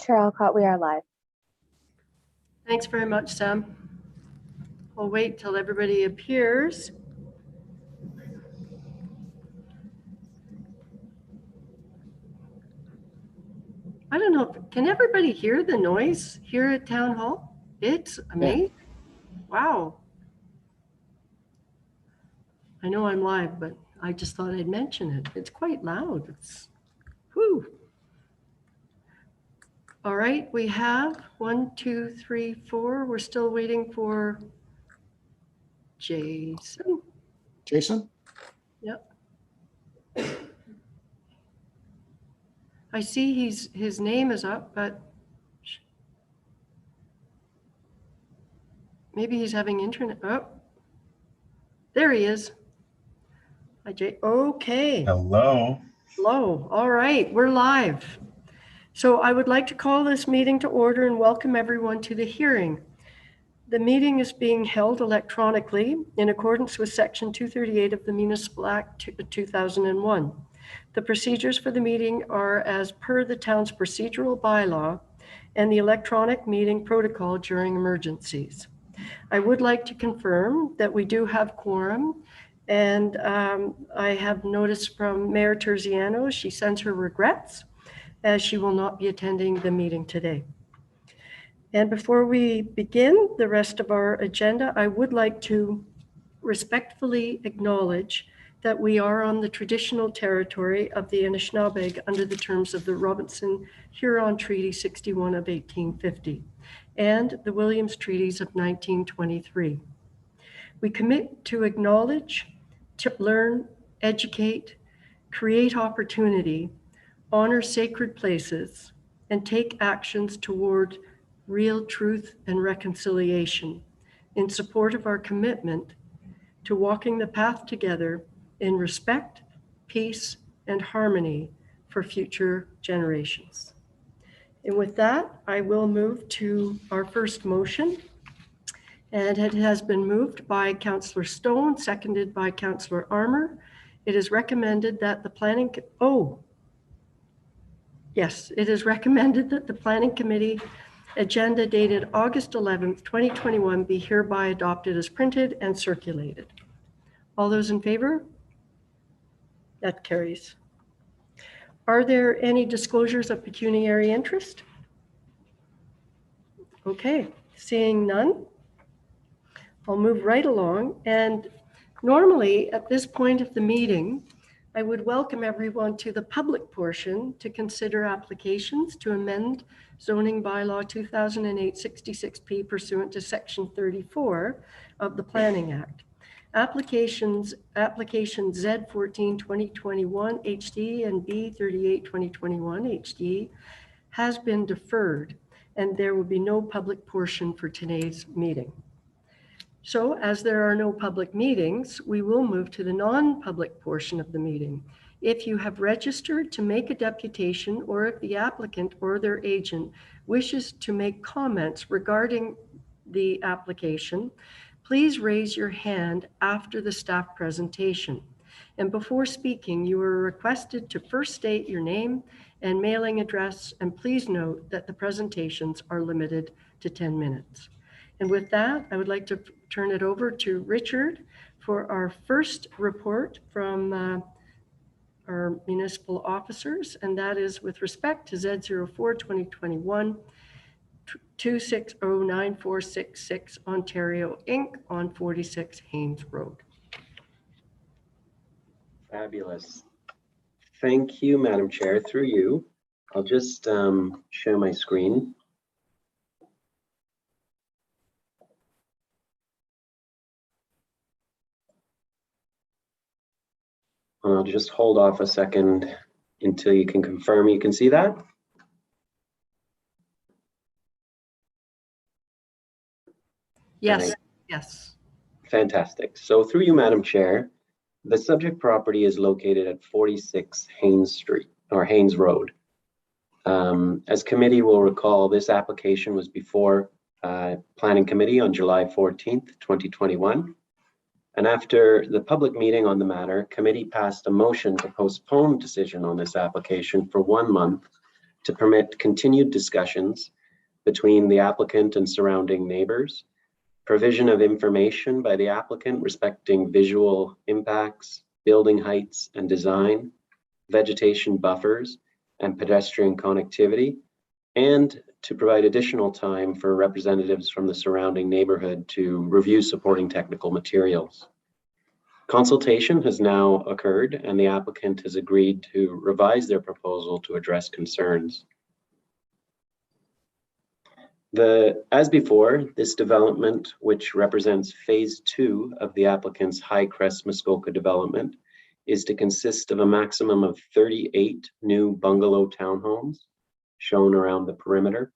Chair Alcott, we are live. Thanks very much, Sam. I'll wait till everybody appears. I don't know, can everybody hear the noise here at Town Hall? It's amazing. Yeah. Wow. I know I'm live, but I just thought I'd mention it. It's quite loud. It's, whew. All right, we have 1, 2, 3, 4. We're still waiting for Jason. Jason? Yep. I see his name is up, but maybe he's having internet. Oh, there he is. Hi, Jay. Okay. Hello. Hello. All right, we're live. So I would like to call this meeting to order and welcome everyone to the hearing. The meeting is being held electronically in accordance with Section 238 of the Municipal Act 2001. The procedures for the meeting are as per the town's procedural bylaw and the electronic meeting protocol during emergencies. I would like to confirm that we do have quorum, and I have noticed from Mayor Terziano, she sends her regrets as she will not be attending the meeting today. And before we begin the rest of our agenda, I would like to respectfully acknowledge that we are on the traditional territory of the Anishinaabe under the terms of the Robinson-Huron Treaty 61 of 1850 and the Williams Treaties of 1923. We commit to acknowledge, to learn, educate, create opportunity, honor sacred places, and take actions toward real truth and reconciliation in support of our commitment to walking the path together in respect, peace, and harmony for future generations. And with that, I will move to our first motion. And it has been moved by Councillor Stone, seconded by Councillor Armour. It is recommended that the planning, yes, it is recommended that the Planning Committee agenda dated August 11th, 2021 be hereby adopted as printed and circulated. All those in favor? That carries. Are there any disclosures of pecuniary interest? Okay, seeing none, I'll move right along. And normally at this point of the meeting, I would welcome everyone to the public portion to consider applications to amend zoning bylaw 2008-66P pursuant to section 34 of the Planning Act. Application Z14 2021 HD and B38 2021 HD has been deferred, and there will be no public portion for today's meeting. So as there are no public meetings, we will move to the non-public portion of the meeting. If you have registered to make a deputation, or if the applicant or their agent wishes to make comments regarding the application, please raise your hand after the staff presentation. And before speaking, you are requested to first state your name and mailing address, and please note that the presentations are limited to 10 minutes. And with that, I would like to turn it over to Richard for our first report from our municipal officers, and that is with respect to Z04 2021 2609466 Ontario Inc. on 46 Haynes Road. Fabulous. Thank you, Madam Chair. Through you, I'll just share my screen. I'll just hold off a second until you can confirm you can see that. Yes, right. Yes. Fantastic. So through you, Madam Chair, the subject property is located at 46 Haynes Street or Haynes Road. As committee will recall, this application was before Planning Committee on July 14th, 2021. And after the public meeting on the matter, committee passed a motion to postpone decision on this application for 1 month to permit continued discussions between the applicant and surrounding neighbors, provision of information by the applicant respecting visual impacts, building heights and design, vegetation buffers, and pedestrian connectivity, and to provide additional time for representatives from the surrounding neighborhood to review supporting technical materials. Consultation has now occurred, and the applicant has agreed to revise their proposal to address concerns. As before, this development, which represents phase 2 of the applicant's High Crest Muskoka development, is to consist of a maximum of 38 new bungalow townhomes shown around the perimeter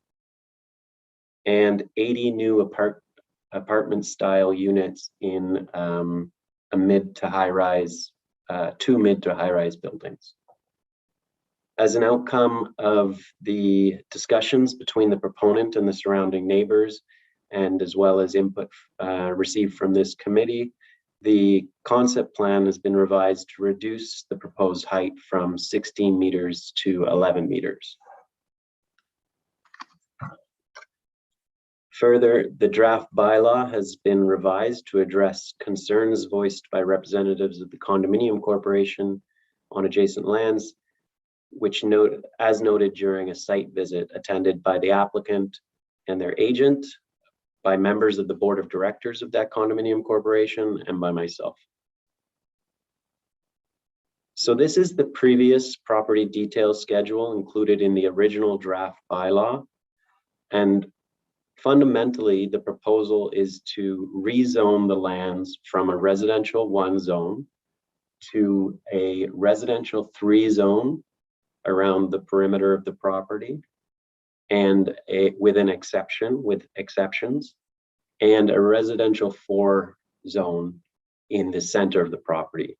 and 80 new apartment style units in a mid to high rise, 2 mid to high rise buildings. As an outcome of the discussions between the proponent and the surrounding neighbors, and as well as input received from this committee, the concept plan has been revised to reduce the proposed height from 16 meters to 11 meters. Further, the draft bylaw has been revised to address concerns voiced by representatives of the condominium corporation on adjacent lands, which as noted during a site visit attended by the applicant and their agent, by members of the board of directors of that condominium corporation, and by myself. So this is the previous property detail schedule included in the original draft bylaw. And fundamentally, the proposal is to rezone the lands from a residential 1 zone to a residential 3 zone around the perimeter of the property, and with exceptions, and a residential 4 zone in the center of the property.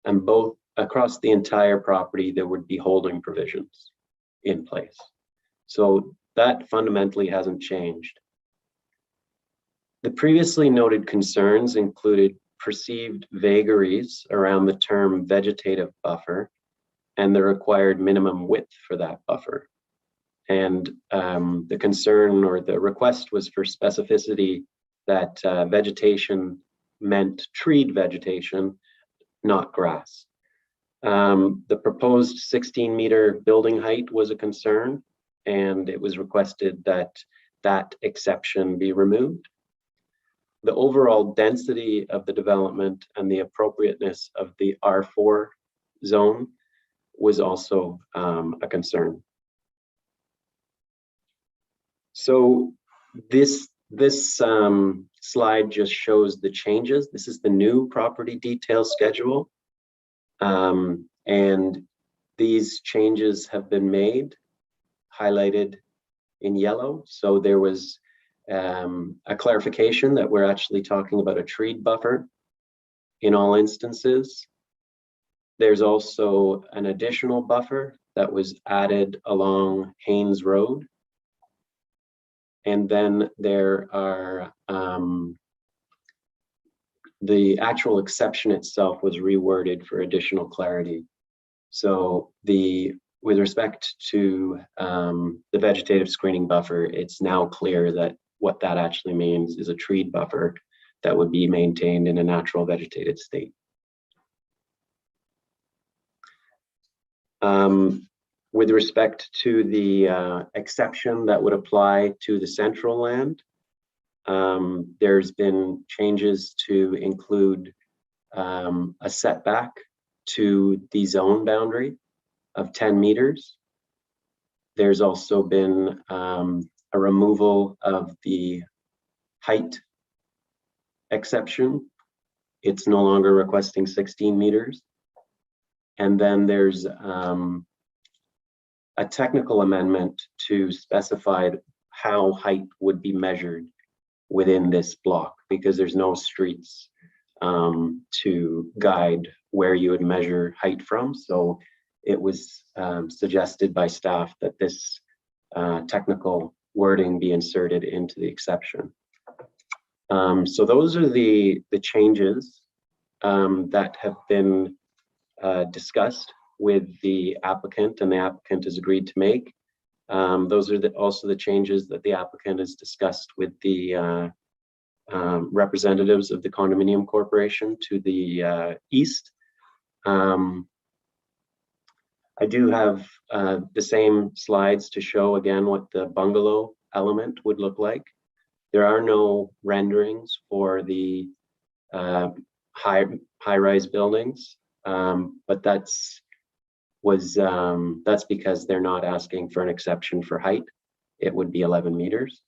And both across the entire property, there would be holding provisions in place. So that fundamentally hasn't changed. The previously noted concerns included perceived vagaries around the term vegetative buffer and the required minimum width for that buffer. And the concern or the request was for specificity that vegetation meant treed vegetation, not grass. The proposed 16-meter building height was a concern, and it was requested that that exception be removed. The overall density of the development and the appropriateness of the R4 zone was also a concern. So this slide just shows the changes. This is the new property detail schedule. And these changes have been made, highlighted in yellow. So there was a clarification that we're actually talking about a treed buffer in all instances. There's also an additional buffer that was added along Haynes Road. And then there are, the actual exception itself was reworded for additional clarity. So with respect to the vegetative screening buffer, it's now clear that what that actually means is a treed buffer that would be maintained in a natural vegetated state. With respect to the exception that would apply to the central land, there's been changes to include a setback to the zone boundary of 10 meters. There's also been a removal of the height exception. It's no longer requesting 16 meters. And then there's a technical amendment to specify how height would be measured within this block, because there's no streets to guide where you would measure height from. So it was suggested by staff that this technical wording be inserted into the exception. So those are the changes that have been discussed with the applicant, and the applicant has agreed to make. Those are also the changes that the applicant has discussed with the representatives of the condominium corporation to the east. I do have the same slides to show again what the bungalow element would look like. There are no renderings for the high-rise buildings, but that's because they're not asking for an exception for height. It would be 11 meters,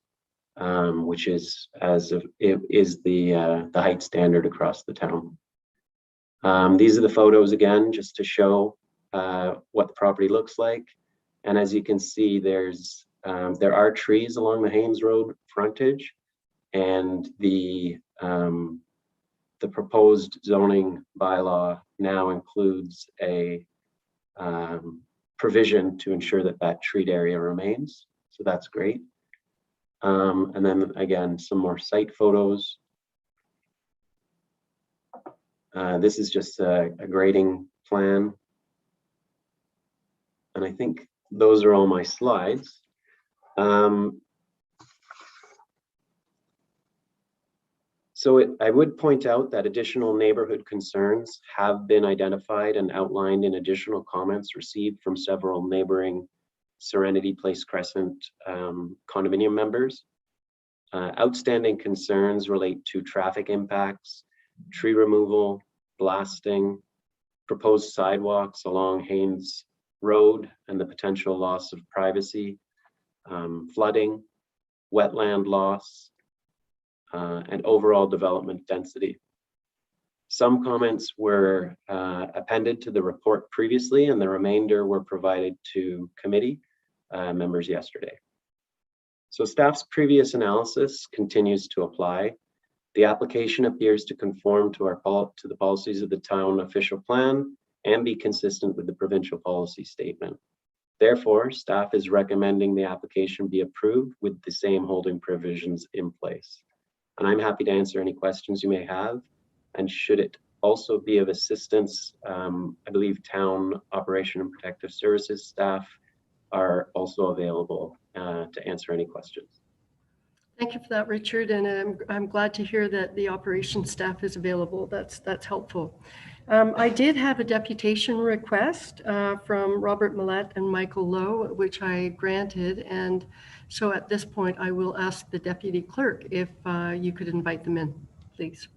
which is the height standard across the town. These are the photos again, just to show what the property looks like. And as you can see, there are trees along the Haynes Road frontage, and the proposed zoning bylaw now includes a provision to ensure that that treed area remains. So that's great. And then again, some more site photos. This is just a grading plan. And I think those are all my slides. I would point out that additional neighborhood concerns have been identified and outlined in additional comments received from several neighboring Serenity Place Crescent condominium members. Outstanding concerns relate to traffic impacts, tree removal, blasting, proposed sidewalks along Haynes Road and the potential loss of privacy, flooding, wetland loss, and overall development density. Some comments were appended to the report previously, and the remainder were provided to committee members yesterday. So staff's previous analysis continues to apply. The application appears to conform to the policies of the town official plan and be consistent with the provincial policy statement. Therefore, staff is recommending the application be approved with the same holding provisions in place. And I'm happy to answer any questions you may have. And should it also be of assistance, I believe town operation and protective services staff are also available to answer any questions. Thank you for that, Richard. And I'm glad to hear that the operations staff is available. That's helpful. I did have a deputation request from Robert Millett and Michael Lowe, which I granted. And so at this point, I will ask the deputy clerk if you could invite them in, please.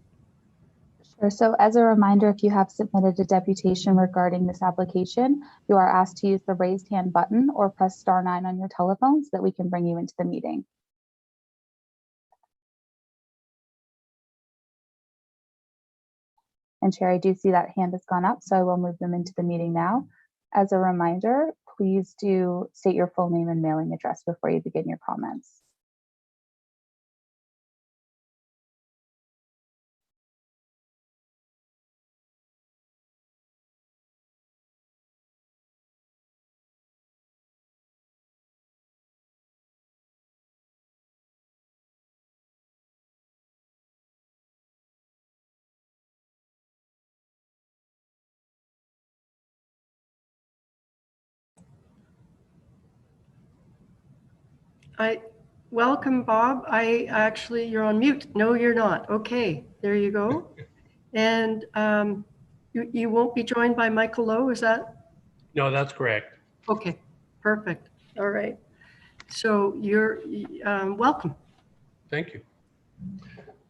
Sure. So as a reminder, if you have submitted a deputation regarding this application, you are asked to use the raised hand button or press *9 on your telephone so that we can bring you into the meeting. And Chair, I do see that hand has gone up, so I will move them into the meeting now. As a reminder, please do state your full name and mailing address before you begin your comments. Welcome, Bob. You're on mute. No, you're not. Okay, there you go. And you won't be joined by Michael Lowe, is that? No, that's correct. Okay, perfect. All right. So you're welcome. Thank you.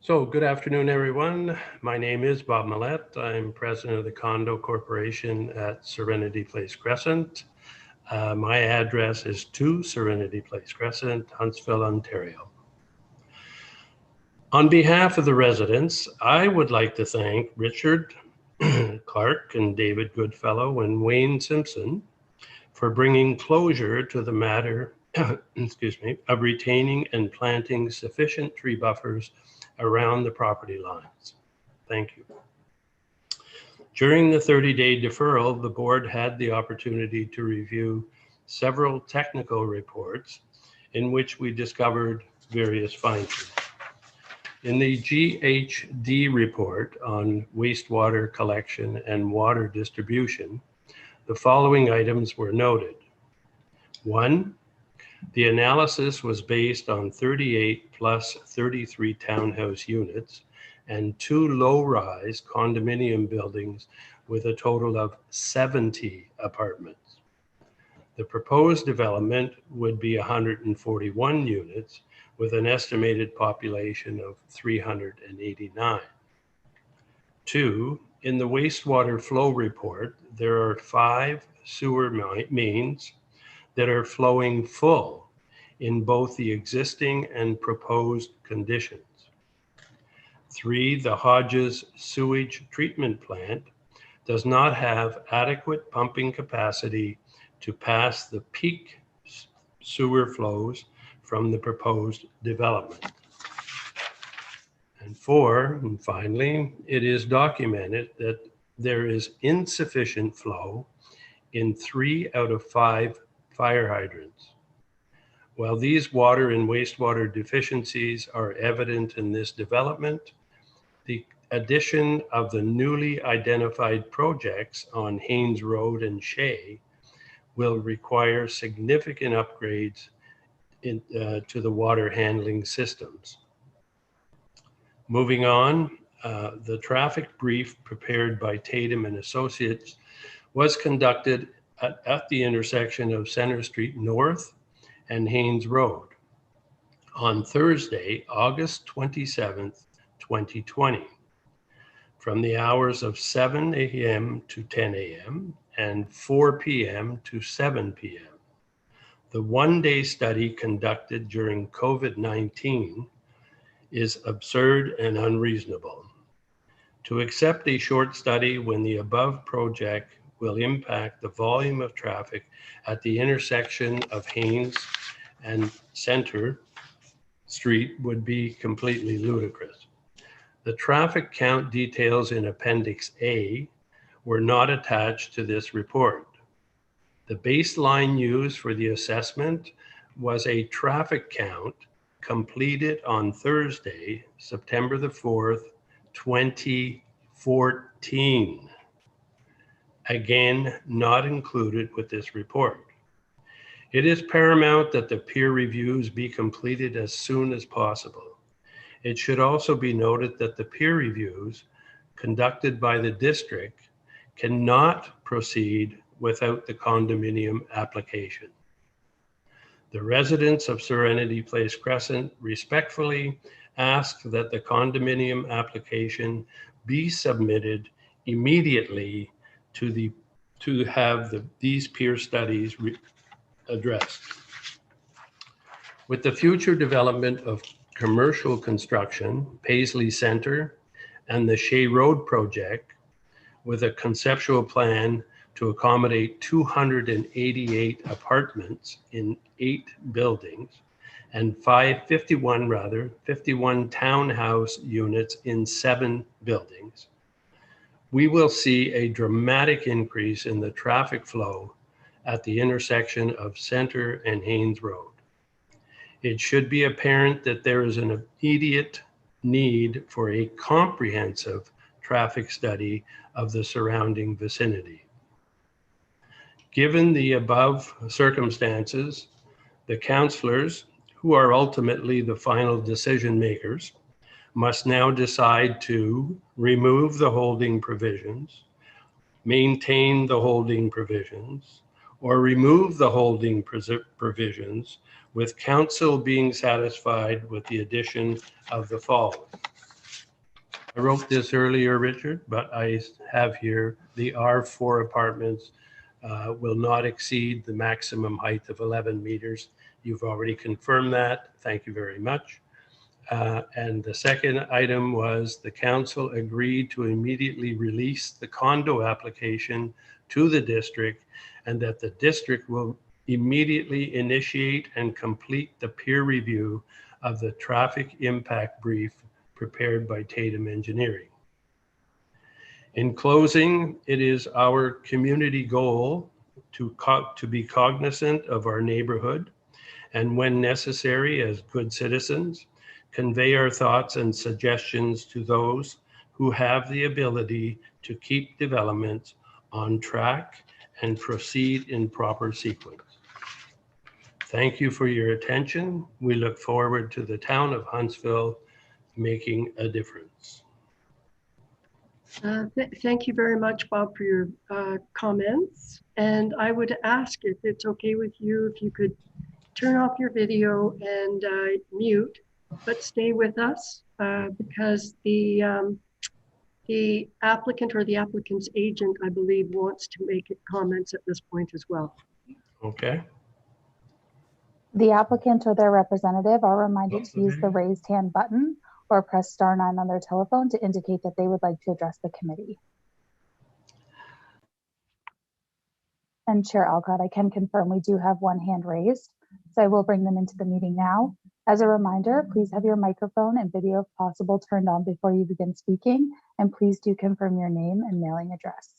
So good afternoon, everyone. My name is Bob Millett. I'm president of the Condo Corporation at Serenity Place Crescent. My address is 2 Serenity Place Crescent, Huntsville, Ontario. On behalf of the residents, I would like to thank Richard Clark and David Goodfellow and Wayne Simpson for bringing closure to the matter of retaining and planting sufficient tree buffers around the property lines. Thank you. During the 30-day deferral, the board had the opportunity to review several technical reports in which we discovered various findings. In the GHD report on wastewater collection and water distribution, the following items were noted. 1, The analysis was based on 38 plus 33 townhouse units and 2 low-rise condominium buildings with a total of 70 apartments. The proposed development would be 141 units with an estimated population of 389. 2, in the wastewater flow report, there are 5 sewer mains that are flowing full in both the existing and proposed conditions. 3, the Hodges sewage treatment plant does not have adequate pumping capacity to pass the peak sewer flows from the proposed development. And 4, and finally, it is documented that there is insufficient flow in 3 out of 5 fire hydrants. While these water and wastewater deficiencies are evident in this development, the addition of the newly identified projects on Haynes Road and Shea will require significant upgrades to the water handling systems. Moving on, the traffic brief prepared by Tatum and Associates was conducted at the intersection of Center Street North and Haynes Road on Thursday, August 27th, 2020, from the hours of 7 a.m. to 10 a.m. and 4 p.m. to 7 p.m. The one-day study conducted during COVID-19 is absurd and unreasonable. To accept a short study when the above project will impact the volume of traffic at the intersection of Haynes and Center Street would be completely ludicrous. The traffic count details in Appendix A were not attached to this report. The baseline used for the assessment was a traffic count completed on Thursday, September the 4th, 2014. Again, not included with this report. It is paramount that the peer reviews be completed as soon as possible. It should also be noted that the peer reviews conducted by the district cannot proceed without the condominium application. The residents of Serenity Place Crescent respectfully ask that the condominium application be submitted immediately to have these peer studies addressed. With the future development of commercial construction, Paisley Center, and the Shea Road project, with a conceptual plan to accommodate 288 apartments in 8 buildings and 51 townhouse units in 7 buildings, we will see a dramatic increase in the traffic flow at the intersection of Center and Haynes Road. It should be apparent that there is an immediate need for a comprehensive traffic study of the surrounding vicinity. Given the above circumstances, the councillors, who are ultimately the final decision makers, must now decide to remove the holding provisions, maintain the holding provisions, or remove the holding provisions, with council being satisfied with the addition of the following. I wrote this earlier, Richard, but I have here the R4 apartments will not exceed the maximum height of 11 meters. You've already confirmed that. Thank you very much. And the second item was the council agreed to immediately release the condo application to the district, and that the district will immediately initiate and complete the peer review of the traffic impact brief prepared by Tatum Engineering. In closing, it is our community goal to be cognizant of our neighborhood, and when necessary, as good citizens, convey our thoughts and suggestions to those who have the ability to keep developments on track and proceed in proper sequence. Thank you for your attention. We look forward to the town of Huntsville making a difference. Thank you very much, Bob, for your comments. And I would ask if it's okay with you, if you could turn off your video and mute, but stay with us because the applicant or the applicant's agent, I believe, wants to make comments at this point as well. Okay. The applicant or their representative are reminded to use the raised hand button or press *9 on their telephone to indicate that they would like to address the committee. And Chair Alcott, I can confirm we do have one hand raised, so I will bring them into the meeting now. As a reminder, please have your microphone and video, if possible, turned on before you begin speaking, and please do confirm your name and mailing address.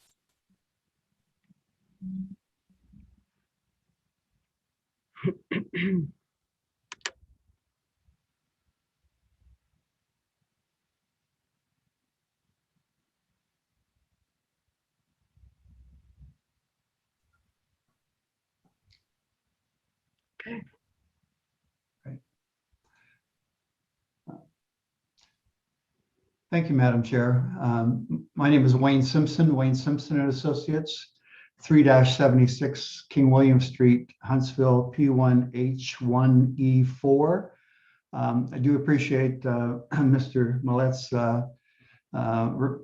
Okay. Right. Thank you, Madam Chair. My name is Wayne Simpson and Associates, 3-76 King William Street, Huntsville, P1H1E4. I do appreciate Mr. Millet's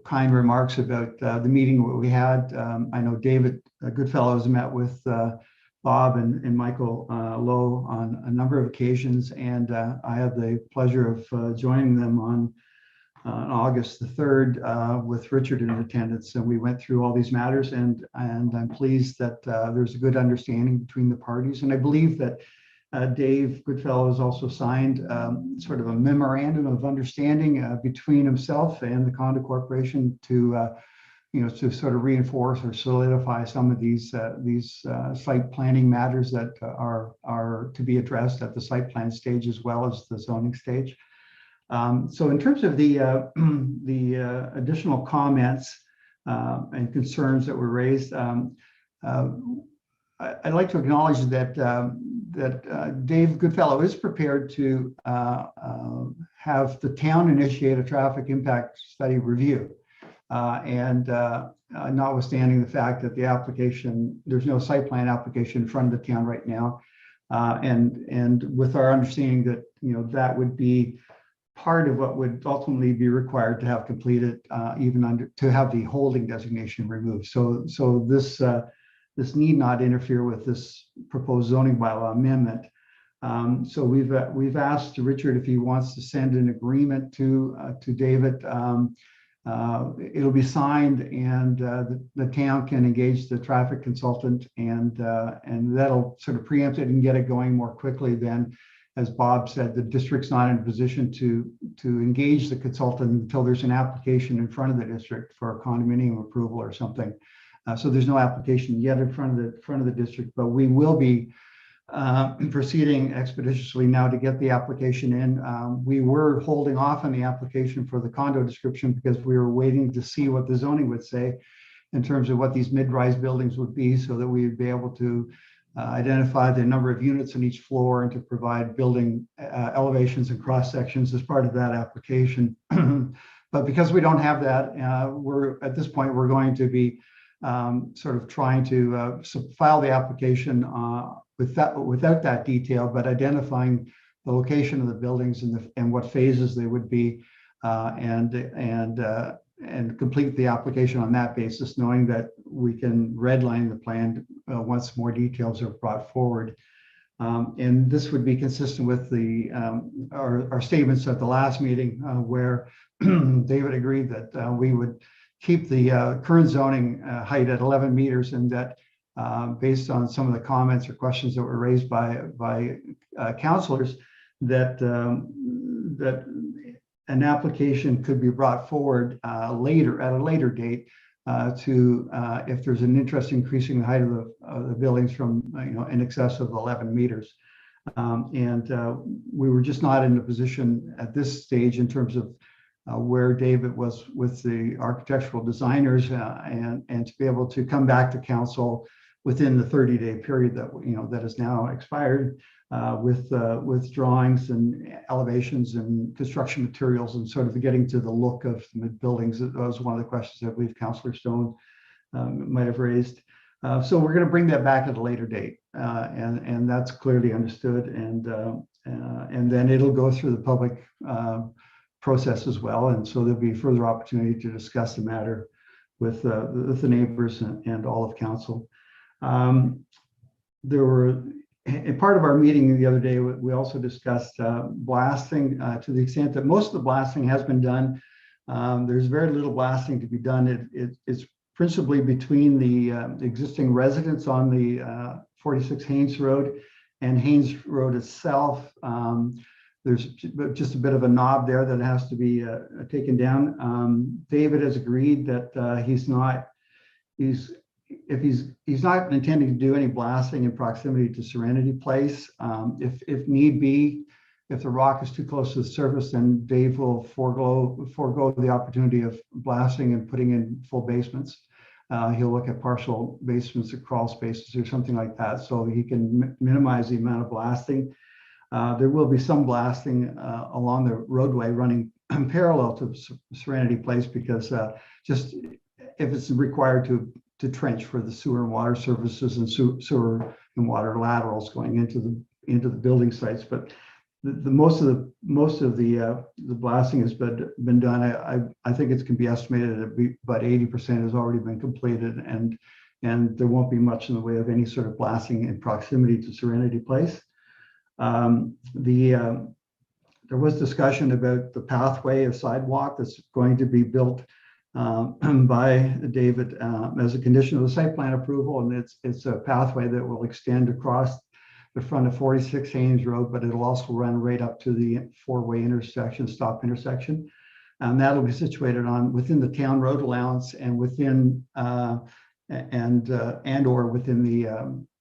kind remarks about the meeting we had. I know David Goodfellow has met with Bob and Michael Lowe on a number of occasions, and I had the pleasure of joining them on August the 3rd with Richard in attendance, and we went through all these matters, and I'm pleased that there's a good understanding between the parties, and I believe that Dave Goodfellow has also signed sort of a memorandum of understanding between himself and the Condo Corporation to to sort of reinforce or solidify some of these site planning matters that are to be addressed at the site plan stage as well as the zoning stage. So in terms of the additional comments and concerns that were raised, I'd like to acknowledge that Dave Goodfellow is prepared to have the town initiate a traffic impact study review. Notwithstanding the fact that the application, there's no site plan application in front of the town right now, and with our understanding that that would be part of what would ultimately be required to have completed, to have the holding designation removed. So this need not interfere with this proposed zoning bylaw amendment. So we've asked Richard if he wants to send an agreement to David. It'll be signed, and the town can engage the traffic consultant, and that'll sort of preempt it and get it going more quickly than, as Bob said, the district's not in a position to engage the consultant until there's an application in front of the district for a condominium approval or something. So there's no application yet in front of the district, but we will be proceeding expeditiously now to get the application in. We were holding off on the application for the condo description because we were waiting to see what the zoning would say in terms of what these mid-rise buildings would be, so that we would be able to identify the number of units on each floor and to provide building elevations and cross sections as part of that application. But because we don't have that, at this point we're going to be sort of trying to file the application without that detail, but identifying the location of the buildings and what phases they would be, and complete the application on that basis, knowing that we can redline the plan once more details are brought forward. And this would be consistent with our statements at the last meeting, where David agreed that we would keep the current zoning height at 11 meters, and that based on some of the comments or questions that were raised by councilors, that an application could be brought forward at a later date to if there's an interest in increasing the height of the buildings from in excess of 11 meters. We were just not in a position at this stage in terms of where David was with the architectural designers, and to be able to come back to council within the 30-day period that that is now expired, with drawings and elevations and construction materials and sort of getting to the look of the buildings. That was one of the questions that I believe Councillor Stone might have raised. So we're going to bring that back at a later date, and that's clearly understood. And then it'll go through the public process as well, and so there'll be further opportunity to discuss the matter with the neighbors and all of council. There were, in part of our meeting the other day, we also discussed blasting to the extent that most of the blasting has been done. There's very little blasting to be done. It's principally between the existing residents on the 46 Haynes Road and Haynes Road itself. There's just a bit of a knob there that has to be taken down. David has agreed that he's not intending to do any blasting in proximity to Serenity Place. If need be, if the rock is too close to the surface, then Dave will forego the opportunity of blasting and putting in full basements. He'll look at partial basements or crawl spaces or something like that, so he can minimize the amount of blasting. There will be some blasting along the roadway running parallel to Serenity Place, because just if it's required to trench for the sewer and water services and sewer and water laterals going into the building sites. But the most of the blasting has been done. I think it can be estimated that about 80% has already been completed, and there won't be much in the way of any sort of blasting in proximity to Serenity Place. There was discussion about the pathway of sidewalk that's going to be built by David as a condition of the site plan approval, and it's a pathway that will extend across the front of 46 Haynes Road, but it'll also run right up to the four-way intersection, stop intersection. And that'll be situated within the town road allowance and within or within the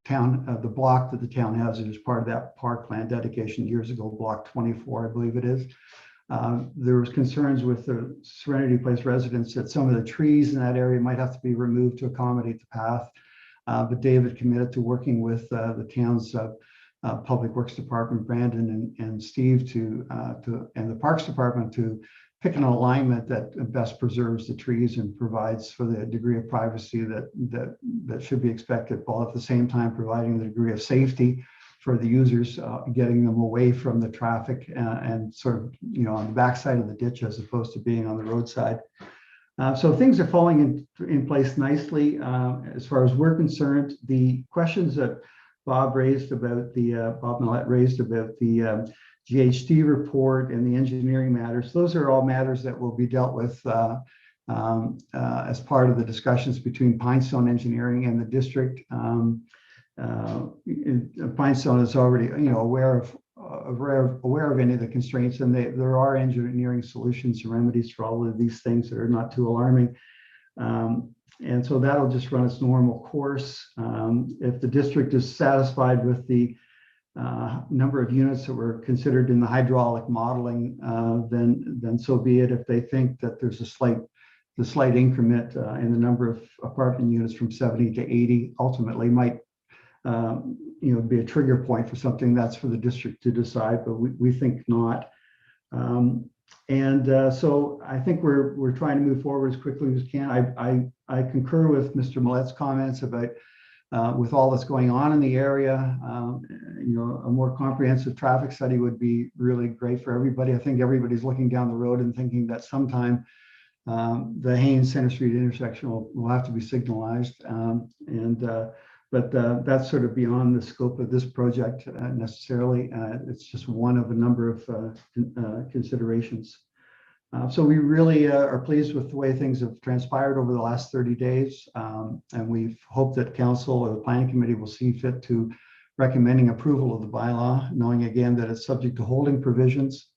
town, the block that the town has as part of that parkland dedication years ago, block 24, I believe it is. There was concerns with the Serenity Place residents that some of the trees in that area might have to be removed to accommodate the path. But David committed to working with the town's Public Works Department, Brandon and Steve, and the Parks Department to pick an alignment that best preserves the trees and provides for the degree of privacy that should be expected, while at the same time providing the degree of safety for the users, getting them away from the traffic and sort of, on the backside of the ditch as opposed to being on the roadside. So things are falling in place nicely. As far as we're concerned, the questions that Bob raised about Bob Millett raised about the GHD report and the engineering matters, those are all matters that will be dealt with as part of the discussions between Pinestone Engineering and the district. Pinestone is already, aware of any of the constraints, and there are engineering solutions and remedies for all of these things that are not too alarming. And so that'll just run its normal course. If the district is satisfied with the number of units that were considered in the hydraulic modeling, then so be it. If they think that there's a slight increment in the number of apartment units from 70 to 80, ultimately might be a trigger point for something that's for the district to decide, but we think not. So I think we're trying to move forward as quickly as we can. I concur with Mr. Millett's comments about with all that's going on in the area, a more comprehensive traffic study would be really great for everybody. I think everybody's looking down the road and thinking that sometime the Haynes Center Street intersection will have to be signalized. But that's sort of beyond the scope of this project necessarily. It's just one of a number of considerations. So we really are pleased with the way things have transpired over the last 30 days. And we hope that council or the planning committee will see fit to recommending approval of the bylaw, knowing again that it's subject to holding provisions.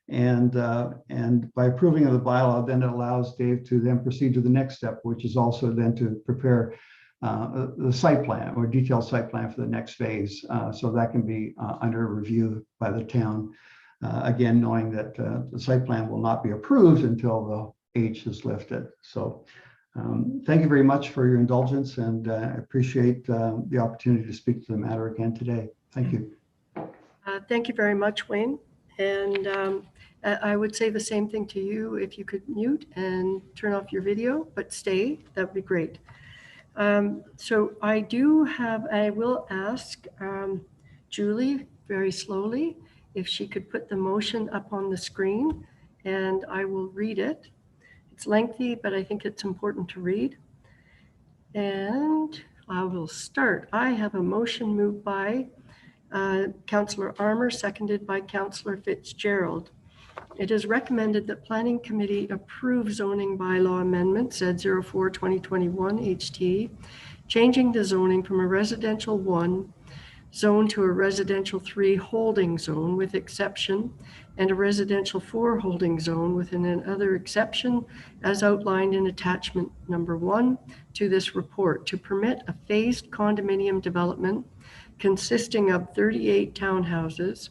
And by approving of the bylaw, then it allows Dave to then proceed to the next step, which is also then to prepare the site plan or detailed site plan for the next phase. So that can be under review by the town. Again, knowing that the site plan will not be approved until the H is lifted. So thank you very much for your indulgence, and I appreciate the opportunity to speak to the matter again today. Thank you. Thank you very much, Wayne. And I would say the same thing to you. If you could mute and turn off your video, but stay, that would be great. So I will ask Julie very slowly if she could put the motion up on the screen, and I will read it. It's lengthy, but I think it's important to read. And I will start. I have a motion moved by Councillor Armour, seconded by Councillor Fitzgerald. It is recommended that Planning Committee approve zoning bylaw amendment Z04-2021 HT, changing the zoning from a residential 1 zone to a residential 3 holding zone with exception, and a residential 4 holding zone with an other exception as outlined in attachment number 1 to this report, to permit a phased condominium development consisting of 38 townhouses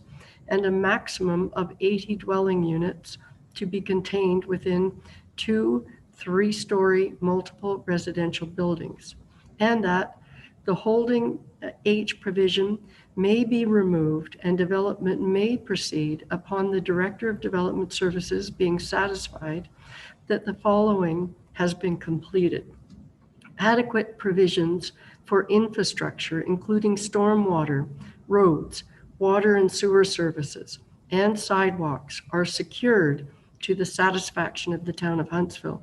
and a maximum of 80 dwelling units to be contained within 2 3-story multiple residential buildings, and that the holding H provision may be removed and development may proceed upon the Director of Development Services being satisfied that the following has been completed: adequate provisions for infrastructure, including stormwater, roads, water and sewer services, and sidewalks are secured to the satisfaction of the Town of Huntsville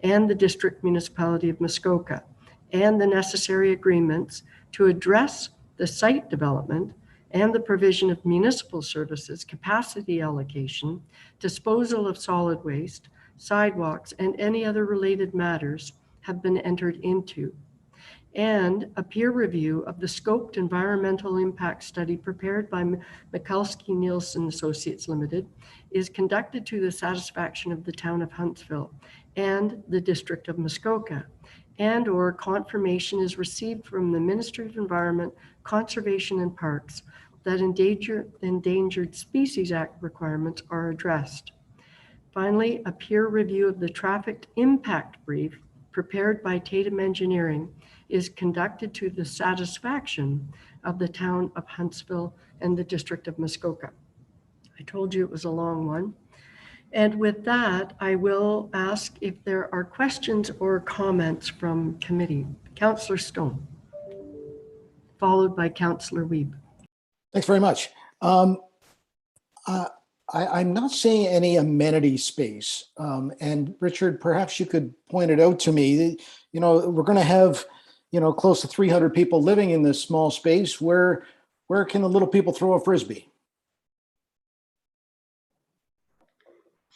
and the District Municipality of Muskoka, and the necessary agreements to address the site development and the provision of municipal services, capacity allocation, disposal of solid waste, sidewalks, and any other related matters have been entered into. And a peer review of the scoped environmental impact study prepared by Mikulski Nielsen Associates Limited is conducted to the satisfaction of the Town of Huntsville and the District of Muskoka, and or confirmation is received from the Ministry of Environment, Conservation and Parks that Endangered Species Act requirements are addressed. Finally, a peer review of the traffic impact brief prepared by Tatum Engineering is conducted to the satisfaction of the Town of Huntsville and the District of Muskoka. I told you it was a long one. And with that, I will ask if there are questions or comments from committee. Councillor Stone, followed by Councillor Wiebe. Thanks very much. I'm not seeing any amenity space. And Richard, perhaps you could point it out to me. You know, we're going to have, close to 300 people living in this small space. Where can the little people throw a Frisbee?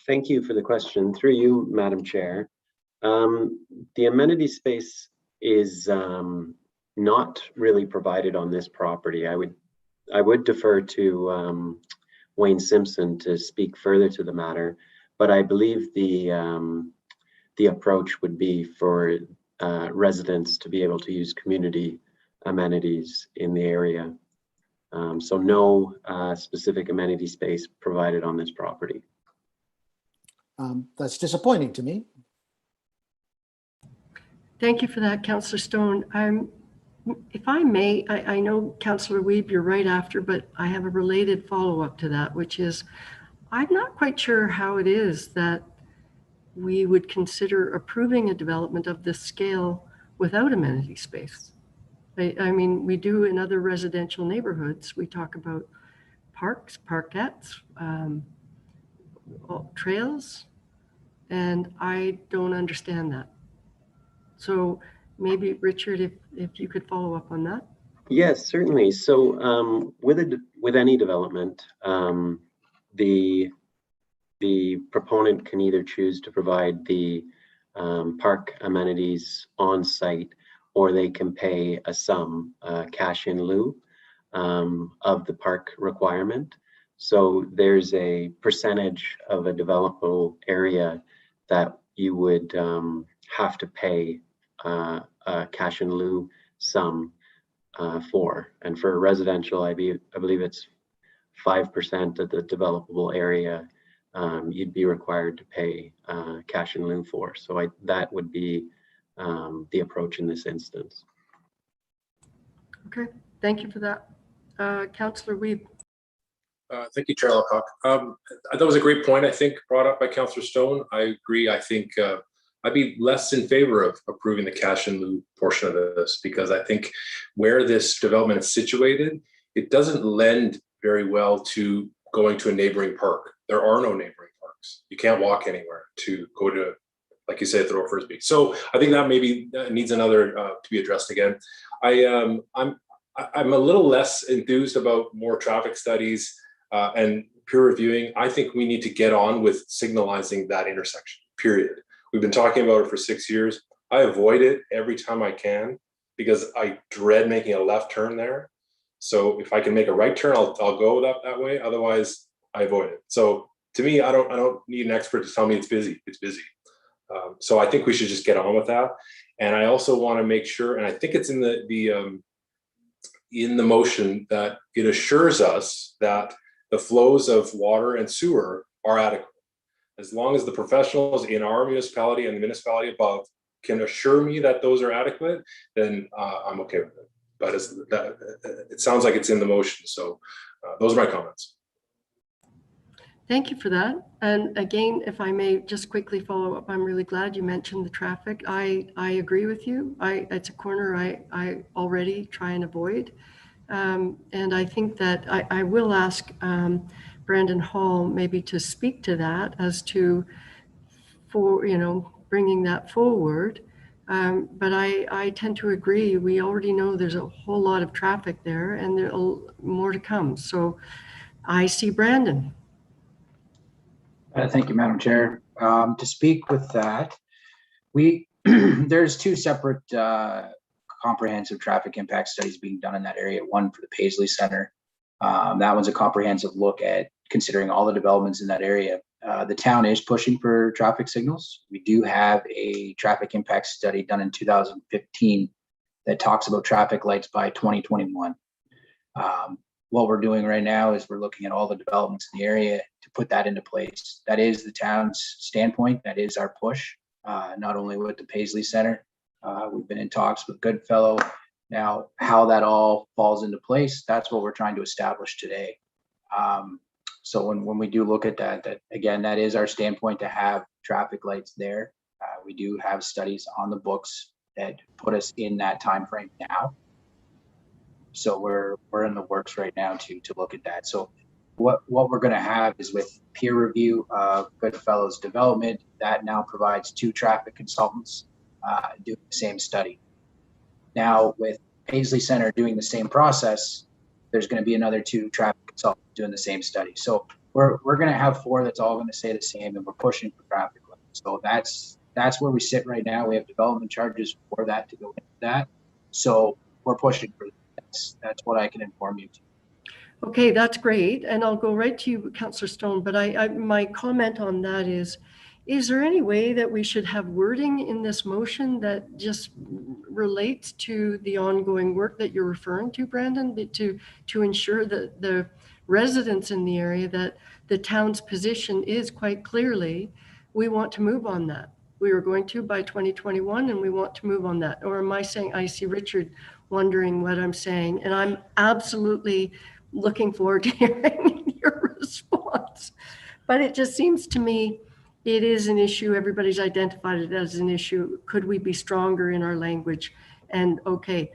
Thank you for the question. Through you, Madam Chair. The amenity space is not really provided on this property. I would defer to Wayne Simpson to speak further to the matter, but I believe the approach would be for residents to be able to use community amenities in the area. So no specific amenity space provided on this property. That's disappointing to me. Thank you for that, Councillor Stone. If I may, I know Councillor Wiebe, you're right after, but I have a related follow-up to that, which is, I'm not quite sure how it is that we would consider approving a development of this scale without amenity space. I mean, we do in other residential neighborhoods. We talk about parks, parkettes, trails, and I don't understand that. So maybe Richard, if you could follow up on that. Yes, certainly. So with any development, the proponent can either choose to provide the park amenities on site, or they can pay a sum, cash in lieu, of the park requirement. So there's a percentage of a developable area that you would have to pay a cash in lieu sum for. And for residential, I believe it's 5% of the developable area you'd be required to pay cash in lieu for. So that would be the approach in this instance. Okay, thank you for that. Councillor Wiebe. Thank you, Chair Alcock. That was a great point, I think, brought up by Councillor Stone. I agree. I think I'd be less in favor of approving the cash in lieu portion of this, because I think where this development is situated, it doesn't lend very well to going to a neighboring park. There are no neighboring parks. You can't walk anywhere to go to, like you said, throw a frisbee. So I think that maybe needs another to be addressed again. I'm a little less enthused about more traffic studies and peer reviewing. I think we need to get on with signalizing that intersection, period. We've been talking about it for 6 years. I avoid it every time I can because I dread making a left turn there. So if I can make a right turn, I'll go that way. Otherwise, I avoid it. So to me, I don't need an expert to tell me it's busy. It's busy. So I think we should just get on with that. And I also want to make sure, and I think it's in the motion, that it assures us that the flows of water and sewer are adequate. As long as the professionals in our municipality and the municipality above can assure me that those are adequate, then I'm okay with it. But it sounds like it's in the motion. So those are my comments. Thank you for that. And again, if I may just quickly follow up, I'm really glad you mentioned the traffic. I agree with you. It's a corner I already try and avoid. And I think that I will ask Brandon Hall maybe to speak to that as to, bringing that forward. But I tend to agree. We already know there's a whole lot of traffic there and there's more to come. So I see Brandon. Thank you, Madam Chair. To speak with that, there's two separate comprehensive traffic impact studies being done in that area. One for the Paisley Center. That one's a comprehensive look at considering all the developments in that area. The town is pushing for traffic signals. We do have a traffic impact study done in 2015 that talks about traffic lights by 2021. What we're doing right now is we're looking at all the developments in the area to put that into place. That is the town's standpoint. That is our push, not only with the Paisley Center. We've been in talks with Goodfellow. Now, how that all falls into place, that's what we're trying to establish today. So when we do look at that again, that is our standpoint, to have traffic lights there. We do have studies on the books that put us in that time frame now. So we're in the works right now to look at that. So what we're going to have is, with peer review of Goodfellow's development, that now provides 2 traffic consultants doing the same study. Now with Paisley Center doing the same process, there's going to be another 2 traffic consultants doing the same study. So we're going to have 4 that's all going to say the same, and we're pushing for traffic lights. So that's where we sit right now. We have development charges for that to go into that. So we're pushing for that. That's what I can inform you to. Okay, that's great. And I'll go right to you, Councillor Stone. But my comment on that is there any way that we should have wording in this motion that just relates to the ongoing work that you're referring to, Brandon, to ensure that the residents in the area, that the town's position is quite clearly, we want to move on that. We were going to by 2021, and we want to move on that. Or am I saying, I see Richard wondering what I'm saying, and I'm absolutely looking forward to hearing your response. But it just seems to me it is an issue. Everybody's identified it as an issue. Could we be stronger in our language? And okay,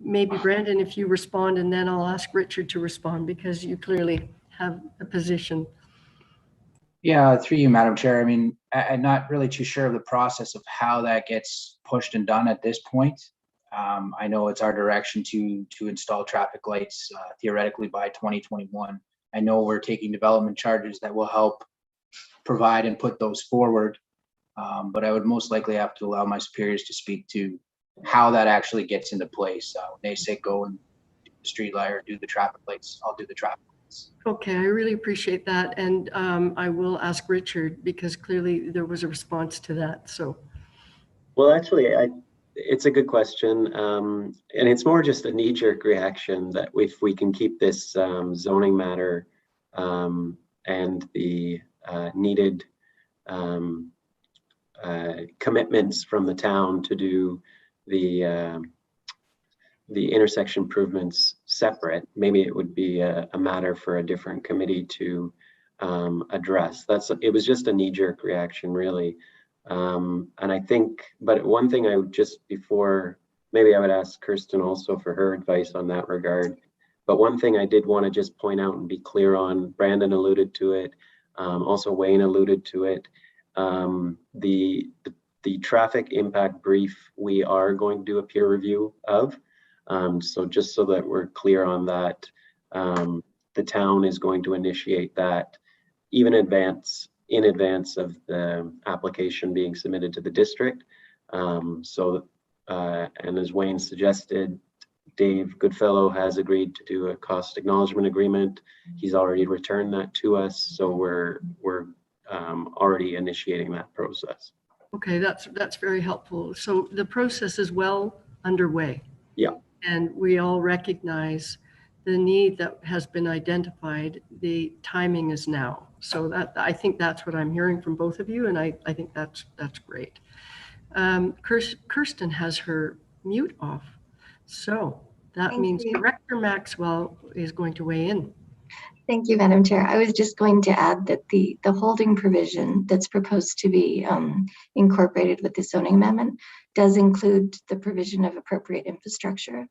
maybe Brandon, if you respond, and then I'll ask Richard to respond, because you clearly have a position. Yeah, through you, Madam Chair. I mean, I'm not really too sure of the process of how that gets pushed and done at this point. I know it's our direction to install traffic lights theoretically by 2021. I know we're taking development charges that will help provide and put those forward, but I would most likely have to allow my superiors to speak to how that actually gets into place. When they say go and do the street light or do the traffic lights, I'll do the traffic lights. Okay, I really appreciate that. And I will ask Richard, because clearly there was a response to that. So, well, actually, it's a good question. And it's more just a knee-jerk reaction that if we can keep this zoning matter and the needed commitments from the town to do the the intersection improvements separate, maybe it would be a matter for a different committee to address. It was just a knee-jerk reaction, really. And I think, but one thing I would just before, maybe I would ask Kirsten also for her advice on that regard. But one thing I did want to just point out and be clear on, Brandon alluded to it, also Wayne alluded to it. The traffic impact brief, we are going to do a peer review of. So just so that we're clear on that, the town is going to initiate that even in advance of the application being submitted to the district. And as Wayne suggested, Dave Goodfellow has agreed to do a cost acknowledgement agreement. He's already returned that to us, so we're already initiating that process. Okay, that's very helpful. So the process is well underway. Yeah. And we all recognize the need that has been identified. The timing is now. So that, I think that's what I'm hearing from both of you, and I think that's great. Kirsten has her mute off. So that Thank means you. Director Maxwell is going to weigh in. Thank you, Madam Chair. I was just going to add that the holding provision that's proposed to be incorporated with the zoning amendment does include the provision of appropriate infrastructure.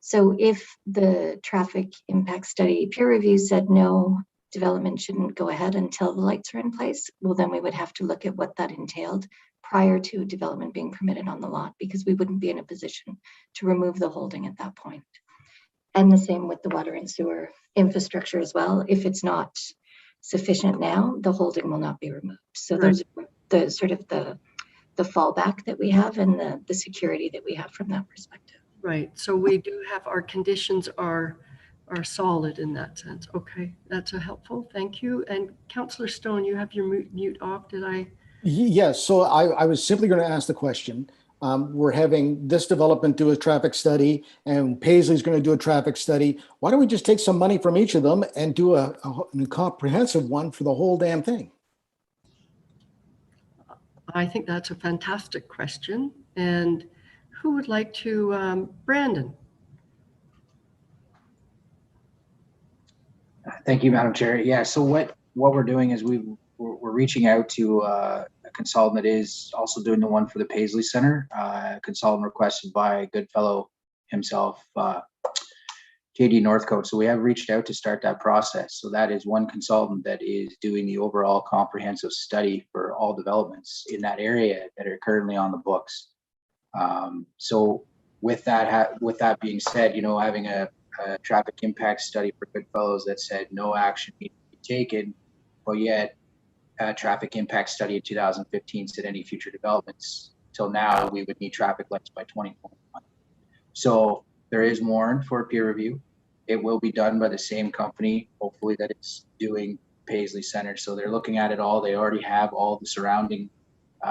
So if the traffic impact study peer review said no, development shouldn't go ahead until the lights are in place, well, then we would have to look at what that entailed prior to development being permitted on the lot, because we wouldn't be in a position to remove the holding at that point. And the same with the water and sewer infrastructure as well. If it's not sufficient now, the holding will not be removed. So Right. those are the sort of the fallback that we have and the security that we have from that perspective. Right. So we do have our conditions are solid in that sense. Okay, that's a helpful. Thank you. And Councillor Stone, you have your mute off. Did I? Yes, so I was simply going to ask the question. We're having this development do a traffic study and Paisley's going to do a traffic study. Why don't we just take some money from each of them and do a comprehensive one for the whole damn thing? I think that's a fantastic question. And who would like to, Brandon? Thank you, Madam Chair. Yeah, so what we're doing is we're reaching out to a consultant that is also doing the one for the Paisley Center, consultant requested by Goodfellow himself, JD Northcote. So we have reached out to start that process. So that is one consultant that is doing the overall comprehensive study for all developments in that area that are currently on the books. So with that being said, you know, having a traffic impact study for Goodfellows that said no action needs to be taken, but yet a traffic impact study in 2015 said any future developments till now we would need traffic lights by 2021. So there is warrant for a peer review. It will be done by the same company, hopefully, that is doing Paisley Center. So they're looking at it all. They already have all the surrounding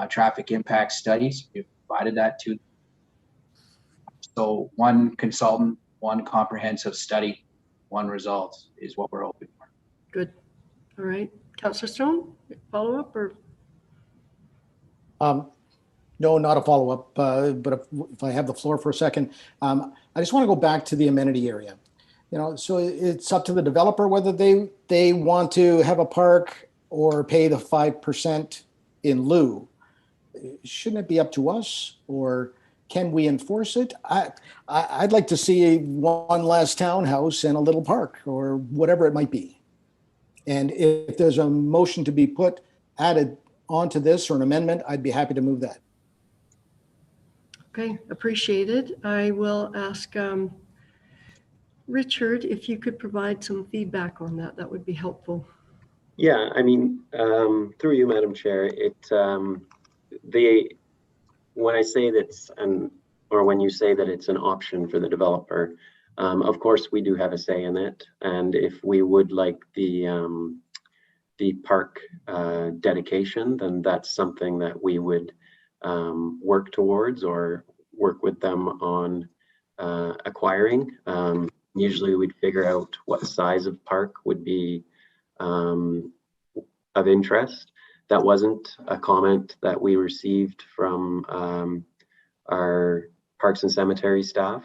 traffic impact studies. We've provided that to them. So one consultant, one comprehensive study, one result is what we're hoping for. Good. All right. Councillor Stone, follow up or? No, not a follow-up, but if I have the floor for a second, I just want to go back to the amenity area. You know, so it's up to the developer whether they want to have a park or pay the 5% in lieu. Shouldn't it be up to us, or can we enforce it? I'd like to see one last townhouse and a little park or whatever it might be. And if there's a motion to be added onto this or an amendment, I'd be happy to move that. Okay, appreciated. I will ask Richard if you could provide some feedback on that. That would be helpful. Yeah, I mean, through you, Madam Chair, when I say that's when you say that it's an option for the developer, of course we do have a say in it, and if we would like the park dedication, then that's something that we would work towards or work with them on acquiring. Usually we'd figure out what size of park would be of interest. That wasn't a comment that we received from our Parks and Cemetery staff.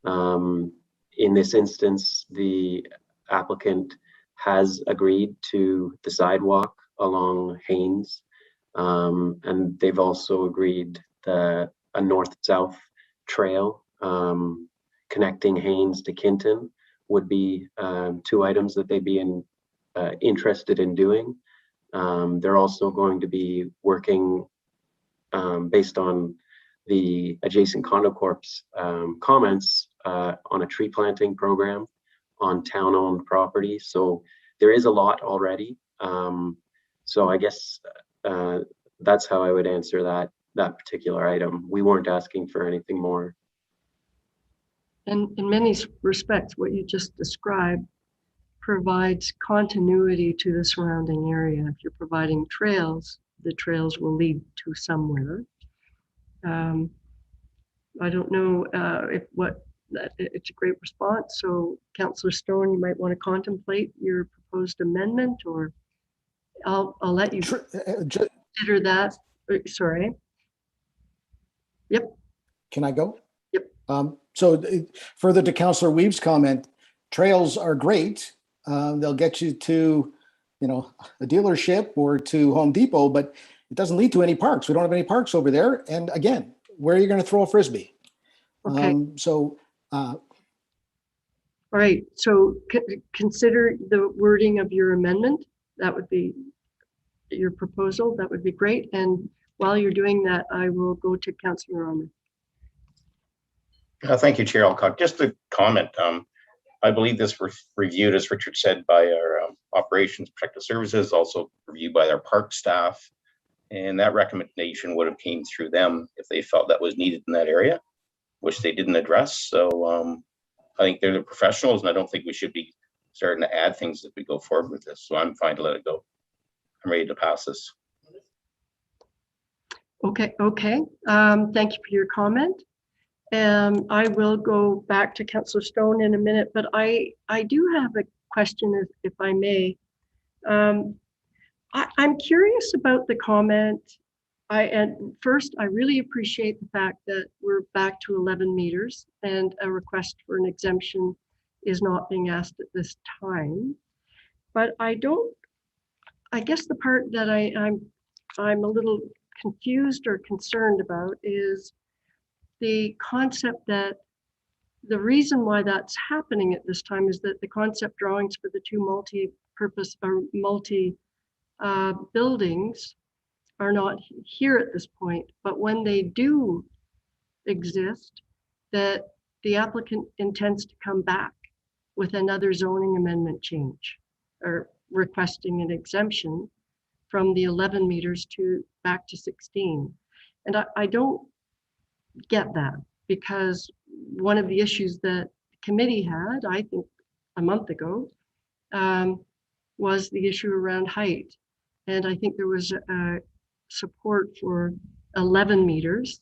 In this instance, the applicant has agreed to the sidewalk along Haynes, and they've also agreed that a north-south trail connecting Haynes to Kinton would be two items that they'd be interested in doing. They're also going to be working based on the adjacent condo corp's comments on a tree planting program on town-owned property. So there is a lot already. So I guess that's how I would answer that particular item. We weren't asking for anything more. And in many respects, what you just described provides continuity to the surrounding area. If you're providing trails, the trails will lead to somewhere. I don't know it's a great response. So Councillor Stone, you might want to contemplate your proposed amendment, or I'll let you consider that. Sorry. Yep. Can I go? Yep. So further to Councillor Weave's comment, trails are great. They'll get you to, a dealership or to Home Depot, but it doesn't lead to any parks. We don't have any parks over there. And again, where are you going to throw a Frisbee? Okay. All right. So consider the wording of your amendment. That would be your proposal. That would be great. And while you're doing that, I will go to Councillor Armour. Thank you, Chair Alcock. Just a comment. I believe this was reviewed, as Richard said, by our Operations Protective Services, also reviewed by our park staff. And that recommendation would have came through them if they felt that was needed in that area, which they didn't address. So I think they're the professionals, and I don't think we should be starting to add things as we go forward with this. So I'm fine to let it go. I'm ready to pass this. Okay. Thank you for your comment. I will go back to Councillor Stone in a minute, but I do have a question, if I may. I'm curious about the comment. First, I really appreciate the fact that we're back to 11 meters and a request for an exemption is not being asked at this time. But I guess the part that I'm a little confused or concerned about is the concept that the reason why that's happening at this time is that the concept drawings for the two multi-purpose or buildings are not here at this point, but when they do exist, that the applicant intends to come back with another zoning amendment change or requesting an exemption from the 11 meters back to 16. And I don't get that, because one of the issues that the committee had, I think a month ago, was the issue around height. And I think there was support for 11 meters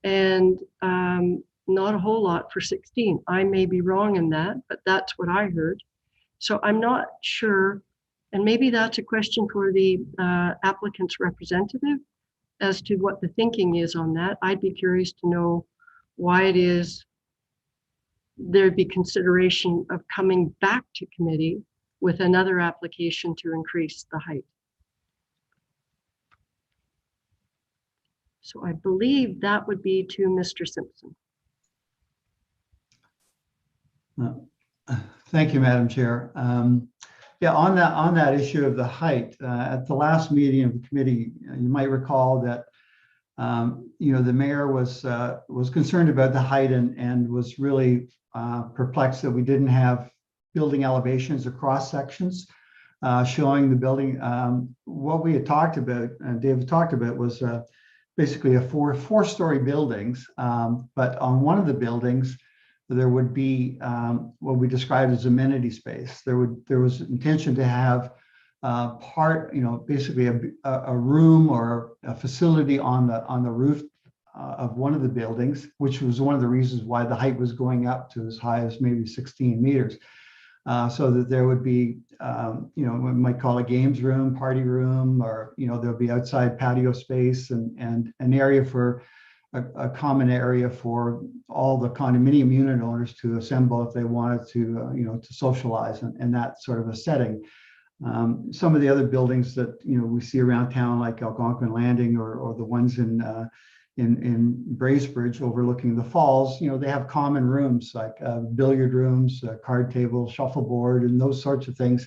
and not a whole lot for 16. I may be wrong in that, but that's what I heard. So I'm not sure, and maybe that's a question for the applicant's representative as to what the thinking is on that. I'd be curious to know why it is there'd be consideration of coming back to committee with another application to increase the height. So I believe that would be to Mr. Simpson. Thank you, Madam Chair. Yeah, on that issue of the height, at the last meeting of the committee, you might recall that the mayor was concerned about the height and was really perplexed that we didn't have building elevations or cross sections showing the building. What we had talked about, David talked about, was basically a four-story buildings, but on one of the buildings there would be what we described as amenity space. There was intention to have basically a room or a facility on the roof of one of the buildings, which was one of the reasons why the height was going up to as high as maybe 16 meters. So that there would be, we might call a games room, party room, or, there'll be outside patio space and an area for a common area for all the condominium unit owners to assemble if they wanted to, to socialize in that sort of a setting. Some of the other buildings that we see around town, like Algonquin Landing or the ones in Bracebridge overlooking the falls, they have common rooms like billiard rooms, card tables, shuffleboard, and those sorts of things.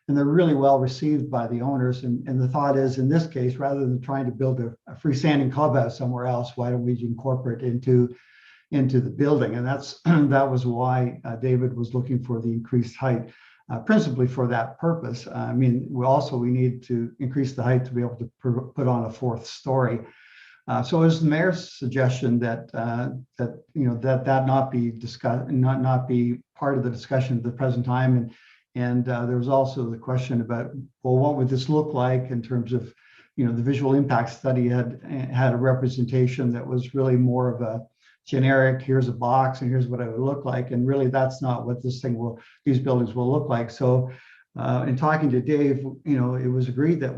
And they're really well received by the owners. And the thought is, in this case, rather than trying to build a freestanding clubhouse somewhere else, why don't we incorporate into the building? And that was why David was looking for the increased height. Principally for that purpose. I mean, we need to increase the height to be able to put on a fourth story. So it was the mayor's suggestion that that not be discussed, not be part of the discussion at the present time. And there was also the question about, well, what would this look like in terms of, the visual impact study had a representation that was really more of a generic, here's a box and here's what it would look like. And really that's not what these buildings will look like. So in talking to Dave, it was agreed that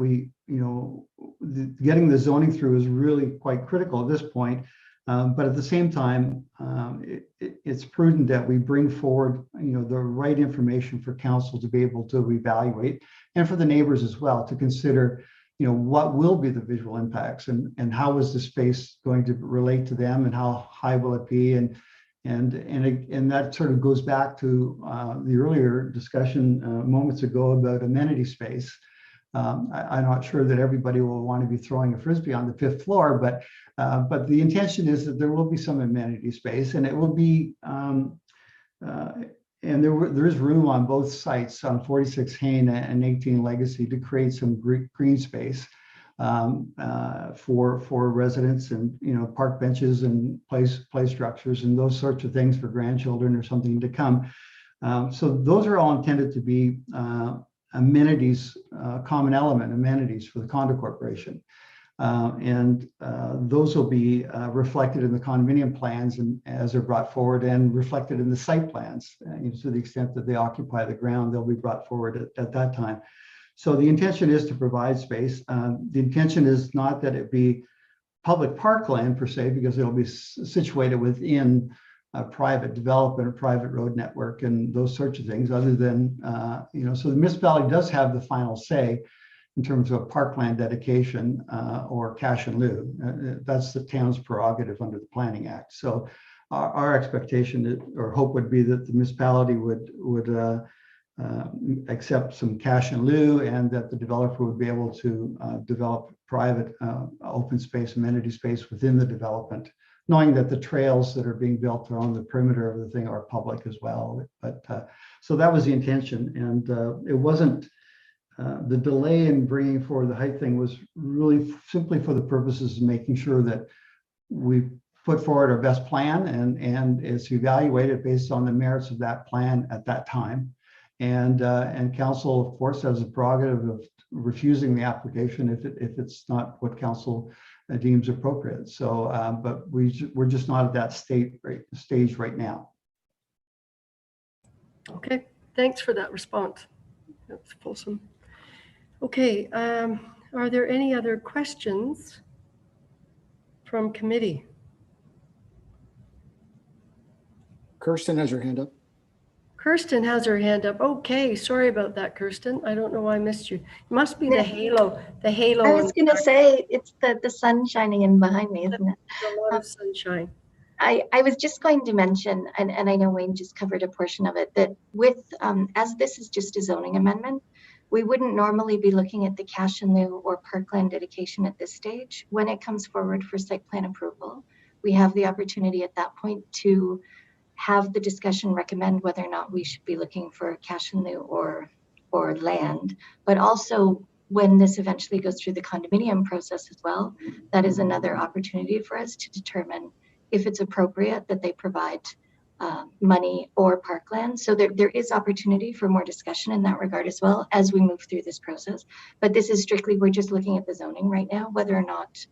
getting the zoning through is really quite critical at this point. But at the same time, it's prudent that we bring forward, the right information for council to be able to evaluate, and for the neighbors as well to consider, what will be the visual impacts and how is the space going to relate to them and how high will it be, and that sort of goes back to the earlier discussion moments ago about amenity space. I'm not sure that everybody will want to be throwing a frisbee on the 5th floor, but the intention is that there will be some amenity space, and it will be and there is room on both sites on 46 Hain and 18 Legacy to create some green space for residents, and park benches and play structures and those sorts of things for grandchildren or something to come. So those are all intended to be amenities, common element amenities for the condo corporation. And those will be reflected in the condominium plans and as they're brought forward, and reflected in the site plans. To the extent that they occupy the ground, they'll be brought forward at that time. So the intention is to provide space. The intention is not that it be public parkland per se, because it'll be situated within a private development, a private road network, and those sorts of things. Other than so the municipality does have the final say in terms of parkland dedication or cash in lieu. That's the town's prerogative under the Planning Act. So our expectation or hope would be that the municipality would accept some cash in lieu, and that the developer would be able to develop private open space, amenity space within the development, knowing that the trails that are being built around the perimeter of the thing are public as well. But so that was the intention, and it wasn't. The delay in bringing forward the height thing was really simply for the purposes of making sure that we put forward our best plan, and it's evaluated based on the merits of that plan at that time. And council, of course, has a prerogative of refusing the application if it's not what council deems appropriate. So, but we're just not at that stage right now. Okay, thanks for that response. That's fulsome. Okay, are there any other questions from committee? Kirsten has her hand up. Kirsten has her hand up. Okay, sorry about that, Kirsten. I don't know why I missed you. It must be the halo. The halo. I was going to say, it's the sun shining in behind me, isn't it? A lot of sunshine. I was just going to mention, and I know Wayne just covered a portion of it, that with, as this is just a zoning amendment, we wouldn't normally be looking at the cash in lieu or parkland dedication at this stage. When it comes forward for site plan approval, we have the opportunity at that point to have the discussion recommend whether or not we should be looking for cash in lieu or land. But also when this eventually goes through the condominium process as well, that is another opportunity for us to determine if it's appropriate that they provide money or parkland. So there is opportunity for more discussion in that regard as well as we move through this process. But this is strictly, we're just looking at the zoning right now, whether or not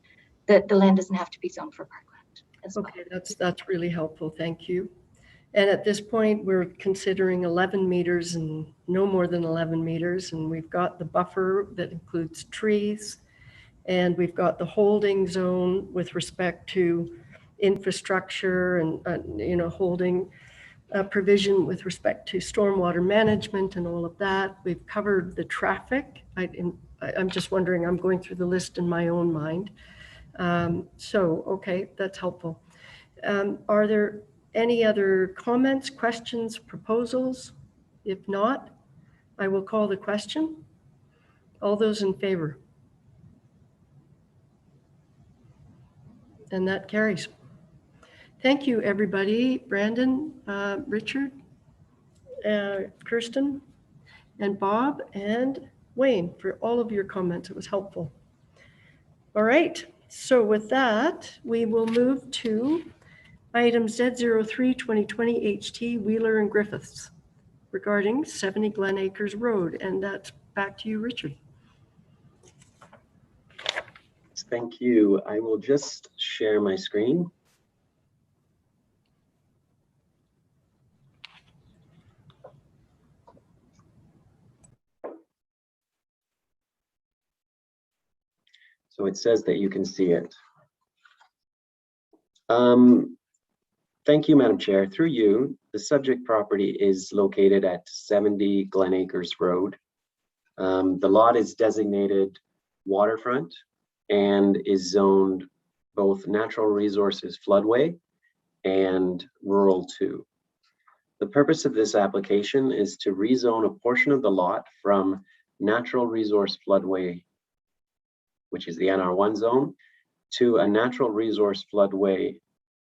the land doesn't have to be zoned for parkland as well. Okay, that's really helpful. Thank you. And at this point, we're considering 11 meters and no more than 11 meters. And we've got the buffer that includes trees. And we've got the holding zone with respect to infrastructure and you know, holding provision with respect to stormwater management and all of that. We've covered the traffic. I'm just wondering, I'm going through the list in my own mind. So, okay, that's helpful. Are there any other comments, questions, proposals? If not, I will call the question. All those in favor? And that carries. Thank you, everybody. Brandon, Richard, Kirsten, and Bob, and Wayne, for all of your comments. It was helpful. All right, so with that, we will move to item Z03 2020 HT Wheeler and Griffiths regarding 70 Glen Acres Road. And that's back to you, Richard. Thank you. I will just share my screen. So it says that you can see it. Thank you, Madam Chair. Through you, the subject property is located at 70 Glen Acres Road. The lot is designated waterfront and is zoned both natural resources floodway and rural 2. The purpose of this application is to rezone a portion of the lot from natural resource floodway, which is the NR1 zone, to a natural resource floodway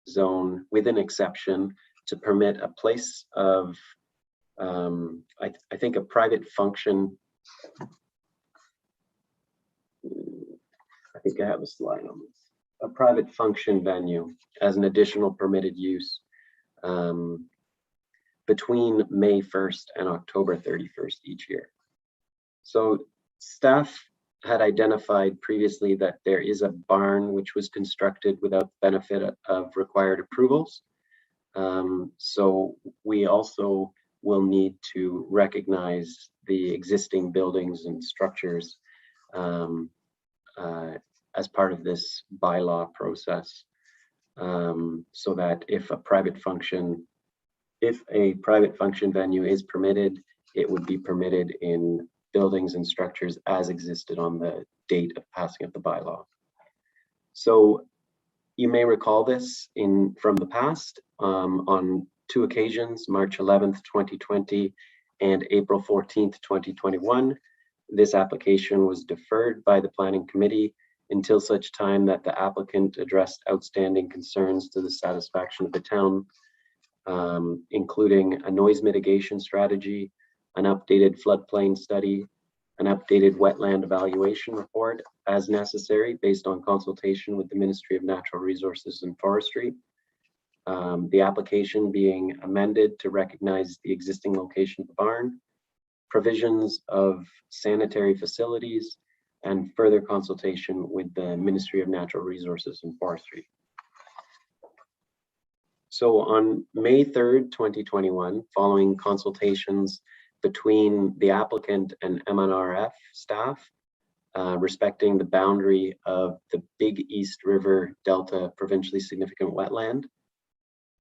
zone with an exception to permit a place of, I think, a private function. I think I have a slide on this. A private function venue as an additional permitted use between May 1st and October 31st each year. So staff had identified previously that there is a barn which was constructed without benefit of required approvals. So we also will need to recognize the existing buildings and structures as part of this bylaw process, so that if a private function venue is permitted, it would be permitted in buildings and structures as existed on the date of passing of the bylaw. So you may recall this from the past. On 2 occasions, March 11th, 2020 and April 14th, 2021, this application was deferred by the Planning Committee until such time that the applicant addressed outstanding concerns to the satisfaction of the town, including a noise mitigation strategy, an updated floodplain study, an updated wetland evaluation report as necessary based on consultation with the Ministry of Natural Resources and Forestry. The application being amended to recognize the existing location of the barn, provisions of sanitary facilities, and further consultation with the Ministry of Natural Resources and Forestry. So on May 3rd, 2021, following consultations between the applicant and MNRF staff respecting the boundary of the Big East River Delta provincially significant wetland,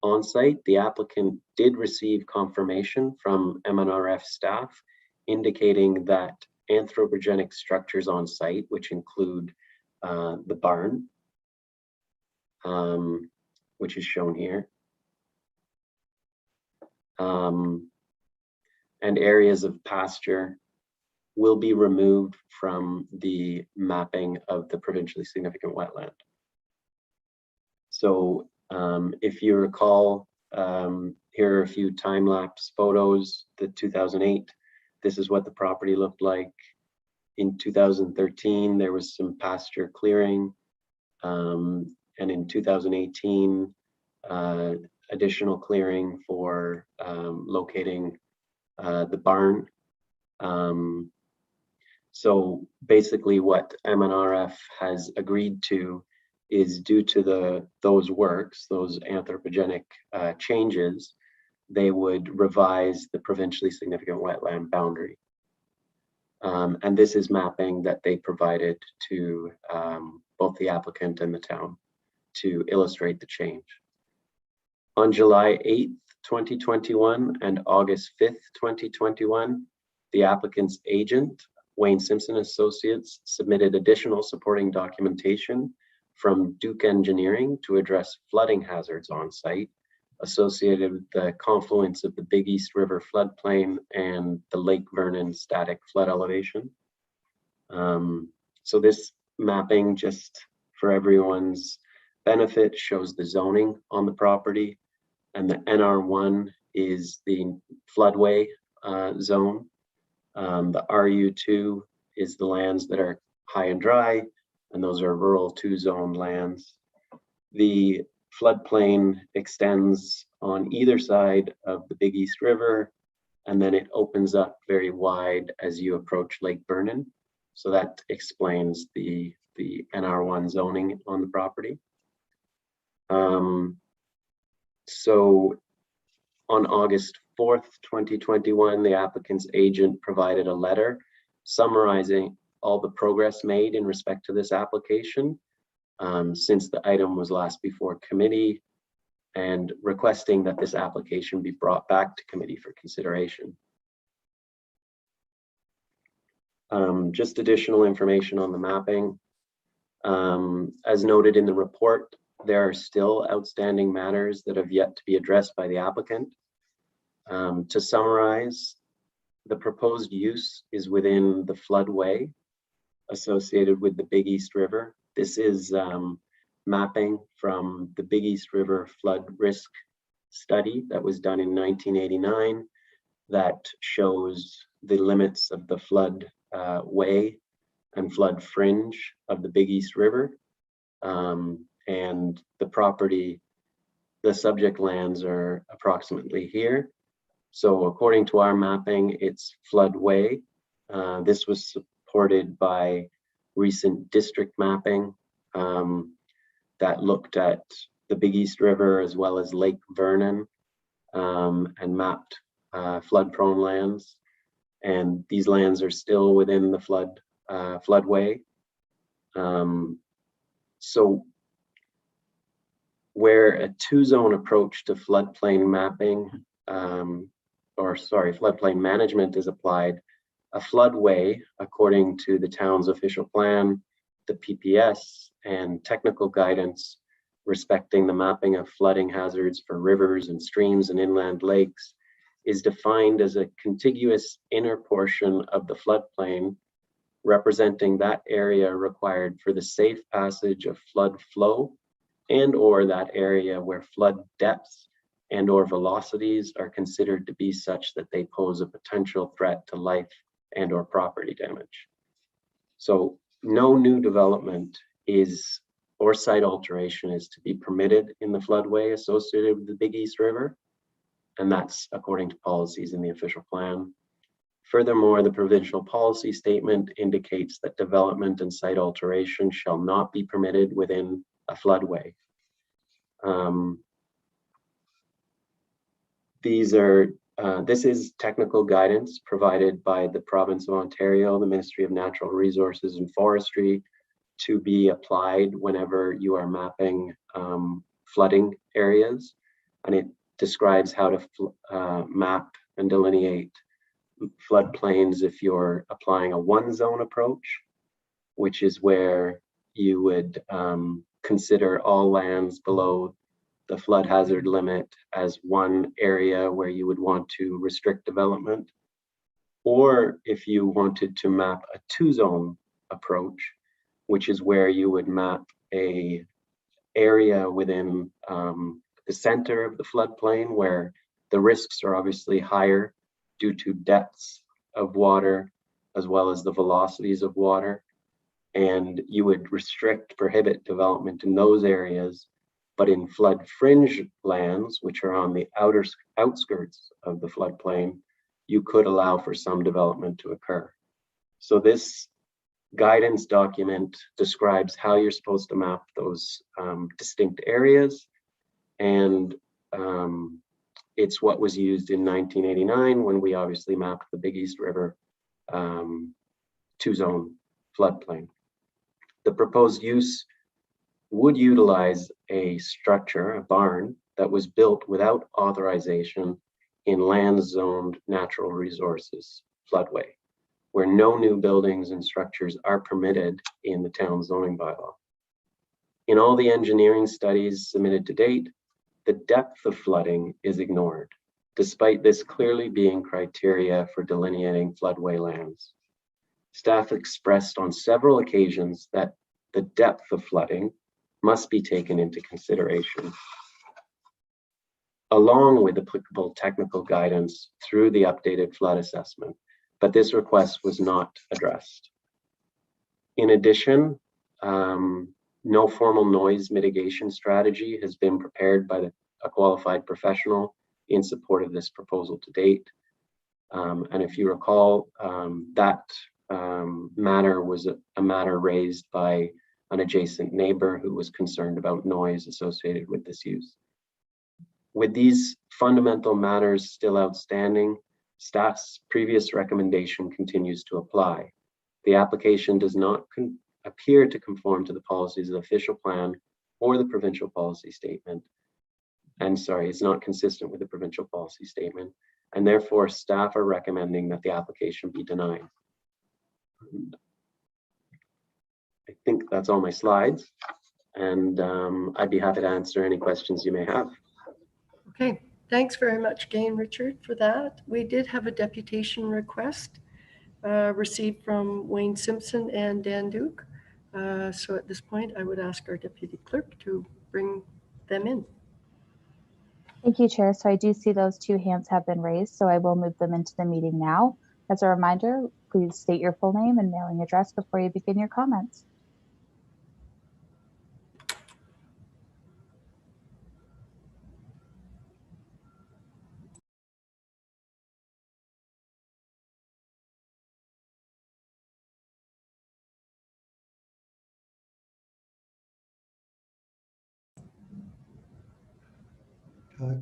on site, the applicant did receive confirmation from MNRF staff indicating that anthropogenic structures on site, which include the barn, which is shown here, and areas of pasture will be removed from the mapping of the provincially significant wetland. So if you recall, here are a few time-lapse photos. The 2008, this is what the property looked like. In 2013, there was some pasture clearing. And in 2018, additional clearing for locating the barn. So basically what MNRF has agreed to is, due to those works, those anthropogenic changes, they would revise the provincially significant wetland boundary. And this is mapping that they provided to both the applicant and the town to illustrate the change. On July 8th, 2021 and August 5th, 2021, the applicant's agent, Wayne Simpson Associates, submitted additional supporting documentation from Duke Engineering to address flooding hazards on site associated with the confluence of the Big East River floodplain and the Lake Vernon static flood elevation. So this mapping, just for everyone's benefit, shows the zoning on the property, and the NR1 is the floodway zone. The RU2 is the lands that are high and dry, and those are rural 2 zone lands. The floodplain extends on either side of the Big East River, and then it opens up very wide as you approach Lake Vernon. So that explains the NR1 zoning on the property. So on August 4th, 2021, the applicant's agent provided a letter summarizing all the progress made in respect to this application since the item was last before committee, and requesting that this application be brought back to committee for consideration. Just additional information on the mapping. As noted in the report, there are still outstanding matters that have yet to be addressed by the applicant. To summarize, the proposed use is within the floodway associated with the Big East River. This is mapping from the Big East River flood risk study that was done in 1989 that shows the limits of the flood way and flood fringe of the Big East River. And the property, the subject lands are approximately here. So according to our mapping, it's floodway. This was supported by recent district mapping that looked at the Big East River as well as Lake Vernon and mapped flood-prone lands. And these lands are still within the floodway. So where a 2-zone approach to floodplain mapping, floodplain management is applied, a floodway, according to the town's official plan, the PPS, and technical guidance respecting the mapping of flooding hazards for rivers and streams and inland lakes, is defined as a contiguous inner portion of the floodplain representing that area required for the safe passage of flood flow and or that area where flood depths and or velocities are considered to be such that they pose a potential threat to life and or property damage. So no new development or site alteration is to be permitted in the floodway associated with the Big East River, and that's according to policies in the official plan. Furthermore, the provincial policy statement indicates that development and site alteration shall not be permitted within a floodway. This is technical guidance provided by the province of Ontario, the Ministry of Natural Resources and Forestry, to be applied whenever you are mapping flooding areas. And it describes how to map and delineate floodplains if you're applying a 1-zone approach, which is where you would consider all lands below the flood hazard limit as one area where you would want to restrict development. Or if you wanted to map a 2-zone approach, which is where you would map a area within the center of the floodplain where the risks are obviously higher due to depths of water as well as the velocities of water. And you would prohibit development in those areas, but in flood fringe lands, which are on the outskirts of the floodplain, you could allow for some development to occur. So this guidance document describes how you're supposed to map those distinct areas. And it's what was used in 1989 when we obviously mapped the Big East River 2-zone floodplain. The proposed use would utilize a structure, a barn, that was built without authorization in land zoned natural resources, floodway, where no new buildings and structures are permitted in the town zoning bylaw. In all the engineering studies submitted to date, the depth of flooding is ignored, despite this clearly being criteria for delineating floodway lands. Staff expressed on several occasions that the depth of flooding must be taken into consideration, along with applicable technical guidance through the updated flood assessment, but this request was not addressed. In addition, no formal noise mitigation strategy has been prepared by a qualified professional in support of this proposal to date. And if you recall, that matter was a matter raised by an adjacent neighbor who was concerned about noise associated with this use. With these fundamental matters still outstanding, staff's previous recommendation continues to apply. The application does not appear to conform to the policies of the official plan or the provincial policy statement. And sorry, it's not consistent with the provincial policy statement, and therefore staff are recommending that the application be denied. I think that's all my slides, and I'd be happy to answer any questions you may have. Okay, thanks very much again, Richard, for that. We did have a deputation request received from Wayne Simpson and Dan Duke. So at this point, I would ask our deputy clerk to bring them in. Thank you, Chair. So I do see those two hands have been raised, so I will move them into the meeting now. As a reminder, please state your full name and mailing address before you begin your comments.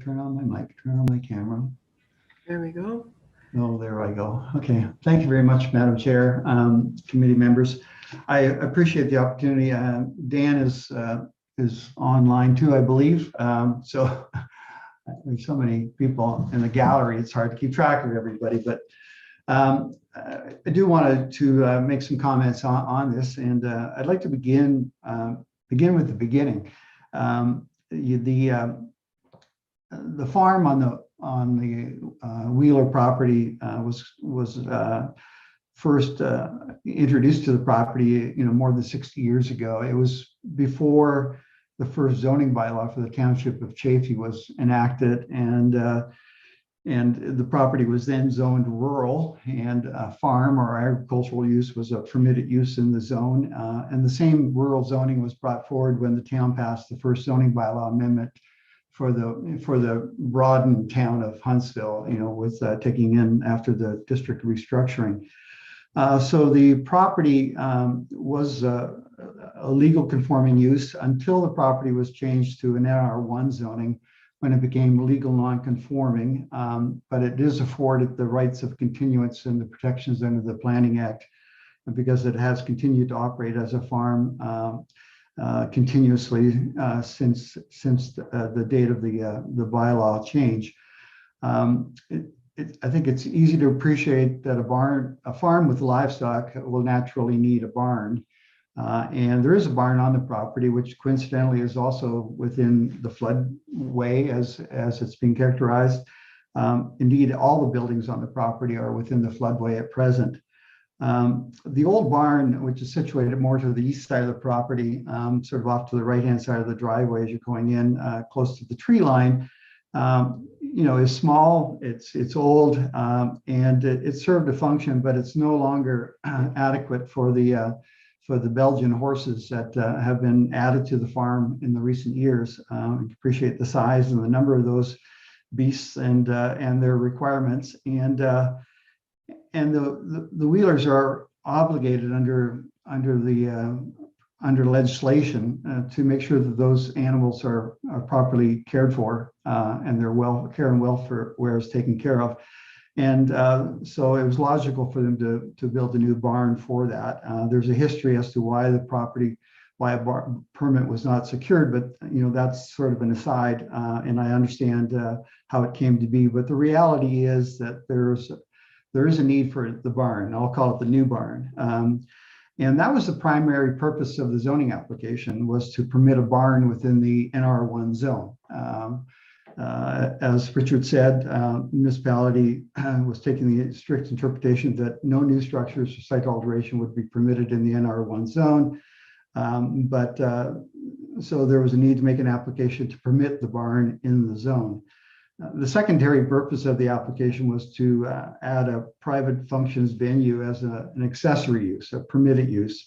Turn on my mic, turn on my camera. There we go. Oh, there I go. Okay. Thank you very much, Madam Chair, committee members. I appreciate the opportunity. Dan is online too, I believe. So there's so many people in the gallery, it's hard to keep track of everybody, but I do want to make some comments on this, and I'd like to begin with the beginning. The farm on the Wheeler property was first introduced to the property, more than 60 years ago. It was before the first zoning bylaw for the township of Chaffee was enacted, and the property was then zoned rural, and farm or agricultural use was a permitted use in the zone. And the same rural zoning was brought forward when the town passed the first zoning bylaw amendment for the broadened town of Huntsville, with taking in after the district restructuring. So the property was a legal conforming use until the property was changed to an NR1 zoning when it became legal non-conforming, but it is afforded the rights of continuance and the protections under the Planning Act because it has continued to operate as a farm continuously since the date of the bylaw change. I think it's easy to appreciate that a farm with livestock will naturally need a barn. And there is a barn on the property, which coincidentally is also within the floodway as it's being characterized. Indeed, all the buildings on the property are within the floodway at present. The old barn, which is situated more to the east side of the property, sort of off to the right-hand side of the driveway as you're going in, close to the tree line, is small, it's old, and it served a function, but it's no longer adequate for the Belgian horses that have been added to the farm in the recent years. Appreciate the size and the number of those beasts and their requirements, and the Wheelers are obligated under legislation to make sure that those animals are properly cared for and their care and welfare is taken care of. And so it was logical for them to build a new barn for that. There's a history as to why the property why a permit was not secured, but that's sort of an aside, and I understand how it came to be. But the reality is that there is a need for the barn. I'll call it the new barn. And that was the primary purpose of the zoning application, was to permit a barn within the NR1 zone. As Richard said, municipality was taking the strict interpretation that no new structures or site alteration would be permitted in the NR1 zone. So there was a need to make an application to permit the barn in the zone. The secondary purpose of the application was to add a private functions venue as an accessory use, a permitted use.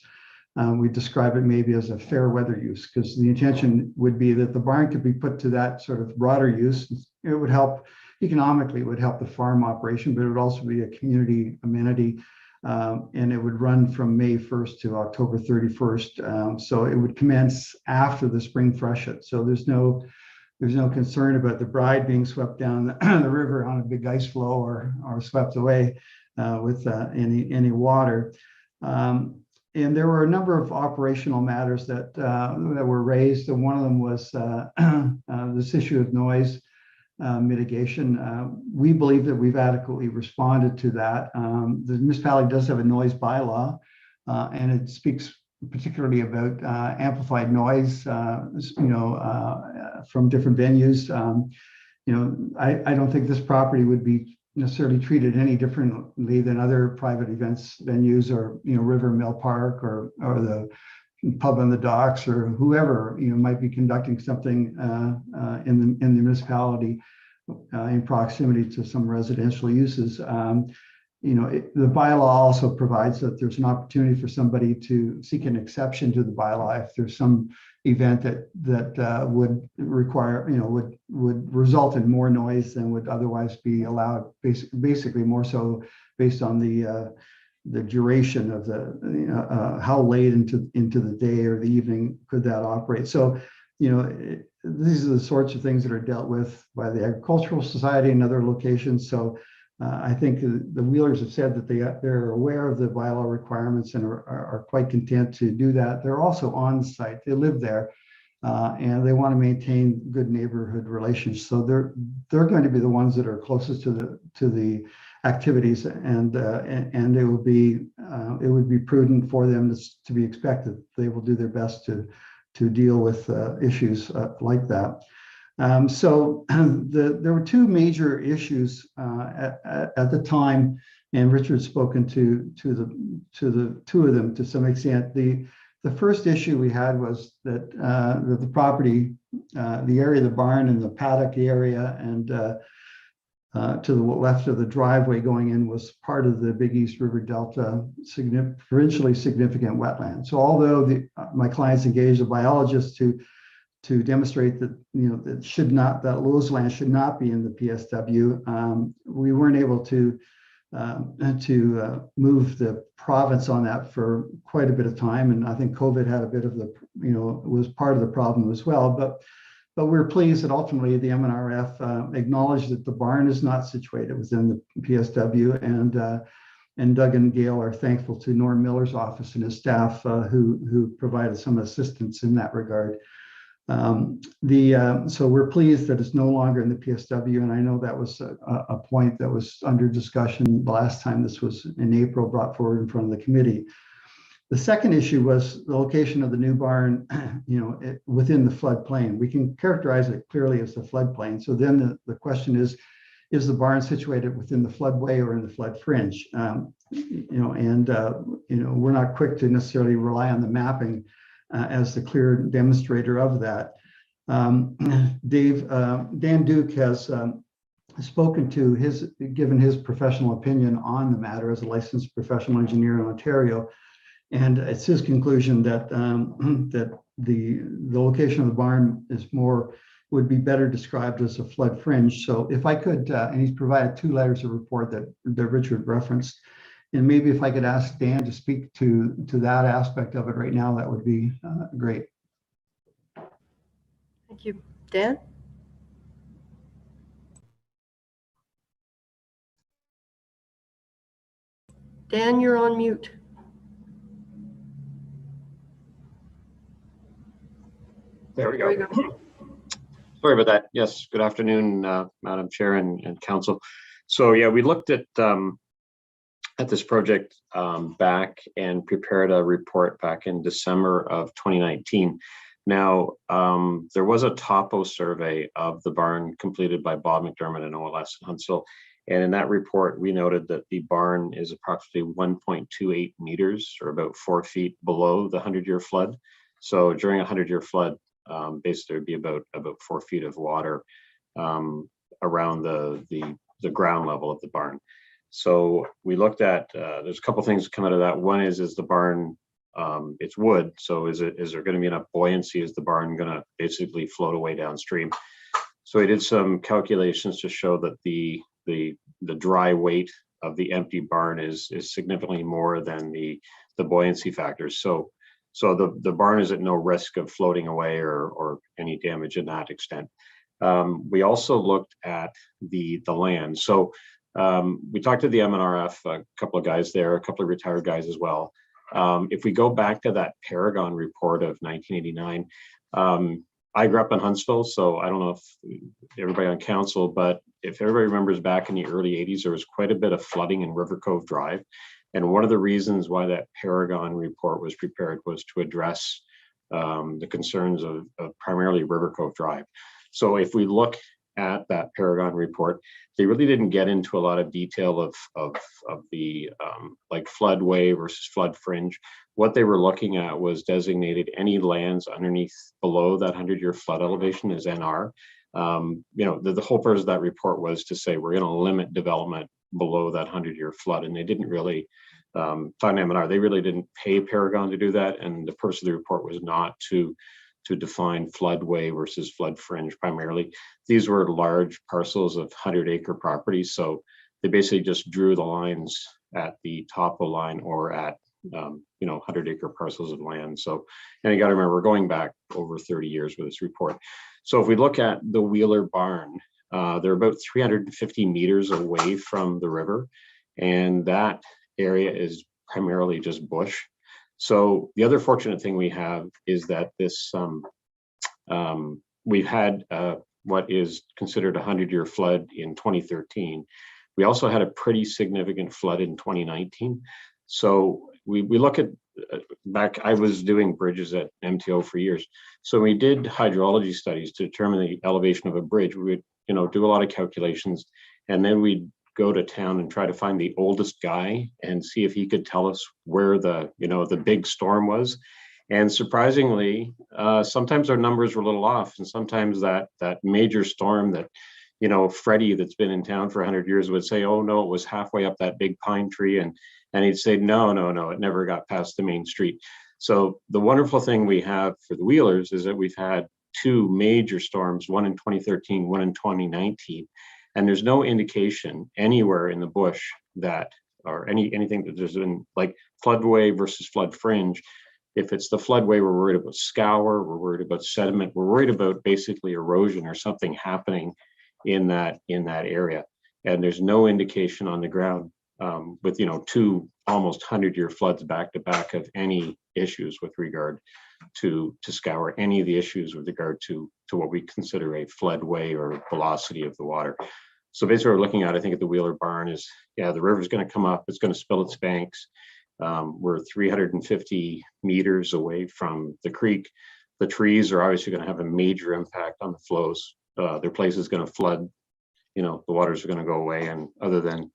We describe it maybe as a fair weather use, because the intention would be that the barn could be put to that sort of broader use. It would help economically, it would help the farm operation, but it would also be a community amenity. And it would run from May 1st to October 31st. So it would commence after the spring freshet. So there's no concern about the bride being swept down the river on a big ice flow or swept away with any water. And there were a number of operational matters that were raised. And one of them was this issue of noise mitigation. We believe that we've adequately responded to that. The municipality does have a noise bylaw, and it speaks particularly about amplified noise, from different venues. I don't think this property would be necessarily treated any differently than other private events venues, or River Mill Park, or the pub on the docks, or whoever might be conducting something in the municipality in proximity to some residential uses. The bylaw also provides that there's an opportunity for somebody to seek an exception to the bylaw if there's some event that would require, would result in more noise than would otherwise be allowed, basically more so based on the duration of how late into the day or the evening could that operate. So, these are the sorts of things that are dealt with by the Agricultural Society and other locations. So I think the Wheelers have said that they're aware of the bylaw requirements and are quite content to do that. They're also on site. They live there, and they want to maintain good neighborhood relations. So they're going to be the ones that are closest to the activities, and it would be prudent for them to be expected. They will do their best to deal with issues like that. So there were two major issues at the time, and Richard's spoken to the two of them to some extent. The first issue we had was that the property, the area of the barn and the paddock area, and to the left of the driveway going in, was part of the Big East River Delta provincially significant wetland. So although my clients engaged a biologist to demonstrate that that Lewis land should not be in the PSW, we weren't able to move the province on that for quite a bit of time, and I think COVID had a bit of was part of the problem as well. But we're pleased that ultimately the MNRF acknowledged that the barn is not situated within the PSW, and Doug and Gail are thankful to Norm Miller's office and his staff who provided some assistance in that regard. So we're pleased that it's no longer in the PSW, and I know that was a point that was under discussion the last time this was in April, brought forward in front of the committee. The second issue was the location of the new barn, within the floodplain. We can characterize it clearly as the floodplain. So then the question is the barn situated within the floodway or in the flood fringe? We're not quick to necessarily rely on the mapping as the clear demonstrator of that. Dan Duke has spoken to given his professional opinion on the matter as a licensed professional engineer in Ontario. And it's his conclusion that the location of the barn would be better described as a flood fringe. So if I could, and he's provided 2 letters of report that Richard referenced, and maybe if I could ask Dan to speak to that aspect of it right now, that would be great. Thank you. Dan? Dan, you're on mute. There we There we go. go. Sorry about that. Yes, good afternoon, Madam Chair and Council. So yeah, we looked at this project back and prepared a report back in December of 2019. Now, there was a topo survey of the barn completed by Bob McDermott and OLS in Huntsville. And in that report, we noted that the barn is approximately 1.28 meters, or about 4 feet below the 100-year flood. So during a 100-year flood, basically there'd be about 4 feet of water around the ground level of the barn. So we looked at, there's a couple things that come out of that. One is the barn, it's wood. So is there going to be enough buoyancy? Is the barn going to basically float away downstream? So we did some calculations to show that the dry weight of the empty barn is significantly more than the buoyancy factors. So the barn is at no risk of floating away or any damage in that extent. We also looked at the land. So we talked to the MNRF, a couple of guys there, a couple of retired guys as well. If we go back to that Paragon report of 1989, I grew up in Huntsville, so I don't know if everybody on council, but if everybody remembers back in the early 80s, there was quite a bit of flooding in River Cove Drive. And one of the reasons why that Paragon report was prepared was to address the concerns of primarily River Cove Drive. So if we look at that Paragon report, they really didn't get into a lot of detail of the like floodway versus flood fringe. What they were looking at was designated any lands underneath below that 100-year flood elevation as NR. You know, the whole purpose of that report was to say we're going to limit development below that 100-year flood, and they didn't really talking to MNR, they really didn't pay Paragon to do that, and the purpose of the report was not to define floodway versus flood fringe primarily. These were large parcels of 100-acre properties, so they basically just drew the lines at the topo line or at 100-acre parcels of land. So, and you got to remember, we're going back over 30 years with this report. So if we look at the Wheeler barn, they're about 350 meters away from the river, and that area is primarily just bush. So the other fortunate thing we have is that this we've had what is considered a 100-year flood in 2013. We also had a pretty significant flood in 2019. So we look at back, I was doing bridges at MTO for years. So we did hydrology studies to determine the elevation of a bridge. We would, do a lot of calculations, and then we'd go to town and try to find the oldest guy and see if he could tell us where the big storm was. And surprisingly, sometimes our numbers were a little off, and sometimes that major storm that, Freddie that's been in town for 100 years would say, oh no, it was halfway up that big pine tree, and he'd say, no, it never got past the main street. So the wonderful thing we have for the Wheelers is that we've had two major storms, one in 2013, one in 2019. And there's no indication anywhere in the bush that, or anything that there's been like floodway versus flood fringe. If it's the floodway, we're worried about scour, we're worried about sediment, we're worried about basically erosion or something happening in that area. And there's no indication on the ground with two almost 100-year floods back to back of any issues with regard to scour, any of the issues with regard to what we consider a floodway or velocity of the water. So basically what we're looking at, I think, at the Wheeler barn is, the river's going to come up, it's going to spill its banks. We're 350 meters away from the creek. The trees are obviously going to have a major impact on the flows. Their place is going to flood, the waters are going to go away. And other than,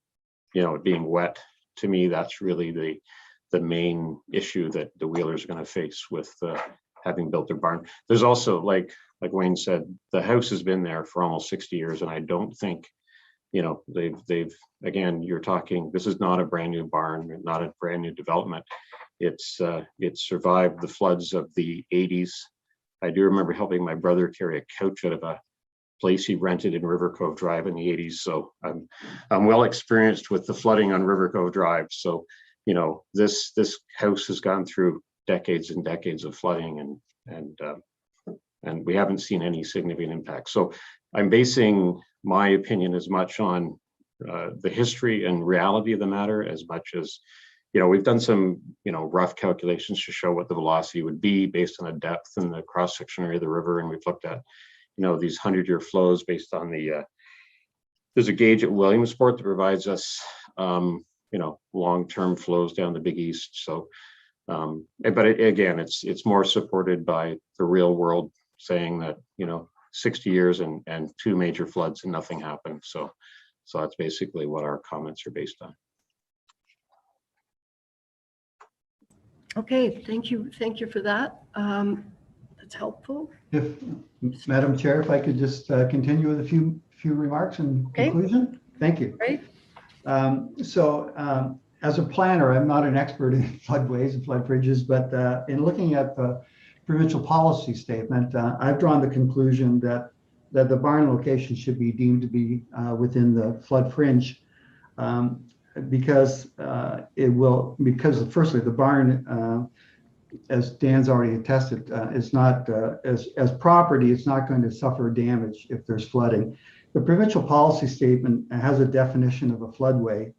it being wet, to me, that's really the main issue that the Wheelers are going to face with having built their barn. There's also, like Wayne said, the house has been there for almost 60 years, and I don't think, they've again, you're talking, this is not a brand new barn, not a brand new development. It survived the floods of the 80s. I do remember helping my brother carry a couch out of a place he rented in River Cove Drive in the 80s. So I'm well experienced with the flooding on River Cove Drive. So, this house has gone through decades and decades of flooding, and we haven't seen any significant impact. So I'm basing my opinion as much on the history and reality of the matter as much as, we've done some, rough calculations to show what the velocity would be based on the depth and the cross-section area of the river. And we've looked at, these 100-year flows based on there's a gauge at Williamsport that provides us, long-term flows down the Big East. So, but again, it's more supported by the real world saying that, 60 years and 2 major floods and nothing happened. So that's basically what our comments are based on. Okay, thank you for that. That's helpful. If, Madam Chair, if I could just continue with a few remarks in conclusion. Thank you. Great. As a planner, I'm not an expert in floodways and flood bridges, but in looking at the provincial policy statement, I've drawn the conclusion that the barn location should be deemed to be within the flood fringe, because firstly, the barn, as Dan's already attested, is not as property. It's not going to suffer damage if there's flooding. The provincial policy statement has a definition of a floodway,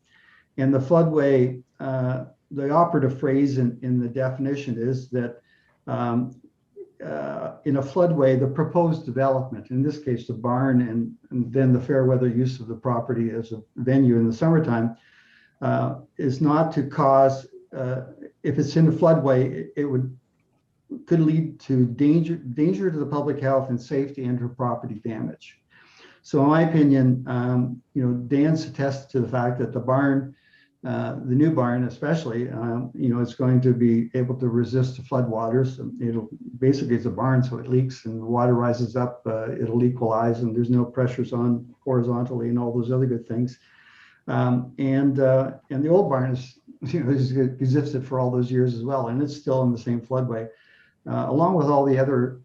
and the floodway, the operative phrase in the definition is that in a floodway, the proposed development, in this case the barn, and then the fair weather use of the property as a venue in the summertime, is not to cause, if it's in a floodway, it could lead to danger to the public health and safety and to property damage. So in my opinion, Dan's attested to the fact that the barn, the new barn especially, it's going to be able to resist the floodwaters. Basically it's a barn, so it leaks and the water rises up, it'll equalize, and there's no pressures on horizontally and all those other good things. And the old barn is, existed for all those years as well, and it's still in the same floodway, along with all the other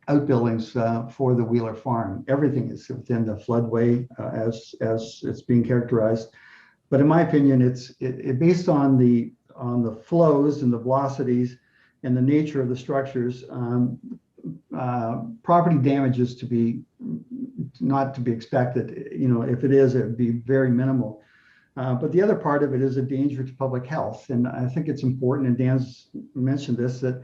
outbuildings for the Wheeler farm. Everything is within the floodway as it's being characterized. But in my opinion, it's based on the flows and the velocities and the nature of the structures. Property damage is not to be expected. If it is, it would be very minimal. But the other part of it is a danger to public health, and I think it's important. And Dan's mentioned this, that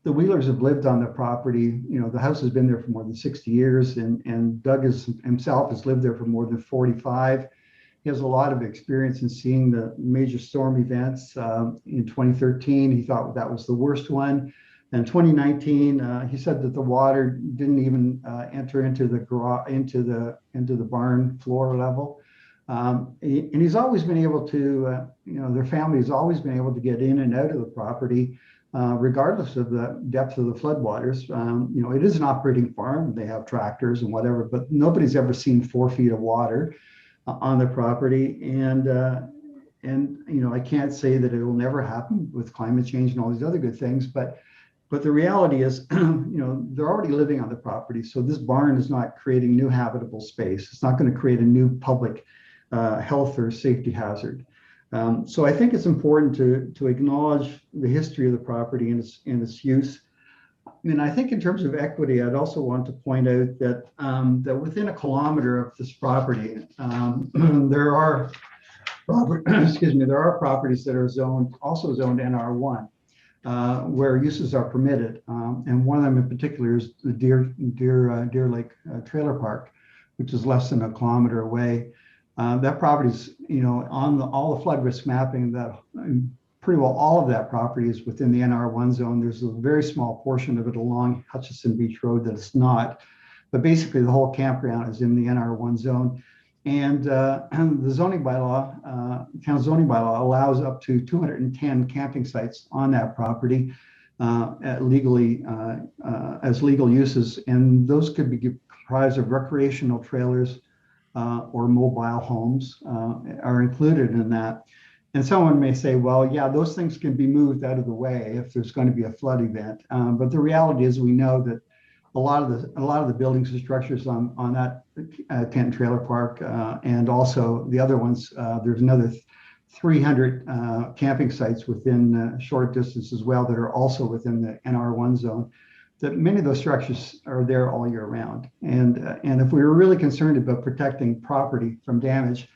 the Wheelers have lived on the property. The house has been there for more than 60 years, and Doug himself has lived there for more than 45. He has a lot of experience in seeing the major storm events. In 2013, he thought that was the worst one. In 2019, he said that the water didn't even enter into the barn floor level. And he's always been able to, their family has always been able to get in and out of the property, regardless of the depth of the floodwaters. It is an operating farm. They have tractors and whatever, but nobody's ever seen 4 feet of water on the property. And I can't say that it will never happen with climate change and all these other good things, but the reality is, they're already living on the property. So this barn is not creating new habitable space. It's not going to create a new public health or safety hazard. So I think it's important to acknowledge the history of the property and its use. And I think in terms of equity, I'd also want to point out that that within a kilometer of this property, there are properties that are also zoned NR1, where uses are permitted. And one of them in particular is the Deer Lake Trailer Park, which is less than a kilometer away. That property is, on all the flood risk mapping, that pretty well all of that property is within the NR1 zone. There's a very small portion of it along Hutchison Beach Road that it's not, but basically the whole campground is in the NR1 zone. And the zoning bylaw, town zoning bylaw, allows up to 210 camping sites on that property as legal uses, and those could be comprised of recreational trailers or mobile homes are included in that. And someone may say, well, yeah, those things can be moved out of the way if there's going to be a flood event. But the reality is, we know that a lot of the buildings and structures on that tent and trailer park, and also the other ones, there's another 300 camping sites within short distance as well that are also within the NR1 zone. That many of those structures are there all year round. And if we were really concerned about protecting property from damage,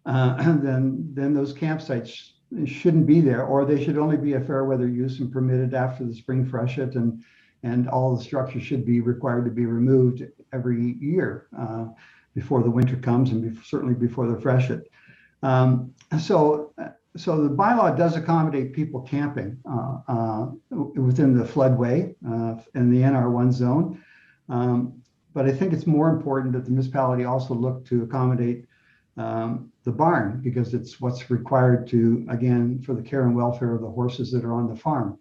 then those campsites shouldn't be there, or they should only be a fair weather use and permitted after the spring freshet, and all the structures should be required to be removed every year before the winter comes, and certainly before the freshet. So the bylaw does accommodate people camping within the floodway in the NR1 zone. But I think it's more important that the municipality also look to accommodate the barn, because it's what's required to, again, for the care and welfare of the horses that are on the farm.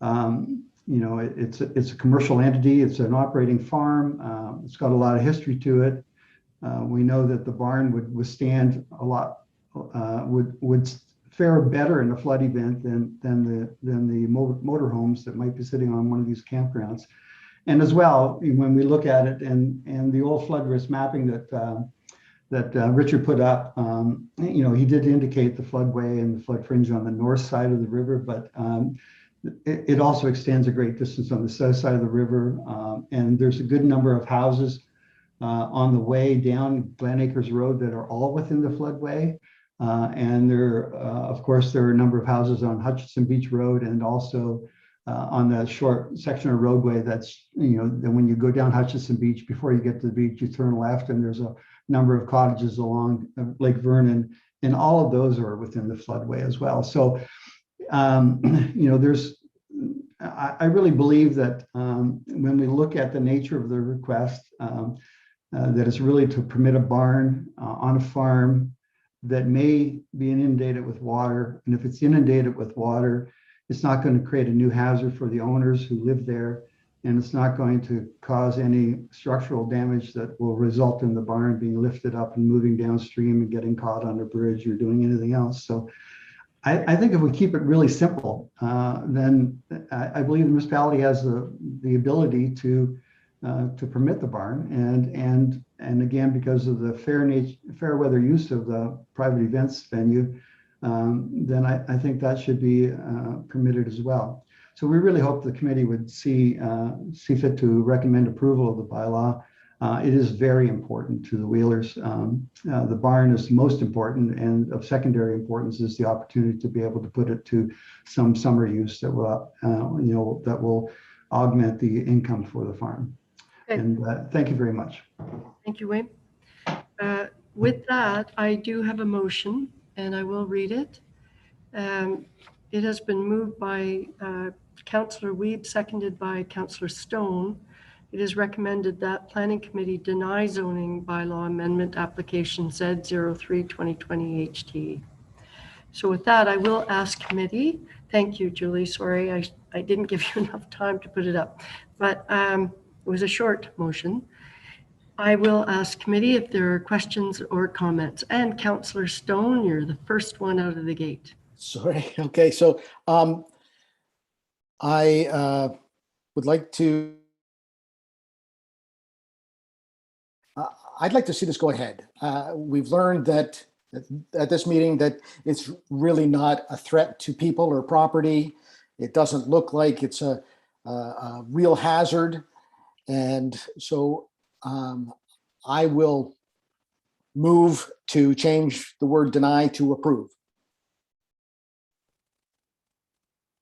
You know, it's a commercial entity. It's an operating farm. It's got a lot of history to it. We know that the barn would withstand a lot, would fare better in a flood event than the motorhomes that might be sitting on one of these campgrounds. And as well, when we look at it and the old flood risk mapping that Richard put up, you know, he did indicate the floodway and the flood fringe on the north side of the river, but it also extends a great distance on the south side of the river. And there's a good number of houses on the way down Glen Acres Road that are all within the floodway. And of course, there are a number of houses on Hutchinson Beach Road, and also on the short section of roadway that's, you know, when you go down Hutchinson Beach, before you get to the beach, you turn left, and there's a number of cottages along Lake Vernon, and all of those are within the floodway as well. So, you know, I really believe that when we look at the nature of the request, that it's really to permit a barn on a farm that may be inundated with water. And if it's inundated with water, it's not going to create a new hazard for the owners who live there. And it's not going to cause any structural damage that will result in the barn being lifted up and moving downstream and getting caught on a bridge or doing anything else. So I think if we keep it really simple, then I believe the municipality has the ability to permit the barn, and again, because of the fair weather use of the private events venue, then I think that should be permitted as well. So we really hope the committee would see fit to recommend approval of the bylaw. It is very important to the Wheelers. The barn is most important, and of secondary importance is the opportunity to be able to put it to some summer use that will, you know, that will augment the income for the farm. Okay. And thank you very much. Thank you, Wayne. With that, I do have a motion, and I will read it. It has been moved by Councillor Weed, seconded by Councillor Stone. It is recommended that Planning Committee deny zoning bylaw amendment application Z03-2020 HT. So with that, I will ask committee. Thank you, Julie. Sorry, I didn't give you enough time to put it up, but it was a short motion. I will ask committee if there are questions or comments. And Councillor Stone, you're the first one out of the gate. Sorry. Okay. So I would like to, I'd like to see this go ahead. We've learned that at this meeting that it's really not a threat to people or property. It doesn't look like it's a real hazard. And so I will move to change the word deny to approve.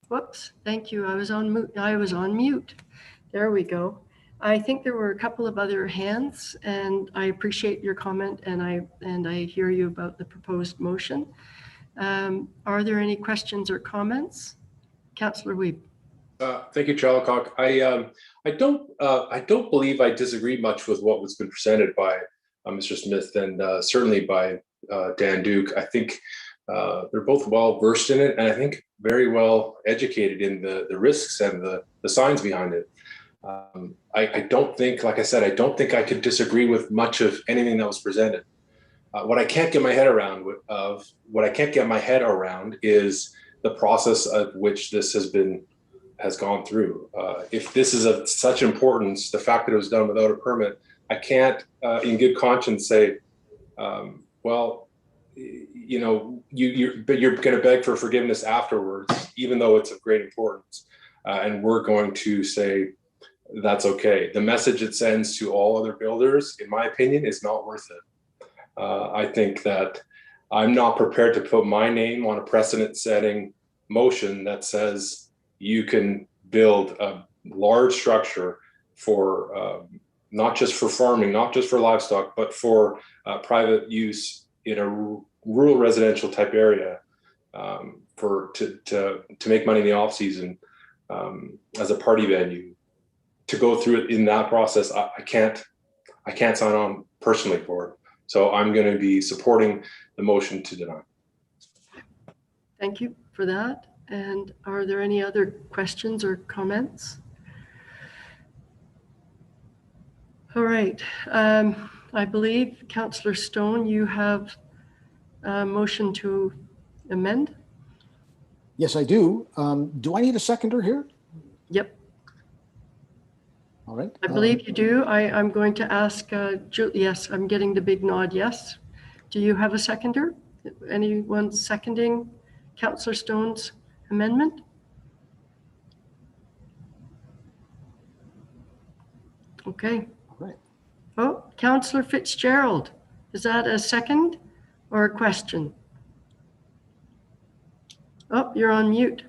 Whoops, thank you. I was on mute. There we go. I think there were a couple of other hands, and I appreciate your comment, and I hear you about the proposed motion. Are there any questions or comments? Councillor Weeb. Thank you, Chair Alcock. I don't believe I disagree much with what was been presented by Mr. Smith and certainly by Dan Duke. I think they're both well versed in it, and I think very well educated in the risks and the signs behind it. I don't think, like I said, I don't think I could disagree with much of anything that was presented. What I can't get my head around is the process of which this has gone through. If this is of such importance, the fact that it was done without a permit, I can't, in good conscience, say, well, you know, but you're going to beg for forgiveness afterwards, even though it's of great importance, and we're going to say that's okay. The message it sends to all other builders, in my opinion, is not worth it. I think that I'm not prepared to put my name on a precedent-setting motion that says you can build a large structure for not just for farming, not just for livestock, but for private use in a rural residential type area to make money in the off season as a party venue. To go through it in that process, I can't sign on personally for it. So I'm going to be supporting the motion to deny. Thank you for that. And are there any other questions or comments? All right. I believe, Councillor Stone, you have a motion to amend? Yes, I do. Do I need a seconder here? Yep, All right. I believe you do. I'm going to ask, yes, I'm getting the big nod, yes. Do you have a seconder? Anyone seconding Councillor Stone's amendment? Okay. All right. Oh, Councillor Fitzgerald, is that a second or a question? Oh, you're on mute.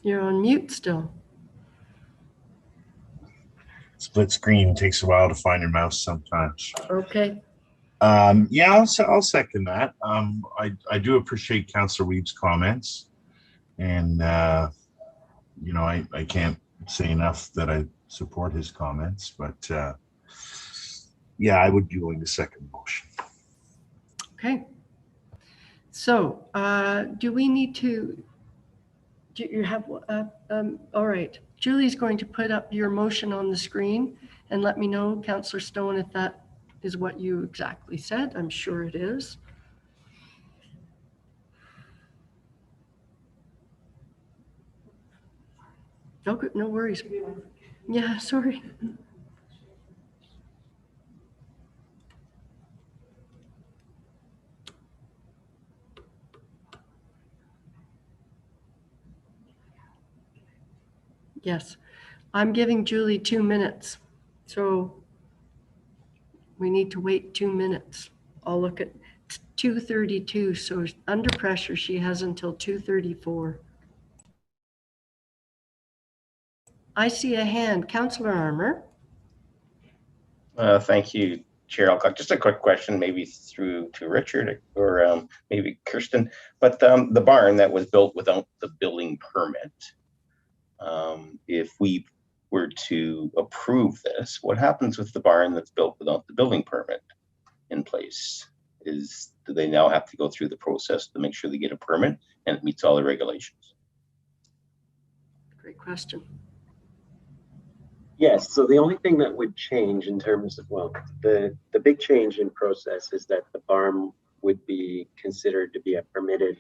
You're on mute still. Split screen takes a while to find your mouse sometimes. Okay. Yeah, I'll second that. I do appreciate Councillor Weed's comments, and you know, I can't say enough that I support his comments, but yeah, I would be willing to second the motion. Okay. So, do we need to? Do you have? All right. Julie's going to put up your motion on the screen and let me know, Councillor Stone, if that is what you exactly said. I'm sure it is. Oh, good. No worries. Yeah, sorry. Yes, I'm giving Julie 2 minutes. So we need to wait 2 minutes. I'll look at 2:32. So under pressure, she has until 2:34. I see a hand. Councillor Armour. Thank you, Chair Alcock. Just a quick question, maybe through to Richard or maybe Kirsten. But the barn that was built without the building permit, if we were to approve this, what happens with the barn that's built without the building permit in place? Do they now have to go through the process to make sure they get a permit and it meets all the regulations? Great question. Yes, so the only thing that would change in terms of, well, the big change in process is that the barn would be considered to be a permitted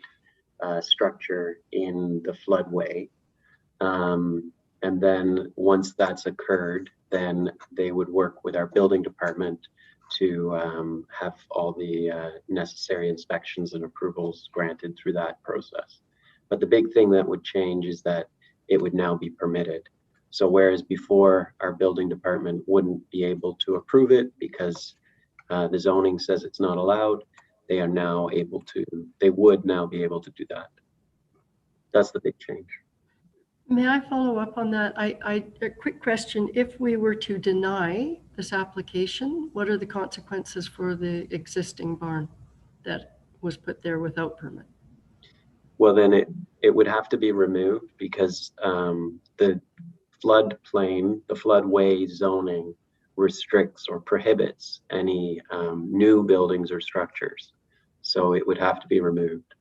structure in the floodway. And then once that's occurred, then they would work with our building department to have all the necessary inspections and approvals granted through that process. But the big thing that would change is that it would now be permitted. So whereas before our building department wouldn't be able to approve it because the zoning says it's not allowed, they are now able to, they would now be able to do that. That's the big change. May I follow up on that? A quick question. If we were to deny this application, what are the consequences for the existing barn that was put there without permit? Well, then it would have to be removed because the floodplain, the floodway zoning restricts or prohibits any new buildings or structures. So it would have to be removed.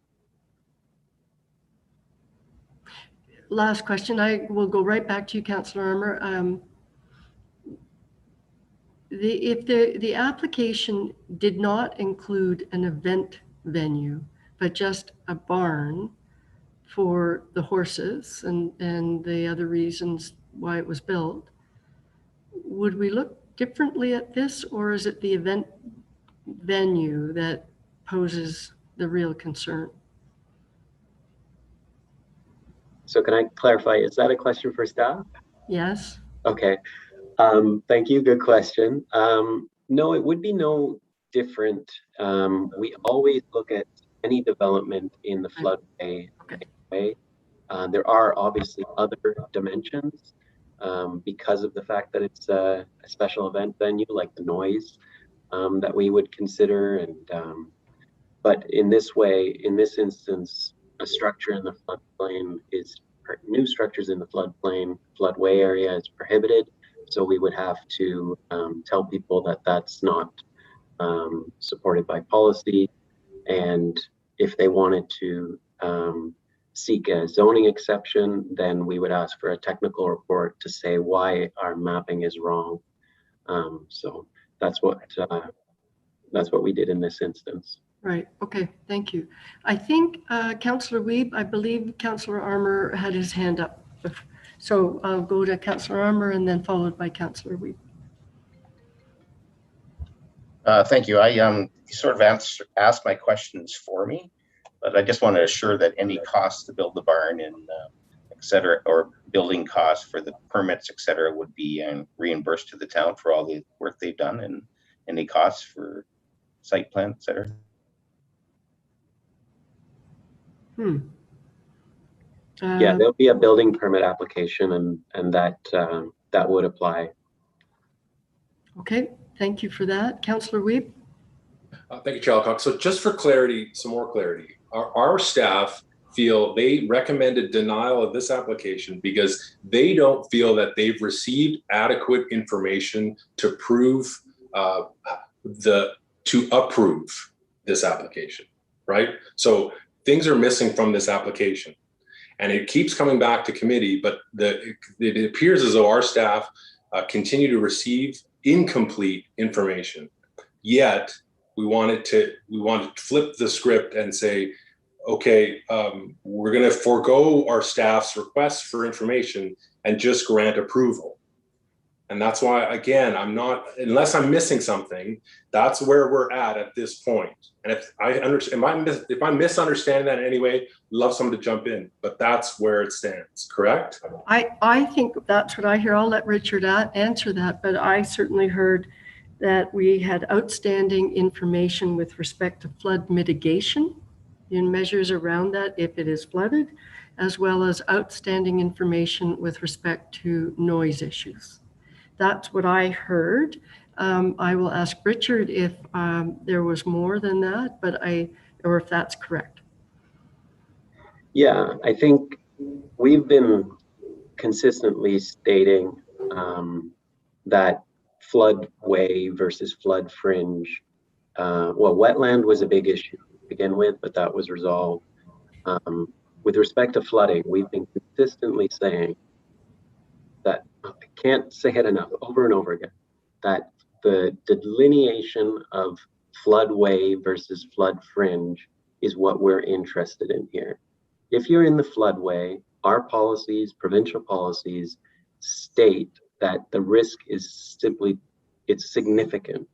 Last question. I will go right back to you, Councillor Armour. If the application did not include an event venue, but just a barn for the horses and the other reasons why it was built, would we look differently at this, or is it the event venue that poses the real concern? So can I clarify, is that a question for staff? Yes. Okay, thank you, good question. No, it would be no different. We always look at any development in the floodway. Okay. There are obviously other dimensions because of the fact that it's a special event venue, like the noise that we would consider. And but in this way, in this instance, a structure in the floodplain is new structures in the floodway area is prohibited. So we would have to tell people that that's not supported by policy. And if they wanted to seek a zoning exception, then we would ask for a technical report to say why our mapping is wrong. So that's what we did in this instance. Right. Okay. Thank you. I think Councillor Wiebe, I believe Councillor Armour had his hand up. So I'll go to Councillor Armour and then followed by Councillor Wiebe. Thank you. I you sort of asked my questions for me, but I just want to assure that any costs to build the barn and et cetera, or building costs for the permits, et cetera, would be reimbursed to the town for all the work they've done, and any costs for site plan, et cetera. Yeah, there'll be a building permit application, and that would apply. Okay, thank you for that. Councillor Wiebe. Thank you, Chair Alcock. So just for clarity, some more clarity, our staff feel they recommended denial of this application because they don't feel that they've received adequate information to approve this application, right? So things are missing from this application, and it keeps coming back to committee, but it appears as though our staff continue to receive incomplete information. Yet we wanted to flip the script and say, okay, we're going to forego our staff's requests for information and just grant approval. And that's why, again, unless I'm missing something, that's where we're at this point. And if I'm misunderstanding that in any way, love someone to jump in, but that's where it stands, correct? I think that's what I hear. I'll let Richard answer that, but I certainly heard that we had outstanding information with respect to flood mitigation in measures around that if it is flooded, as well as outstanding information with respect to noise issues. That's what I heard. I will ask Richard if there was more than that, or if that's correct. Yeah, I think we've been consistently stating that floodway versus flood fringe. Well, wetland was a big issue to begin with, but that was resolved. With respect to flooding, we've been consistently saying that, I can't say it enough, over and over again, that the delineation of floodway versus flood fringe is what we're interested in here. If you're in the floodway, our policies, provincial policies, state that the risk is it's significant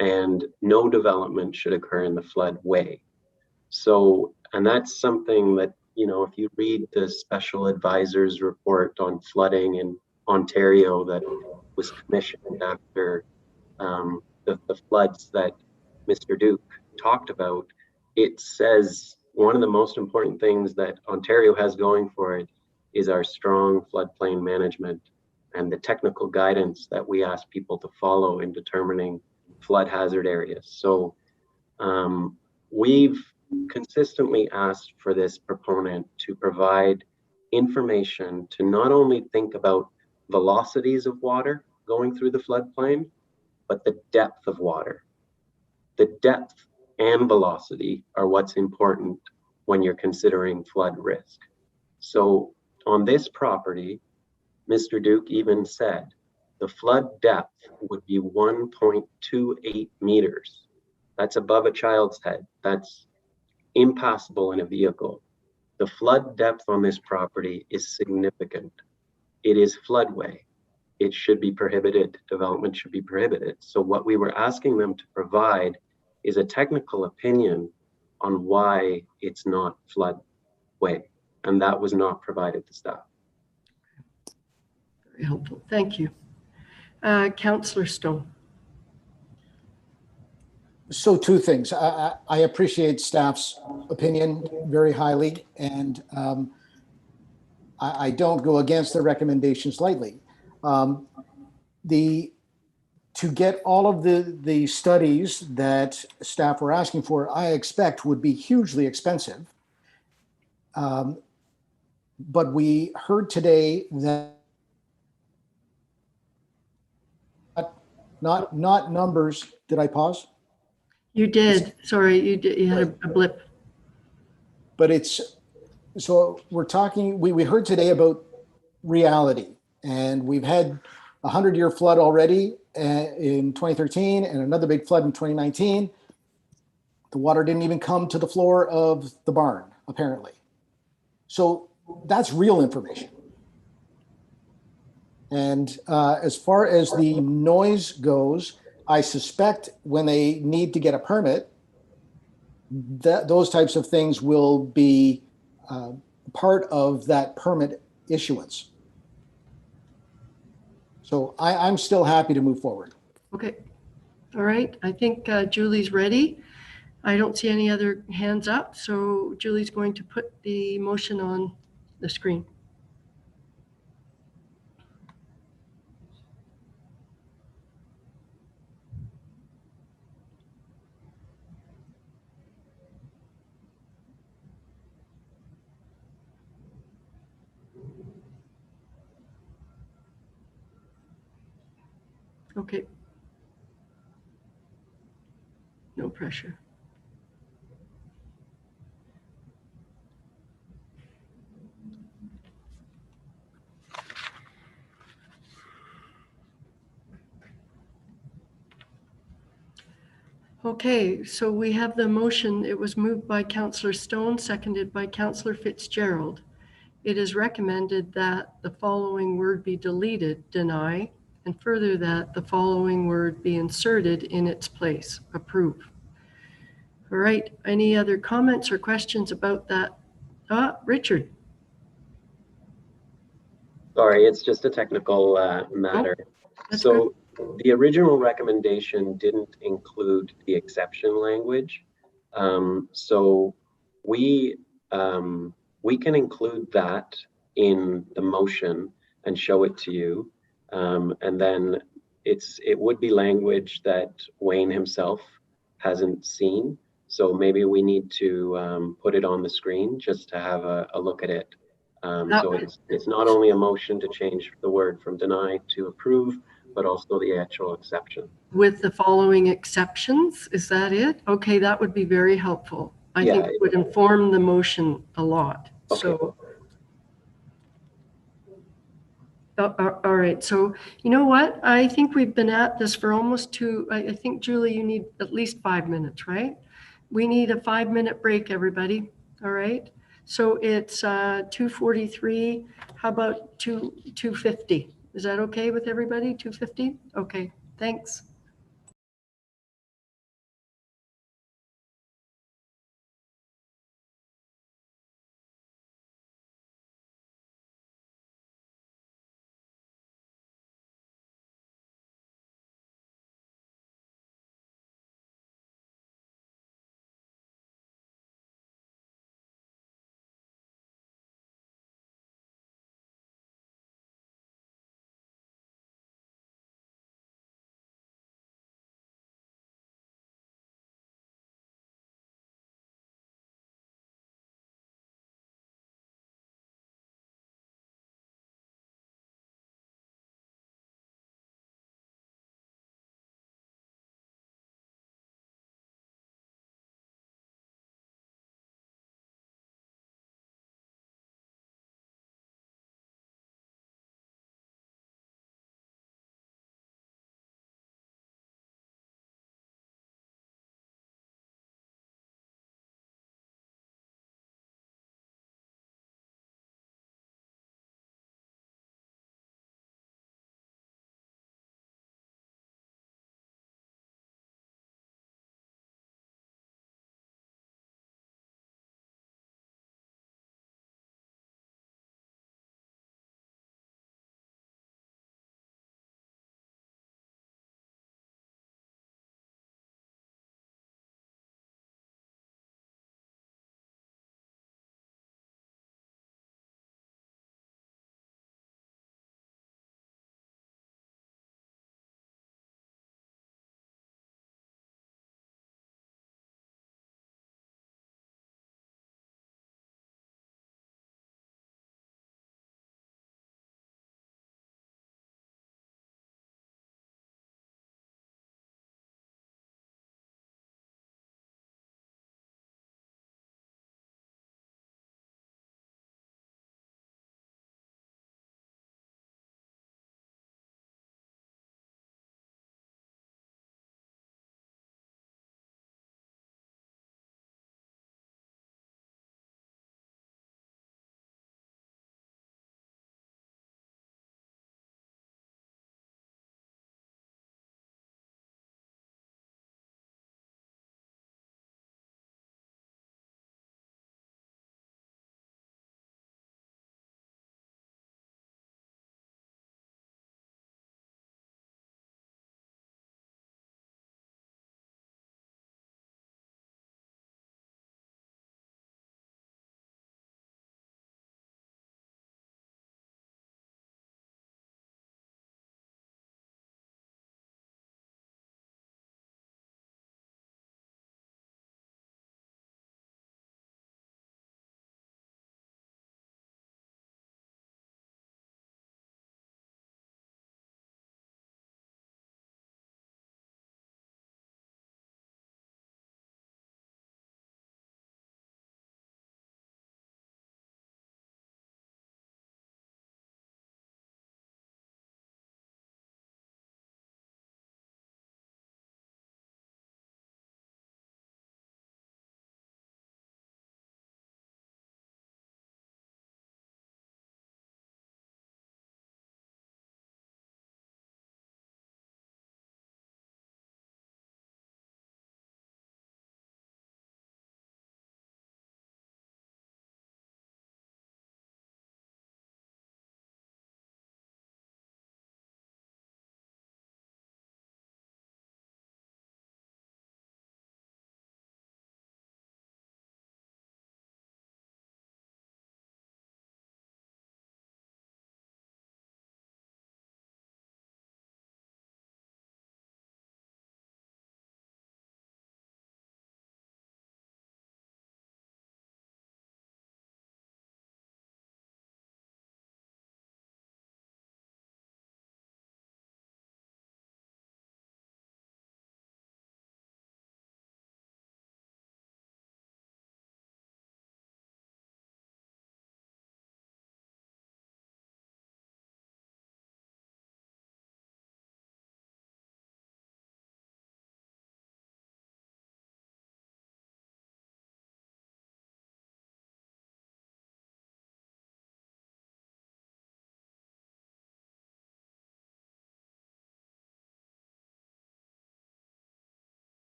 and no development should occur in the floodway. So, and that's something that, if you read the special advisor's report on flooding in Ontario that was commissioned after the floods that Mr. Duke talked about, it says one of the most important things that Ontario has going for it is our strong floodplain management and the technical guidance that we ask people to follow in determining flood hazard areas. So we've consistently asked for this proponent to provide information to not only think about velocities of water going through the floodplain, but the depth of water. The depth and velocity are what's important when you're considering flood risk. So on this property, Mr. Duke even said the flood depth would be 1.28 meters. That's above a child's head. That's impassable in a vehicle. The flood depth on this property is significant. It is floodway. It should be prohibited. Development should be prohibited. So what we were asking them to provide is a technical opinion on why it's not floodway, and that was not provided to staff. Very helpful. Thank you. Councillor Stone. So two things. I appreciate staff's opinion very highly, and I don't go against the recommendations lightly. To get all of the studies that staff were asking for, I expect would be hugely expensive. But we heard today that not numbers. Did I pause? You did. Sorry, you did. You had a blip. But so we're talking, we heard today about reality, and we've had a 100-year flood already in 2013 and another big flood in 2019. The water didn't even come to the floor of the barn, apparently. So that's real information. And as far as the noise goes, I suspect when they need to get a permit, that those types of things will be part of that permit issuance. So I'm still happy to move forward. Okay. All right. I think Julie's ready. I don't see any other hands up. So Julie's going to put the motion on the screen. Okay. No pressure. Okay, so we have the motion. It was moved by Councillor Stone, seconded by Councillor Fitzgerald. It is recommended that the following word be deleted, deny, and further that the following word be inserted in its place, approve. All right, any other comments or questions about that? Richard. Sorry, it's just a technical matter. That's So the original recommendation didn't include the exception language. So we can include that in the motion and show it to you. And then it would be language that Wayne himself hasn't seen. So maybe we need to put it on the screen just to have a look at it. So it's not only a motion to change the word from deny to approve, but also the actual exception. With the following exceptions, is that it? Okay, that would be very helpful. I think it would inform the motion a lot. Okay. So, all right. So, you know what? I think we've been at this for almost I think, Julie, you need at least 5 minutes, right? We need a 5-minute break, everybody. All right. So it's 2:43. How about 2:50? Is that okay with everybody? 2:50? Okay. Thanks.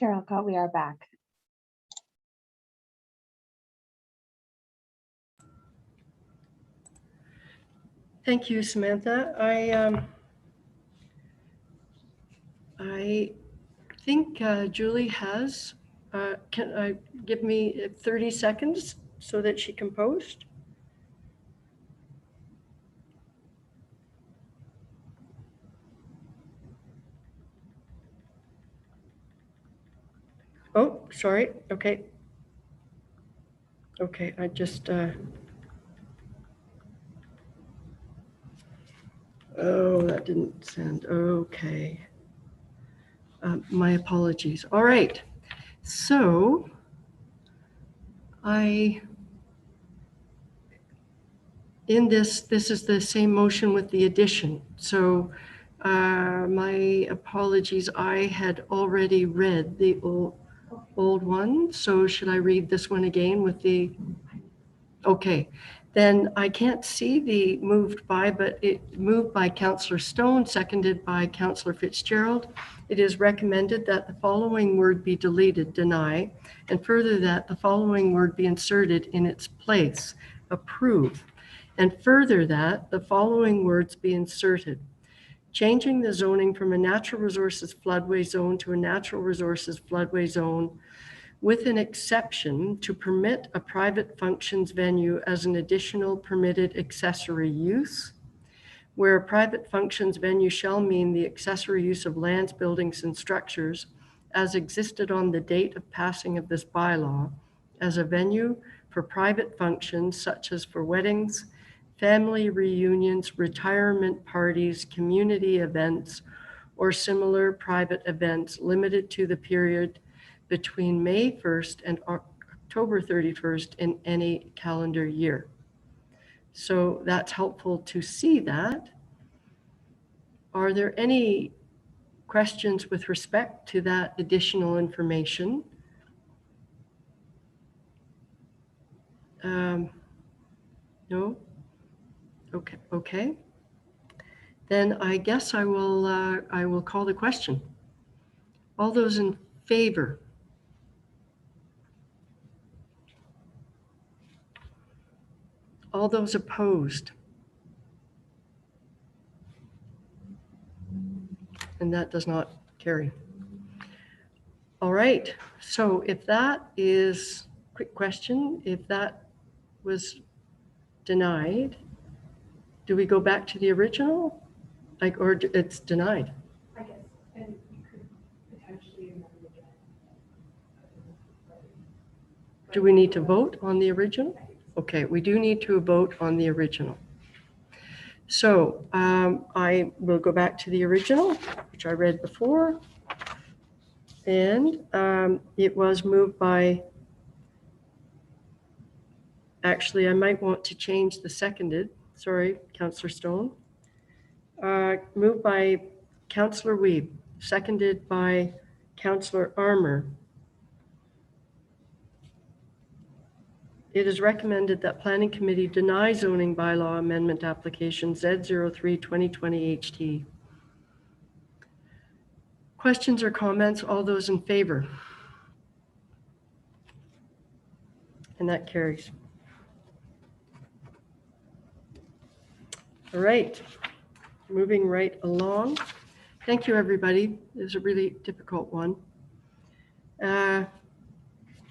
Chair Alcott, we are back. Thank you, Samantha. I think Julie has, can give me 30 seconds so that she can post? Oh, sorry. Okay. Okay, I just, oh, that didn't send. Okay. My apologies. All right. So in this is the same motion with the addition. So my apologies. I had already read the old one. So should I read this one again with the, okay. Then I can't see the moved by, but it moved by Councillor Stone, seconded by Councillor Fitzgerald. It is recommended that the following word be deleted, deny, and further that the following word be inserted in its place, approve, and further that the following words be inserted. Changing the zoning from a natural resources floodway zone to a natural resources floodway zone with an exception to permit a private functions venue as an additional permitted accessory use, where a private functions venue shall mean the accessory use of lands, buildings, and structures as existed on the date of passing of this bylaw as a venue for private functions such as for weddings, family reunions, retirement parties, community events, or similar private events limited to the period between May 1st and October 31st in any calendar year. So that's helpful to see that. Are there any questions with respect to that additional information? No? Okay. Then I guess I will call the question. All those in favor? All those opposed? And that does not carry. All right, so if that is, quick question, if that was denied, do we go back to the original? Like, or it's denied? I guess, and you could potentially amend it again. Do we need to vote on the original? Okay, we do need to vote on the original. So I will go back to the original, which I read before. And it was moved by, actually, I might want to change the seconded. Sorry, Councillor Stone. Moved by Councillor Weeb, seconded by Councillor Armour. It is recommended that Planning Committee deny zoning bylaw amendment application Z03 2020 HT. Questions or comments? All those in favor? And that carries. All right, moving right along. Thank you, everybody. It was a really difficult one.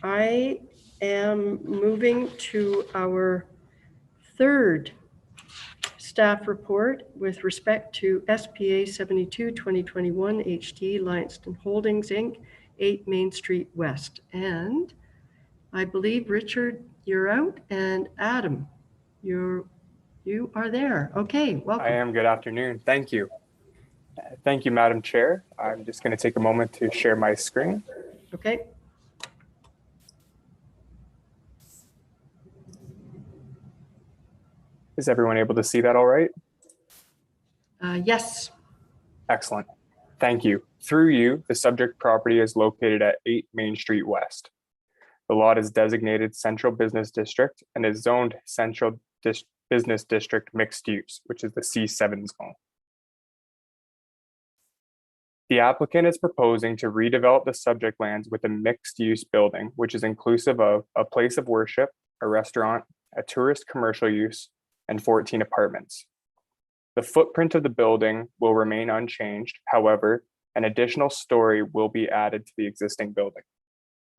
I am moving to our third staff report with respect to SPA 72 2021 HT Langston Holdings Inc., 8 Main Street West. And I believe, Richard, you're out, and Adam, you are there. Okay, welcome. I am. Good afternoon. Thank you. Thank you, Madam Chair. I'm just going to take a moment to share my screen. Okay. Is everyone able to see that all right? Yes. Excellent. Thank you. Through you, the subject property is located at 8 Main Street West. The lot is designated Central Business District and is zoned Central Business District Mixed Use, which is the C7 zone. The applicant is proposing to redevelop the subject lands with a mixed-use building, which is inclusive of a place of worship, a restaurant, a tourist commercial use, and 14 apartments. The footprint of the building will remain unchanged. However, an additional story will be added to the existing building.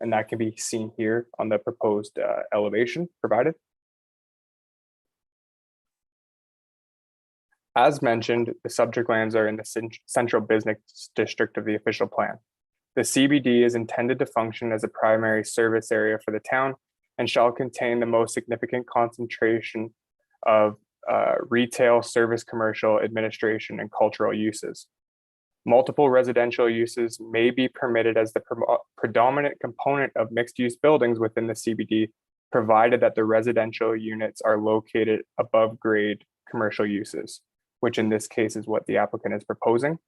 And that can be seen here on the proposed elevation provided. As mentioned, the subject lands are in the central business district of the official plan. The CBD is intended to function as a primary service area for the town and shall contain the most significant concentration of retail, service, commercial, administration, and cultural uses. Multiple residential uses may be permitted as the predominant component of mixed-use buildings within the CBD, provided that the residential units are located above grade commercial uses, which in this case is what the applicant is proposing.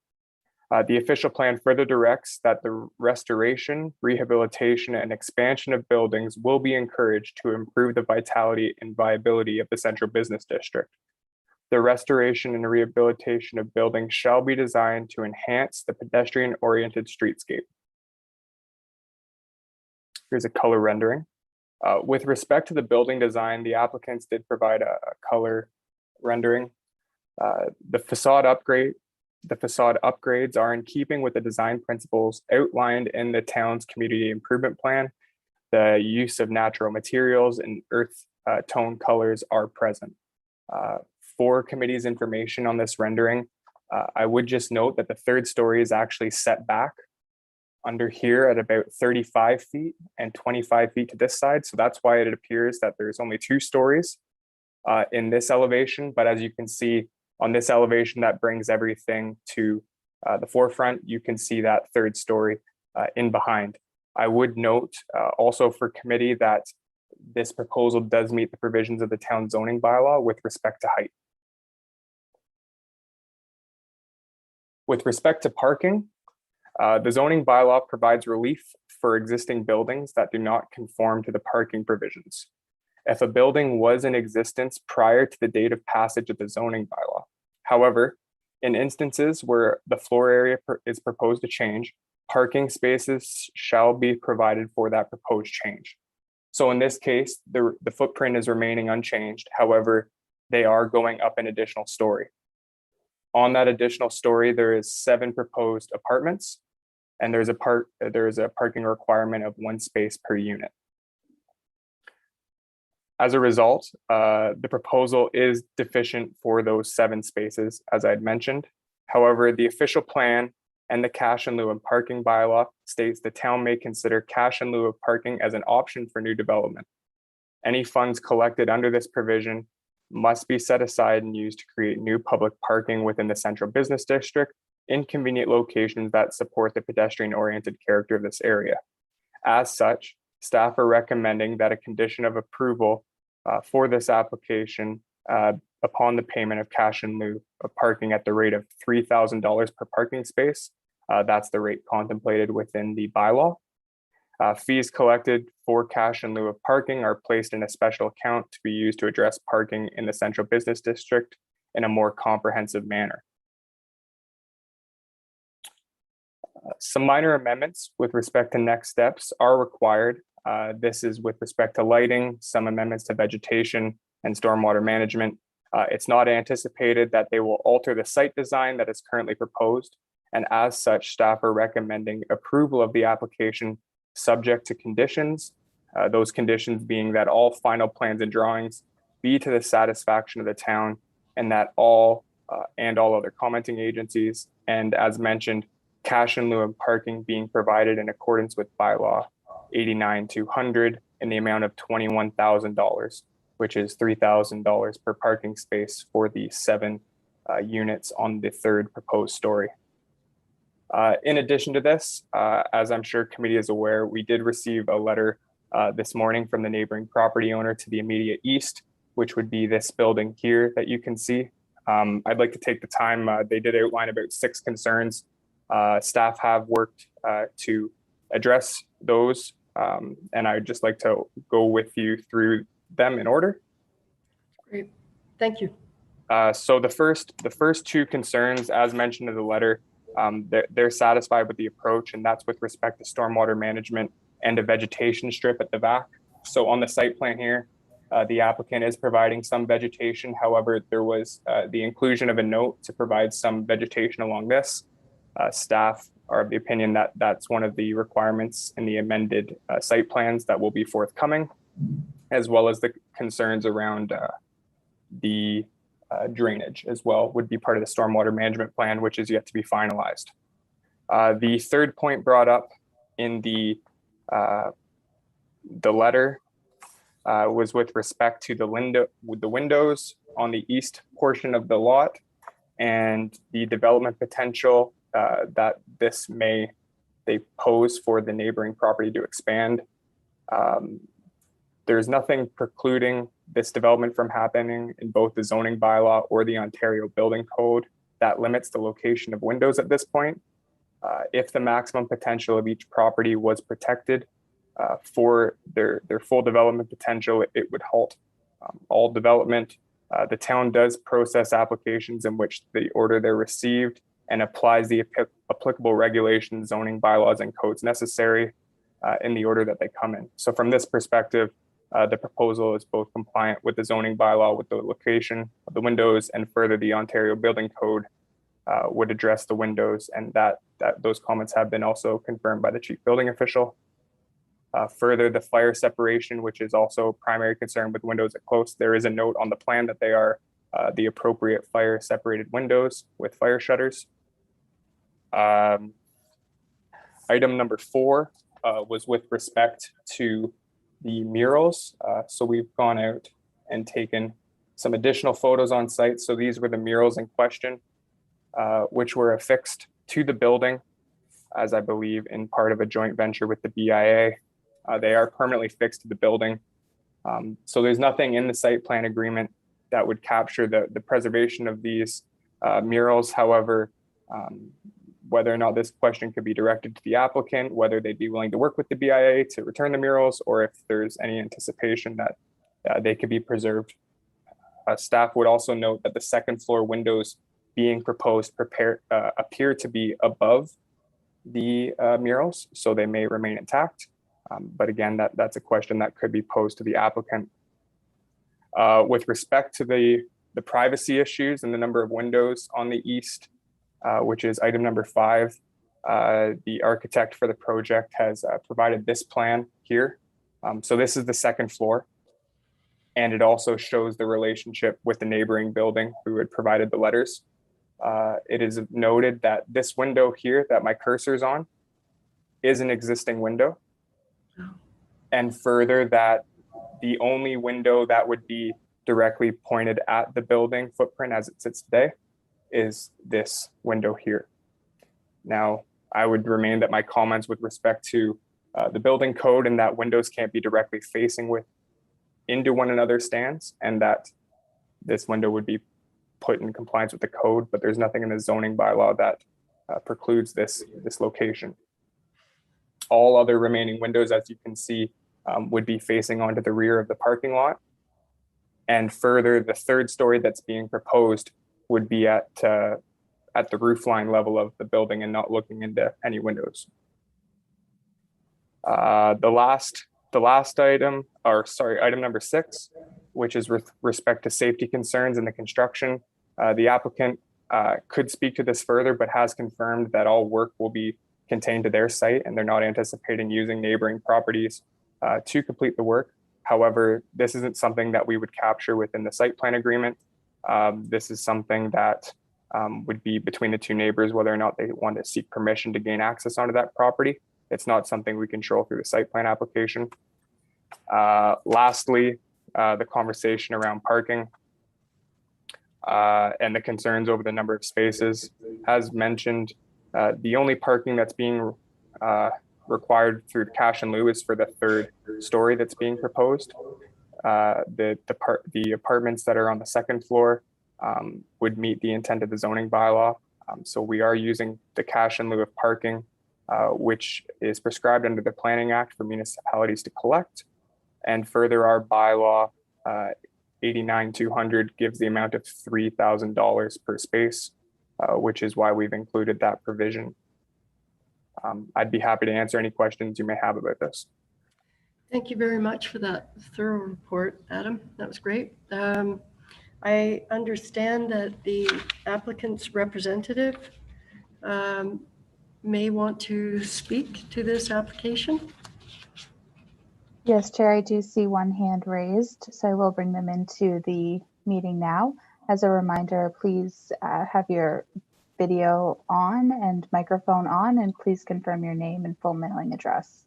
The official plan further directs that the restoration, rehabilitation, and expansion of buildings will be encouraged to improve the vitality and viability of the central business district. The restoration and rehabilitation of buildings shall be designed to enhance the pedestrian-oriented streetscape. Here's a color rendering. With respect to the building design, the applicants did provide a color rendering. The facade upgrades are in keeping with the design principles outlined in the town's community improvement plan. The use of natural materials and earth tone colors are present. For committee's information on this rendering, I would just note that the third story is actually set back under here at about 35 feet and 25 feet to this side. So that's why it appears that there's only 2 stories in this elevation. But as you can see on this elevation, that brings everything to the forefront. You can see that third story in behind. I would note also for committee that this proposal does meet the provisions of the town zoning bylaw with respect to height. With respect to parking, the zoning bylaw provides relief for existing buildings that do not conform to the parking provisions. If a building was in existence prior to the date of passage of the zoning bylaw. However, in instances where the floor area is proposed to change, parking spaces shall be provided for that proposed change. So in this case, the footprint is remaining unchanged. However, they are going up an additional story. On that additional story, there is 7 proposed apartments, and there is a parking requirement of 1 space per unit. As a result, the proposal is deficient for those 7 spaces, as I had mentioned. However, the official plan and the cash in lieu of parking bylaw states the town may consider cash in lieu of parking as an option for new development. Any funds collected under this provision must be set aside and used to create new public parking within the central business district in convenient locations that support the pedestrian-oriented character of this area. As such, staff are recommending that a condition of approval for this application upon the payment of cash in lieu of parking at the rate of $3,000 per parking space. That's the rate contemplated within the bylaw. Fees collected for cash in lieu of parking are placed in a special account to be used to address parking in the central business district in a more comprehensive manner. Some minor amendments with respect to next steps are required. This is with respect to lighting, some amendments to vegetation and stormwater management. It's not anticipated that they will alter the site design that is currently proposed. And as such, staff are recommending approval of the application subject to conditions. Those conditions being that all final plans and drawings be to the satisfaction of the town and that all other commenting agencies. And as mentioned, cash in lieu of parking being provided in accordance with bylaw 89-200 in the amount of $21,000, which is $3,000 per parking space for the 7 units on the 3rd proposed story. In addition to this, as I'm sure committee is aware, we did receive a letter this morning from the neighboring property owner to the immediate east, which would be this building here that you can see. I'd like to take the time, they did outline about 6 concerns. Staff have worked to address those, and I'd just like to go with you through them in order. Great, thank you. So the first 2 concerns, as mentioned in the letter, They're satisfied with the approach, and that's with respect to stormwater management and a vegetation strip at the back. So on the site plan here, the applicant is providing some vegetation. However, there was the inclusion of a note to provide some vegetation along this. Staff are of the opinion that that's one of the requirements in the amended site plans that will be forthcoming, as well as the concerns around the drainage as well would be part of the stormwater management plan, which is yet to be finalized. The third point brought up in the letter was with respect to the windows on the east portion of the lot and the development potential that they pose for the neighboring property to expand. There's nothing precluding this development from happening in both the zoning bylaw or the Ontario Building Code that limits the location of windows at this point. If the maximum potential of each property was protected for their full development potential, it would halt all development. The town does process applications in which the order they're received and applies the applicable regulations, zoning bylaws, and codes necessary in the order that they come in. So from this perspective, the proposal is both compliant with the zoning bylaw, with the location of the windows, and further the Ontario Building Code would address the windows, and that those comments have been also confirmed by the chief building official. Further, the fire separation, which is also a primary concern with windows at close, there is a note on the plan that they are the appropriate fire separated windows with fire shutters. Item number 4 was with respect to the murals. So we've gone out and taken some additional photos on site. So these were the murals in question, which were affixed to the building, as I believe in part of a joint venture with the BIA. They are permanently fixed to the building. So there's nothing in the site plan agreement that would capture the preservation of these murals. However, whether or not this question could be directed to the applicant, whether they'd be willing to work with the BIA to return the murals, or if there's any anticipation that they could be preserved. Staff would also note that the second floor windows being proposed appear to be above the murals, so they may remain intact. But again, that's a question that could be posed to the applicant. With respect to the privacy issues and the number of windows on the east, which is item number 5, the architect for the project has provided this plan here. So this is the second floor, and it also shows the relationship with the neighboring building who had provided the letters. It is noted that this window here that my cursor is on is an existing window. And further, that the only window that would be directly pointed at the building footprint as it sits today is this window here. Now, I would remain that my comments with respect to the building code and that windows can't be directly facing into one another stands, and that this window would be put in compliance with the code, but there's nothing in the zoning bylaw that precludes this location. All other remaining windows, as you can see, would be facing onto the rear of the parking lot. And further, the third story that's being proposed would be at the roof line level of the building and not looking into any windows. The last item, item number 6, which is with respect to safety concerns in the construction. The applicant could speak to this further, but has confirmed that all work will be contained to their site, and they're not anticipating using neighboring properties to complete the work. However, this isn't something that we would capture within the site plan agreement. This is something that would be between the two neighbors, whether or not they want to seek permission to gain access onto that property. It's not something we control through the site plan application. Lastly, the conversation around parking and the concerns over the number of spaces. As mentioned, the only parking that's being required through cash and lieu is for the third story that's being proposed. The apartments that are on the second floor would meet the intent of the zoning bylaw. So we are using the cash in lieu of parking, which is prescribed under the Planning Act for municipalities to collect. And further, our bylaw 89-200 gives the amount of $3,000 per space which is why we've included that provision. I'd be happy to answer any questions you may have about this. Thank you very much for that thorough report, Adam. That was great. I understand that the applicant's representative may want to speak to this application. Yes, Chair, I do see one hand raised, so I will bring them into the meeting now. As a reminder, please have your video on and microphone on, and please confirm your name and full mailing address.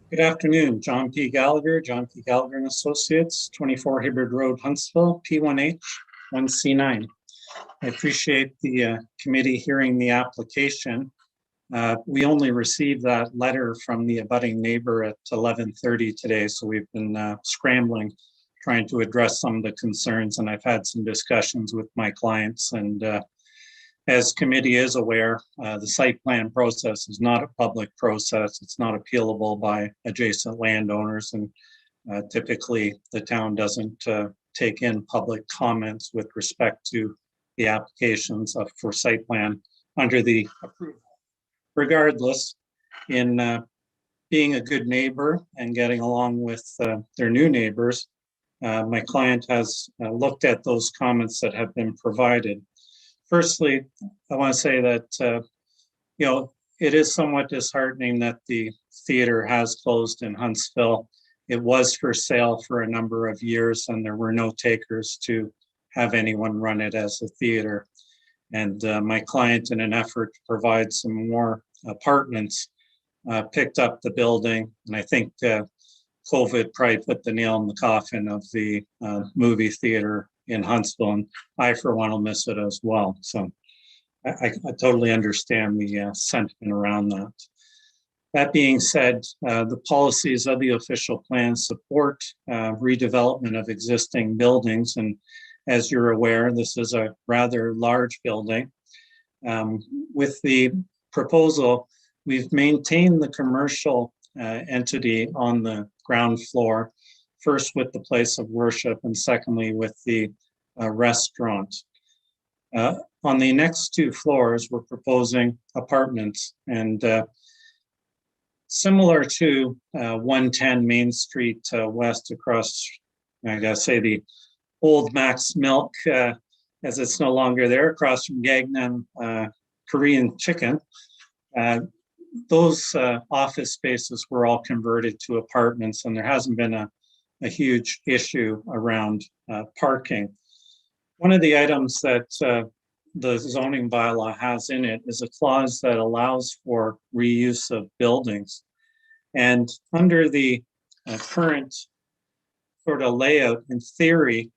Good afternoon, John P. Gallagher and Associates, 24 Hibbard Road, Huntsville, P1H, 1C9. I appreciate the committee hearing the application. We only received that letter from the abutting neighbor at 11:30 today, so we've been scrambling, trying to address some of the concerns, and I've had some discussions with my clients. And as committee is aware, the site plan process is not a public process. It's not appealable by adjacent landowners, and typically the town doesn't take in public comments with respect to the applications for site plan under the approval. Regardless, in being a good neighbor and getting along with their new neighbors, my client has looked at those comments that have been provided. Firstly, I want to say that, it is somewhat disheartening that the theater has closed in Huntsville. It was for sale for a number of years, and there were no takers to have anyone run it as a theater. And my client, in an effort to provide some more apartments, picked up the building. And I think COVID probably put the nail in the coffin of the movie theater in Huntsville. And I, for one, will miss it as well. So I totally understand the sentiment around that. That being said, the policies of the official plan support redevelopment of existing buildings. And as you're aware, this is a rather large building. With the proposal, we've maintained the commercial entity on the ground floor, first with the place of worship and secondly with the restaurant. On the next two floors, we're proposing apartments, and similar to 110 Main Street West across, I gotta say, the old Max Milk, as it's no longer there, across from Gagnon Korean Chicken. Those office spaces were all converted to apartments, and there hasn't been a huge issue around parking. One of the items that the zoning bylaw has in it is a clause that allows for reuse of buildings. And under the current sort of layout, in theory,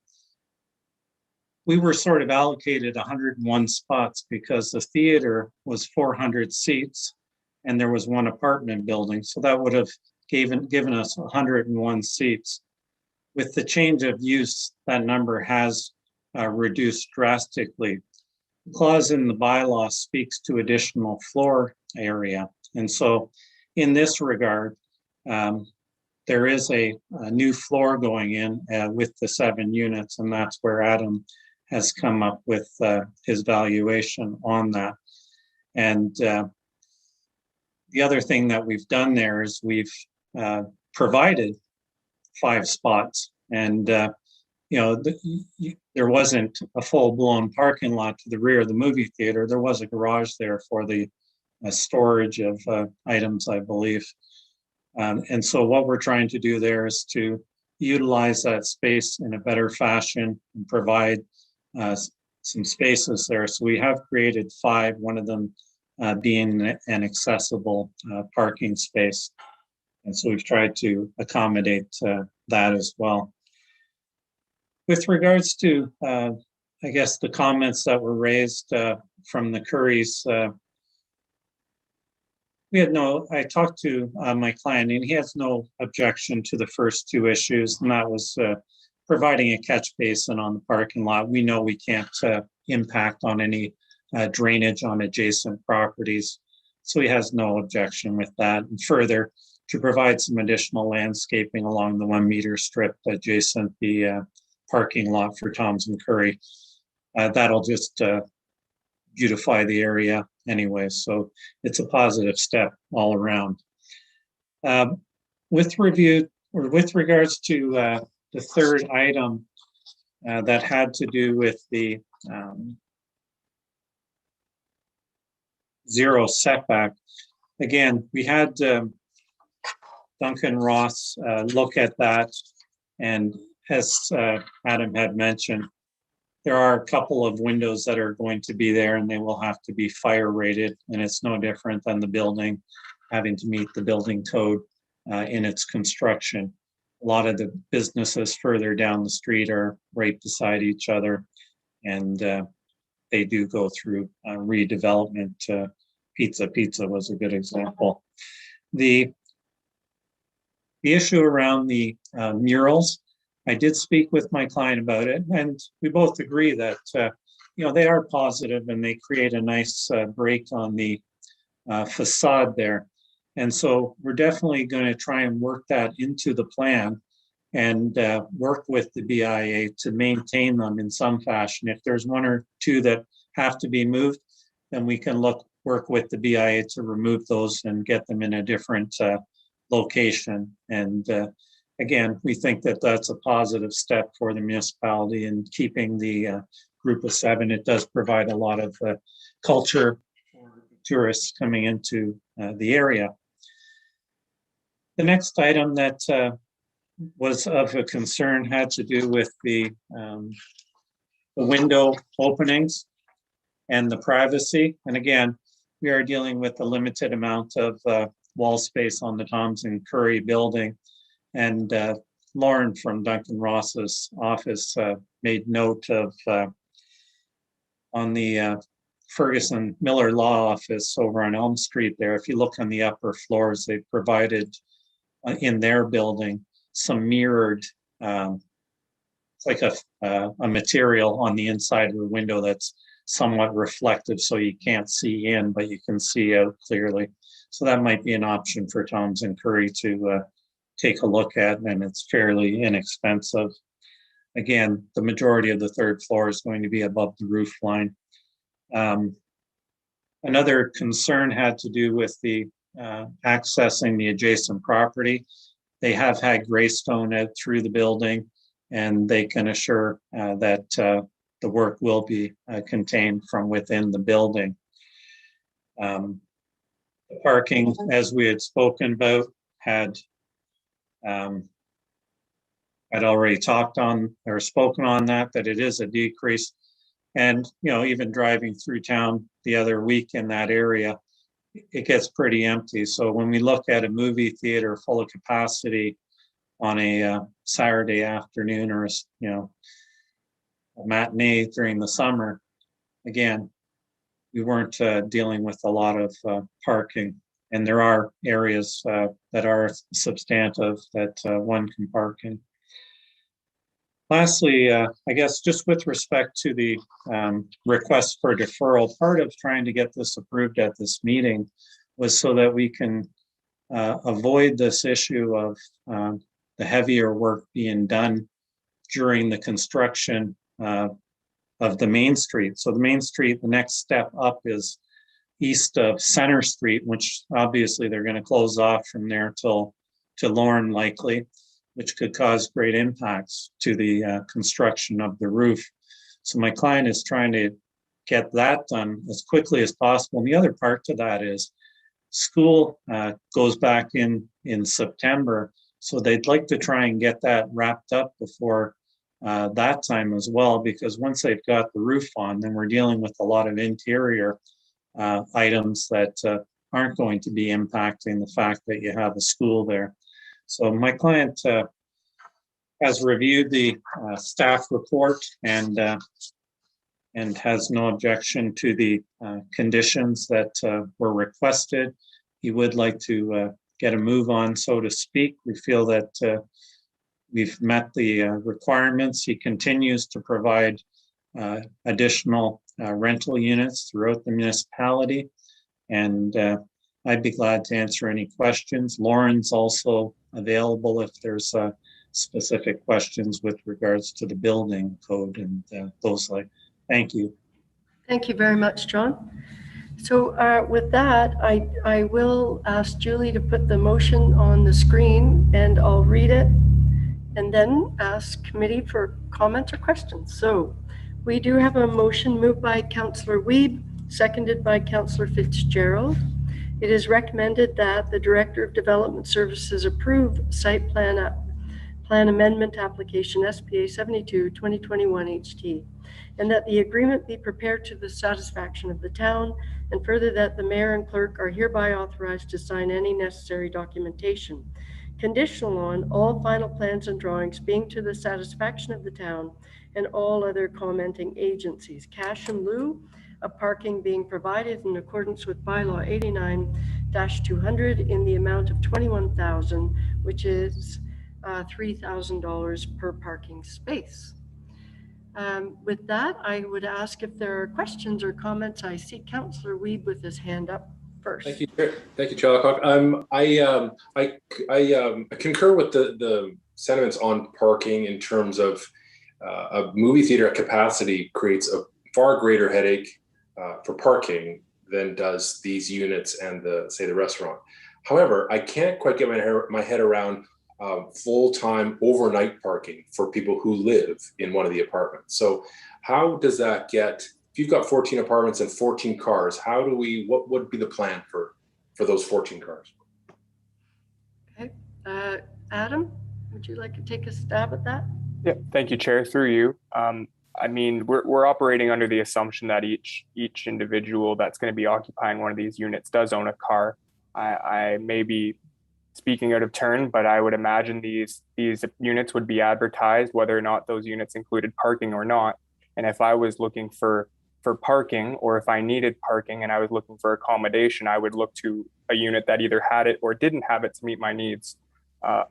we were sort of allocated 101 spots because the theater was 400 seats and there was one apartment building. So that would have given us 101 seats. With the change of use, that number has reduced drastically. The clause in the bylaw speaks to additional floor area. And so in this regard, there is a new floor going in with the 7 units, and that's where Adam has come up with his valuation on that. And the other thing that we've done there is we've provided 5 spots, and there wasn't a full-blown parking lot to the rear of the movie theater. There was a garage there for the storage of items, I believe. And so what we're trying to do there is to utilize that space in a better fashion and provide some spaces there. So we have created 5, one of them being an accessible parking space. And so we've tried to accommodate that as well. With regards to, I guess, the comments that were raised from the Currys, I talked to my client and he has no objection to the first 2 issues, and that was providing a catch basin on the parking lot. We know we can't impact on any drainage on adjacent properties. So he has no objection with that. And further, to provide some additional landscaping along the 1 meter strip adjacent the parking lot for Tom's and Curry. That'll just beautify the area anyway. So it's a positive step all around. With regards to the third item that had to do with the zero setback. Again, we had Duncan Ross look at that, and as Adam had mentioned, there are a couple of windows that are going to be there and they will have to be fire rated, and it's no different than the building having to meet the building code in its construction. A lot of the businesses further down the street are right beside each other, and they do go through redevelopment. Pizza was a good example. The issue around the murals, I did speak with my client about it, and we both agree that they are positive and they create a nice break on the facade there. And so we're definitely going to try and work that into the plan and work with the BIA to maintain them in some fashion. If there's one or two that have to be moved, then we can work with the BIA to remove those and get them in a different location. And again, we think that that's a positive step for the municipality in keeping the group of 7. It does provide a lot of culture for tourists coming into the area. The next item that was of a concern had to do with the window openings and the privacy. And again, we are dealing with a limited amount of wall space on the Toms and Curry building. And Lauren from Duncan Ross's office made note of on the Ferguson Miller Law Office over on Elm Street there. If you look on the upper floors, they've provided in their building some mirrored, it's like a material on the inside of the window that's somewhat reflective, so you can't see in, but you can see out clearly. So that might be an option for Toms and Curry to take a look at, and it's fairly inexpensive. Again, the majority of the 3rd floor is going to be above the roof line. Another concern had to do with the accessing the adjacent property. They have had greystone out through the building, and they can assure that the work will be contained from within the building. The parking, as we had spoken about, had I'd already talked on or spoken on that it is a decrease. And, even driving through town the other week in that area, it gets pretty empty. So when we look at a movie theater full of capacity on a Saturday afternoon or, a matinee during the summer, again, we weren't dealing with a lot of parking. And there are areas that are substantive that one can park in. Lastly, I guess just with respect to the request for deferral, part of trying to get this approved at this meeting was so that we can avoid this issue of the heavier work being done during the construction of the Main Street. So the Main Street, the next step up is east of Center Street, which obviously they're going to close off from there to Lorne likely, which could cause great impacts to the construction of the roof. So my client is trying to get that done as quickly as possible. And the other part to that is school goes back in September. So they'd like to try and get that wrapped up before that time as well, because once they've got the roof on, then we're dealing with a lot of interior items that aren't going to be impacting the fact that you have a school there. So my client has reviewed the staff report and has no objection to the conditions that were requested. He would like to get a move on, so to speak. We feel that we've met the requirements. He continues to provide additional rental units throughout the municipality. And I'd be glad to answer any questions. Lauren's also available if there's specific questions with regards to the building code and those like. Thank you. Thank you very much, John. So with that, I will ask Julie to put the motion on the screen and I'll read it and then ask committee for comments or questions. So we do have a motion moved by Councillor Wiebe, seconded by Councillor Fitzgerald. It is recommended that the Director of Development Services approve site plan amendment application SPA 72 2021 HT, and that the agreement be prepared to the satisfaction of the town, and further that the mayor and clerk are hereby authorized to sign any necessary documentation, conditional on all final plans and drawings being to the satisfaction of the town and all other commenting agencies. Cash in lieu of parking being provided in accordance with bylaw 89-200 in the amount of $21,000, which is $3,000 per parking space. With that, I would ask if there are questions or comments. I see Councillor Wiebe with his hand up first. Thank you, Chair Alcock. I concur with the sentiments on parking in terms of a movie theater at capacity creates a far greater headache for parking than does these units and the restaurant. However, I can't quite get my head around full-time overnight parking for people who live in one of the apartments. So how does that get, if you've got 14 apartments and 14 cars, what would be the plan for those 14 cars? Okay, Adam, would you like to take a stab at that? Yeah, thank you, Chair. Through you. I mean, we're operating under the assumption that each individual that's going to be occupying one of these units does own a car. I may be speaking out of turn, but I would imagine these units would be advertised whether or not those units included parking or not. And if I was looking for parking, or if I needed parking and I was looking for accommodation, I would look to a unit that either had it or didn't have it to meet my needs.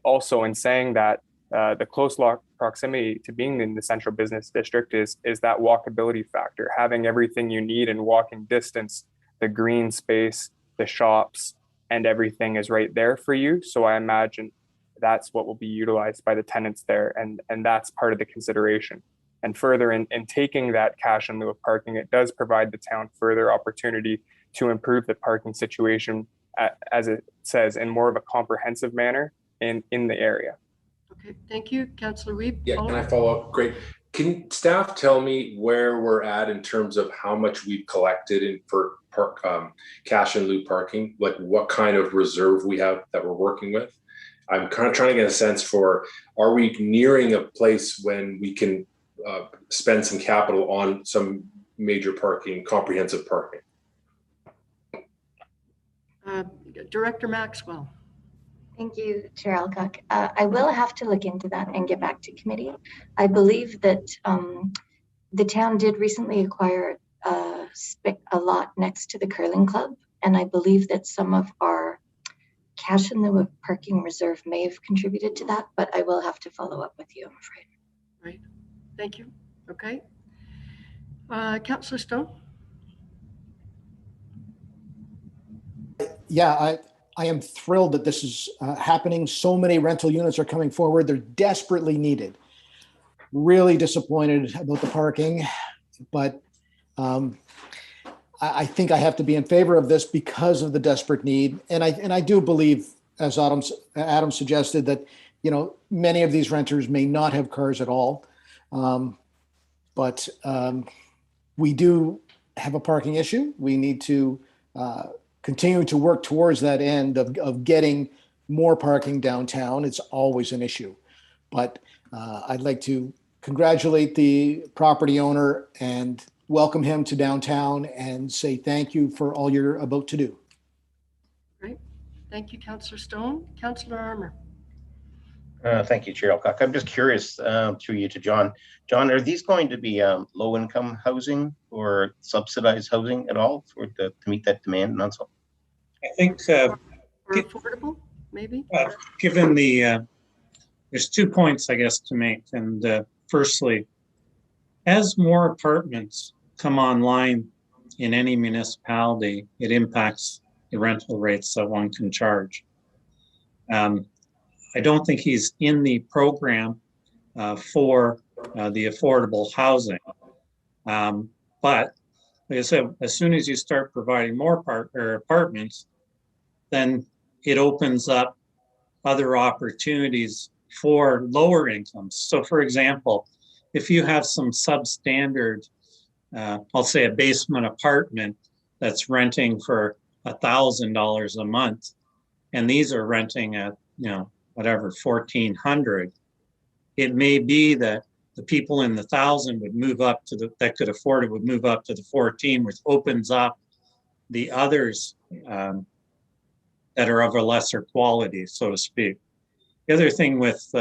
Also, in saying that, the close proximity to being in the central business district is that walkability factor, having everything you need in walking distance, the green space, the shops, and everything is right there for you. So I imagine that's what will be utilized by the tenants there, and that's part of the consideration. And further, in taking that cash in lieu of parking, it does provide the town further opportunity to improve the parking situation, as it says, in more of a comprehensive manner in the area. Okay, thank you, Councillor Wiebe. Yeah, can I follow up? Great. Can staff tell me where we're at in terms of how much we've collected for cash in lieu parking? Like what kind of reserve we have that we're working with? I'm kind of trying to get a sense for, are we nearing a place when we can spend some capital on some major parking, comprehensive parking? Director Maxwell. Thank you, Chair Alcock. I will have to look into that and get back to committee. I believe that the town did recently acquire a lot next to the curling club, and I believe that some of our cash in lieu of parking reserve may have contributed to that, but I will have to follow up with you, I'm afraid. Right, thank you. Okay. Councillor Stone. Yeah, I am thrilled that this is happening. So many rental units are coming forward. They're desperately needed. Really disappointed about the parking, but I think I have to be in favor of this because of the desperate need. And I do believe, as Adam suggested, that many of these renters may not have cars at all, but we do have a parking issue. We need to continue to work towards that end of getting more parking downtown. It's always an issue, but I'd like to congratulate the property owner and welcome him to downtown and say thank you for all you're about to do. Great. Thank you, Councillor Stone. Councillor Armour. Thank you, Chair Alcock. I'm just curious, through you to John. John, are these going to be low-income housing or subsidized housing at all to meet that demand? And also, I think or affordable, maybe. Given there's 2 points, I guess, to make. And firstly, as more apartments come online in any municipality, it impacts the rental rates that one can charge. I don't think he's in the program for the affordable housing. But like I said, as soon as you start providing more apartments, then it opens up other opportunities for lower incomes. So for example, if you have some substandard, I'll say a basement apartment that's renting for $1,000 a month, and these are renting at, whatever, 1,400, it may be that the people in the 1,000 would move up to that could afford it would move up to the 14, which opens up the others that are of a lesser quality, so to speak. The other thing with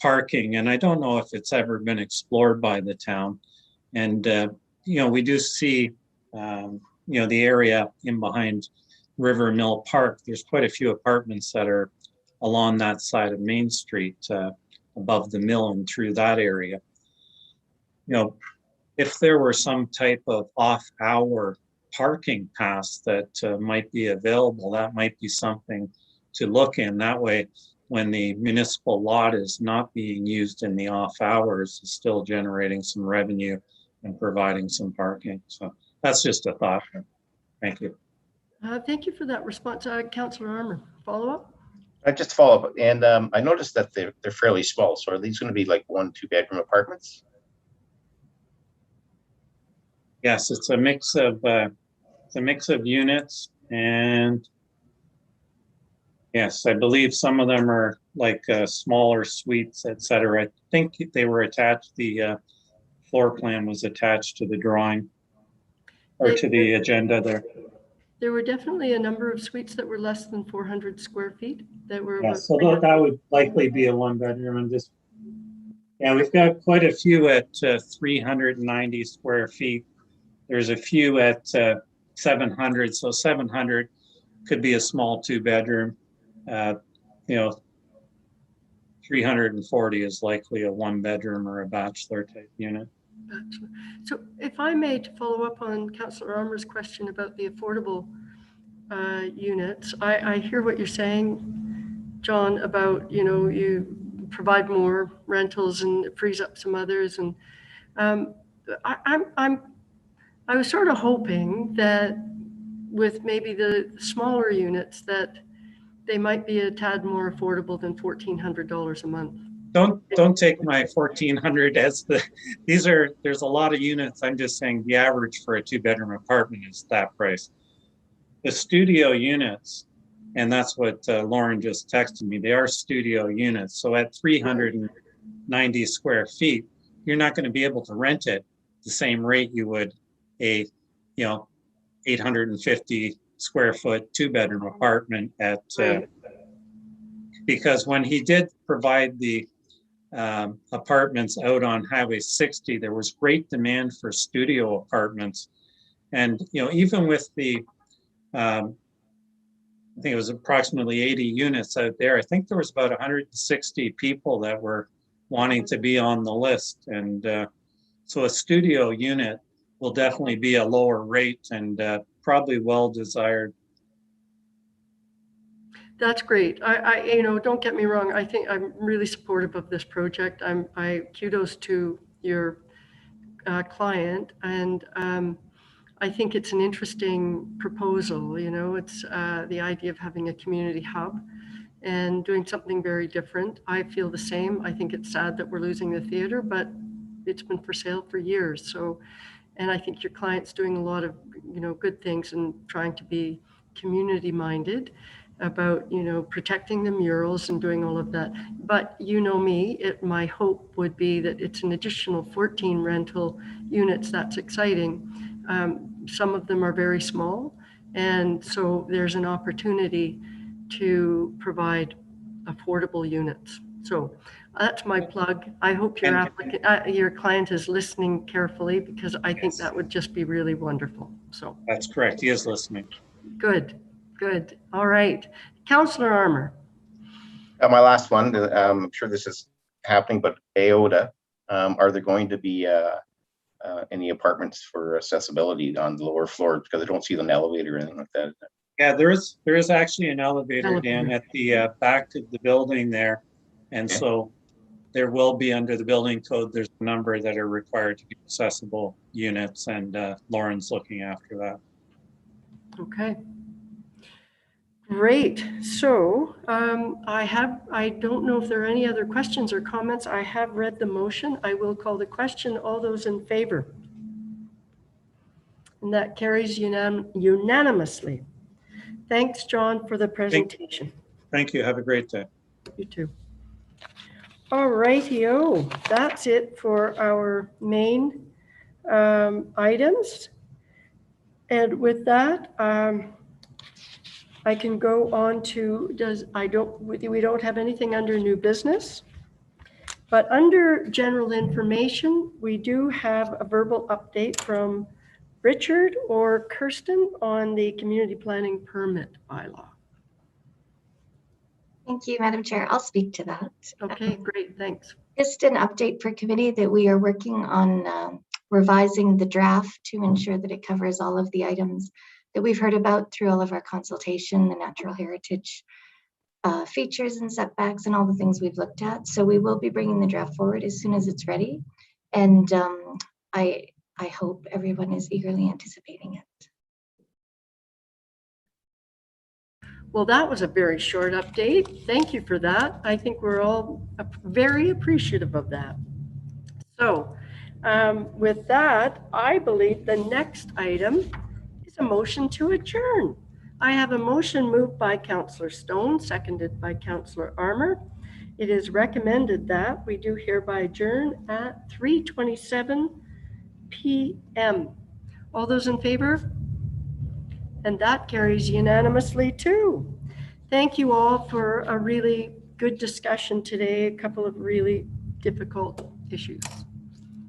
parking, and I don't know if it's ever been explored by the town, and we do see the area in behind River Mill Park. There's quite a few apartments that are along that side of Main Street, above the mill and through that area. If there were some type of off-hour parking pass that might be available, that might be something to look in. That way, when the municipal lot is not being used in the off hours, it's still generating some revenue and providing some parking. So that's just a thought. Thank you. Thank you for that response. Councillor Armour, follow up? Just to follow up, and I noticed that they're fairly small. So are these going to be like 1-2 bedroom apartments? Yes, it's a mix of units, and yes, I believe some of them are like smaller suites, etc. I think they were attached. The floor plan was attached to the drawing or to the agenda there. There were definitely a number of suites that were less than 400 square feet that were. Yeah, so that would likely be a 1-bedroom. And just, yeah, we've got quite a few at 390 square feet. There's a few at 700. So 700 could be a small 2-bedroom. 340 is likely a 1-bedroom or a bachelor type unit. So if I may, to follow up on Councillor Armour's question about the affordable units, I hear what you're saying, John, about, you provide more rentals and it frees up some others. And I was sort of hoping that with maybe the smaller units that they might be a tad more affordable than $1,400 a month. Don't take my 1,400 as there's a lot of units. I'm just saying the average for a 2-bedroom apartment is that price. The studio units, and that's what Lauren just texted me, they are studio units. So at 390 square feet, you're not going to be able to rent it the same rate you would a 850 square foot 2-bedroom apartment at because when he did provide the apartments out on Highway 60, there was great demand for studio apartments. And, even with the, I think it was approximately 80 units out there, I think there was about 160 people that were wanting to be on the list. And so a studio unit will definitely be a lower rate and probably well desired. That's great. I don't get me wrong. I think I'm really supportive of this project. I kudos to your client, and I think it's an interesting proposal. It's the idea of having a community hub and doing something very different. I feel the same. I think it's sad that we're losing the theater, but it's been for sale for years. So, and I think your client's doing a lot of good things and trying to be community minded about protecting the murals and doing all of that. But me, my hope would be that it's an additional 14 rental units. That's exciting. Some of them are very small, and so there's an opportunity to provide affordable units. So that's my plug. I hope your applicant, your client is listening carefully, because I think that would just be really wonderful. So that's correct. He is listening. Good. Good. All right. Councillor Armour. My last one, I'm sure this is happening, but AOTA, are there going to be any apartments for accessibility on the lower floor? Because I don't see an elevator or anything like that. Yeah, there is actually an elevator, Dan, Elevator. at the back of the building there. And so there will be, under the building code, there's a number that are required to be accessible units, and Lauren's looking after that. Okay. Great. So I don't know if there are any other questions or comments. I have read the motion. I will call the question. All those in favor? And that carries unanimously. Thanks, John, for the presentation. Thank you. Have a great day. You too. All righty-o. That's it for our main items. And with that, I can go on to, we don't have anything under new business, but under general information, we do have a verbal update from Richard or Kirsten on the community planning permit bylaw. Thank you, Madam Chair. I'll speak to that. Okay, great, thanks. Just an update for committee that we are working on revising the draft to ensure that it covers all of the items that we've heard about through all of our consultation, the natural heritage features and setbacks and all the things we've looked at. So we will be bringing the draft forward as soon as it's ready. And I hope everyone is eagerly anticipating it. Well, that was a very short update. Thank you for that. I think we're all very appreciative of that. So with that, I believe the next item is a motion to adjourn. I have a motion moved by Councillor Stone, seconded by Councillor Armour. It is recommended that we do hereby adjourn at 3:27 p.m. All those in favor? And that carries unanimously too. Thank you all for a really good discussion today, a couple of really difficult issues.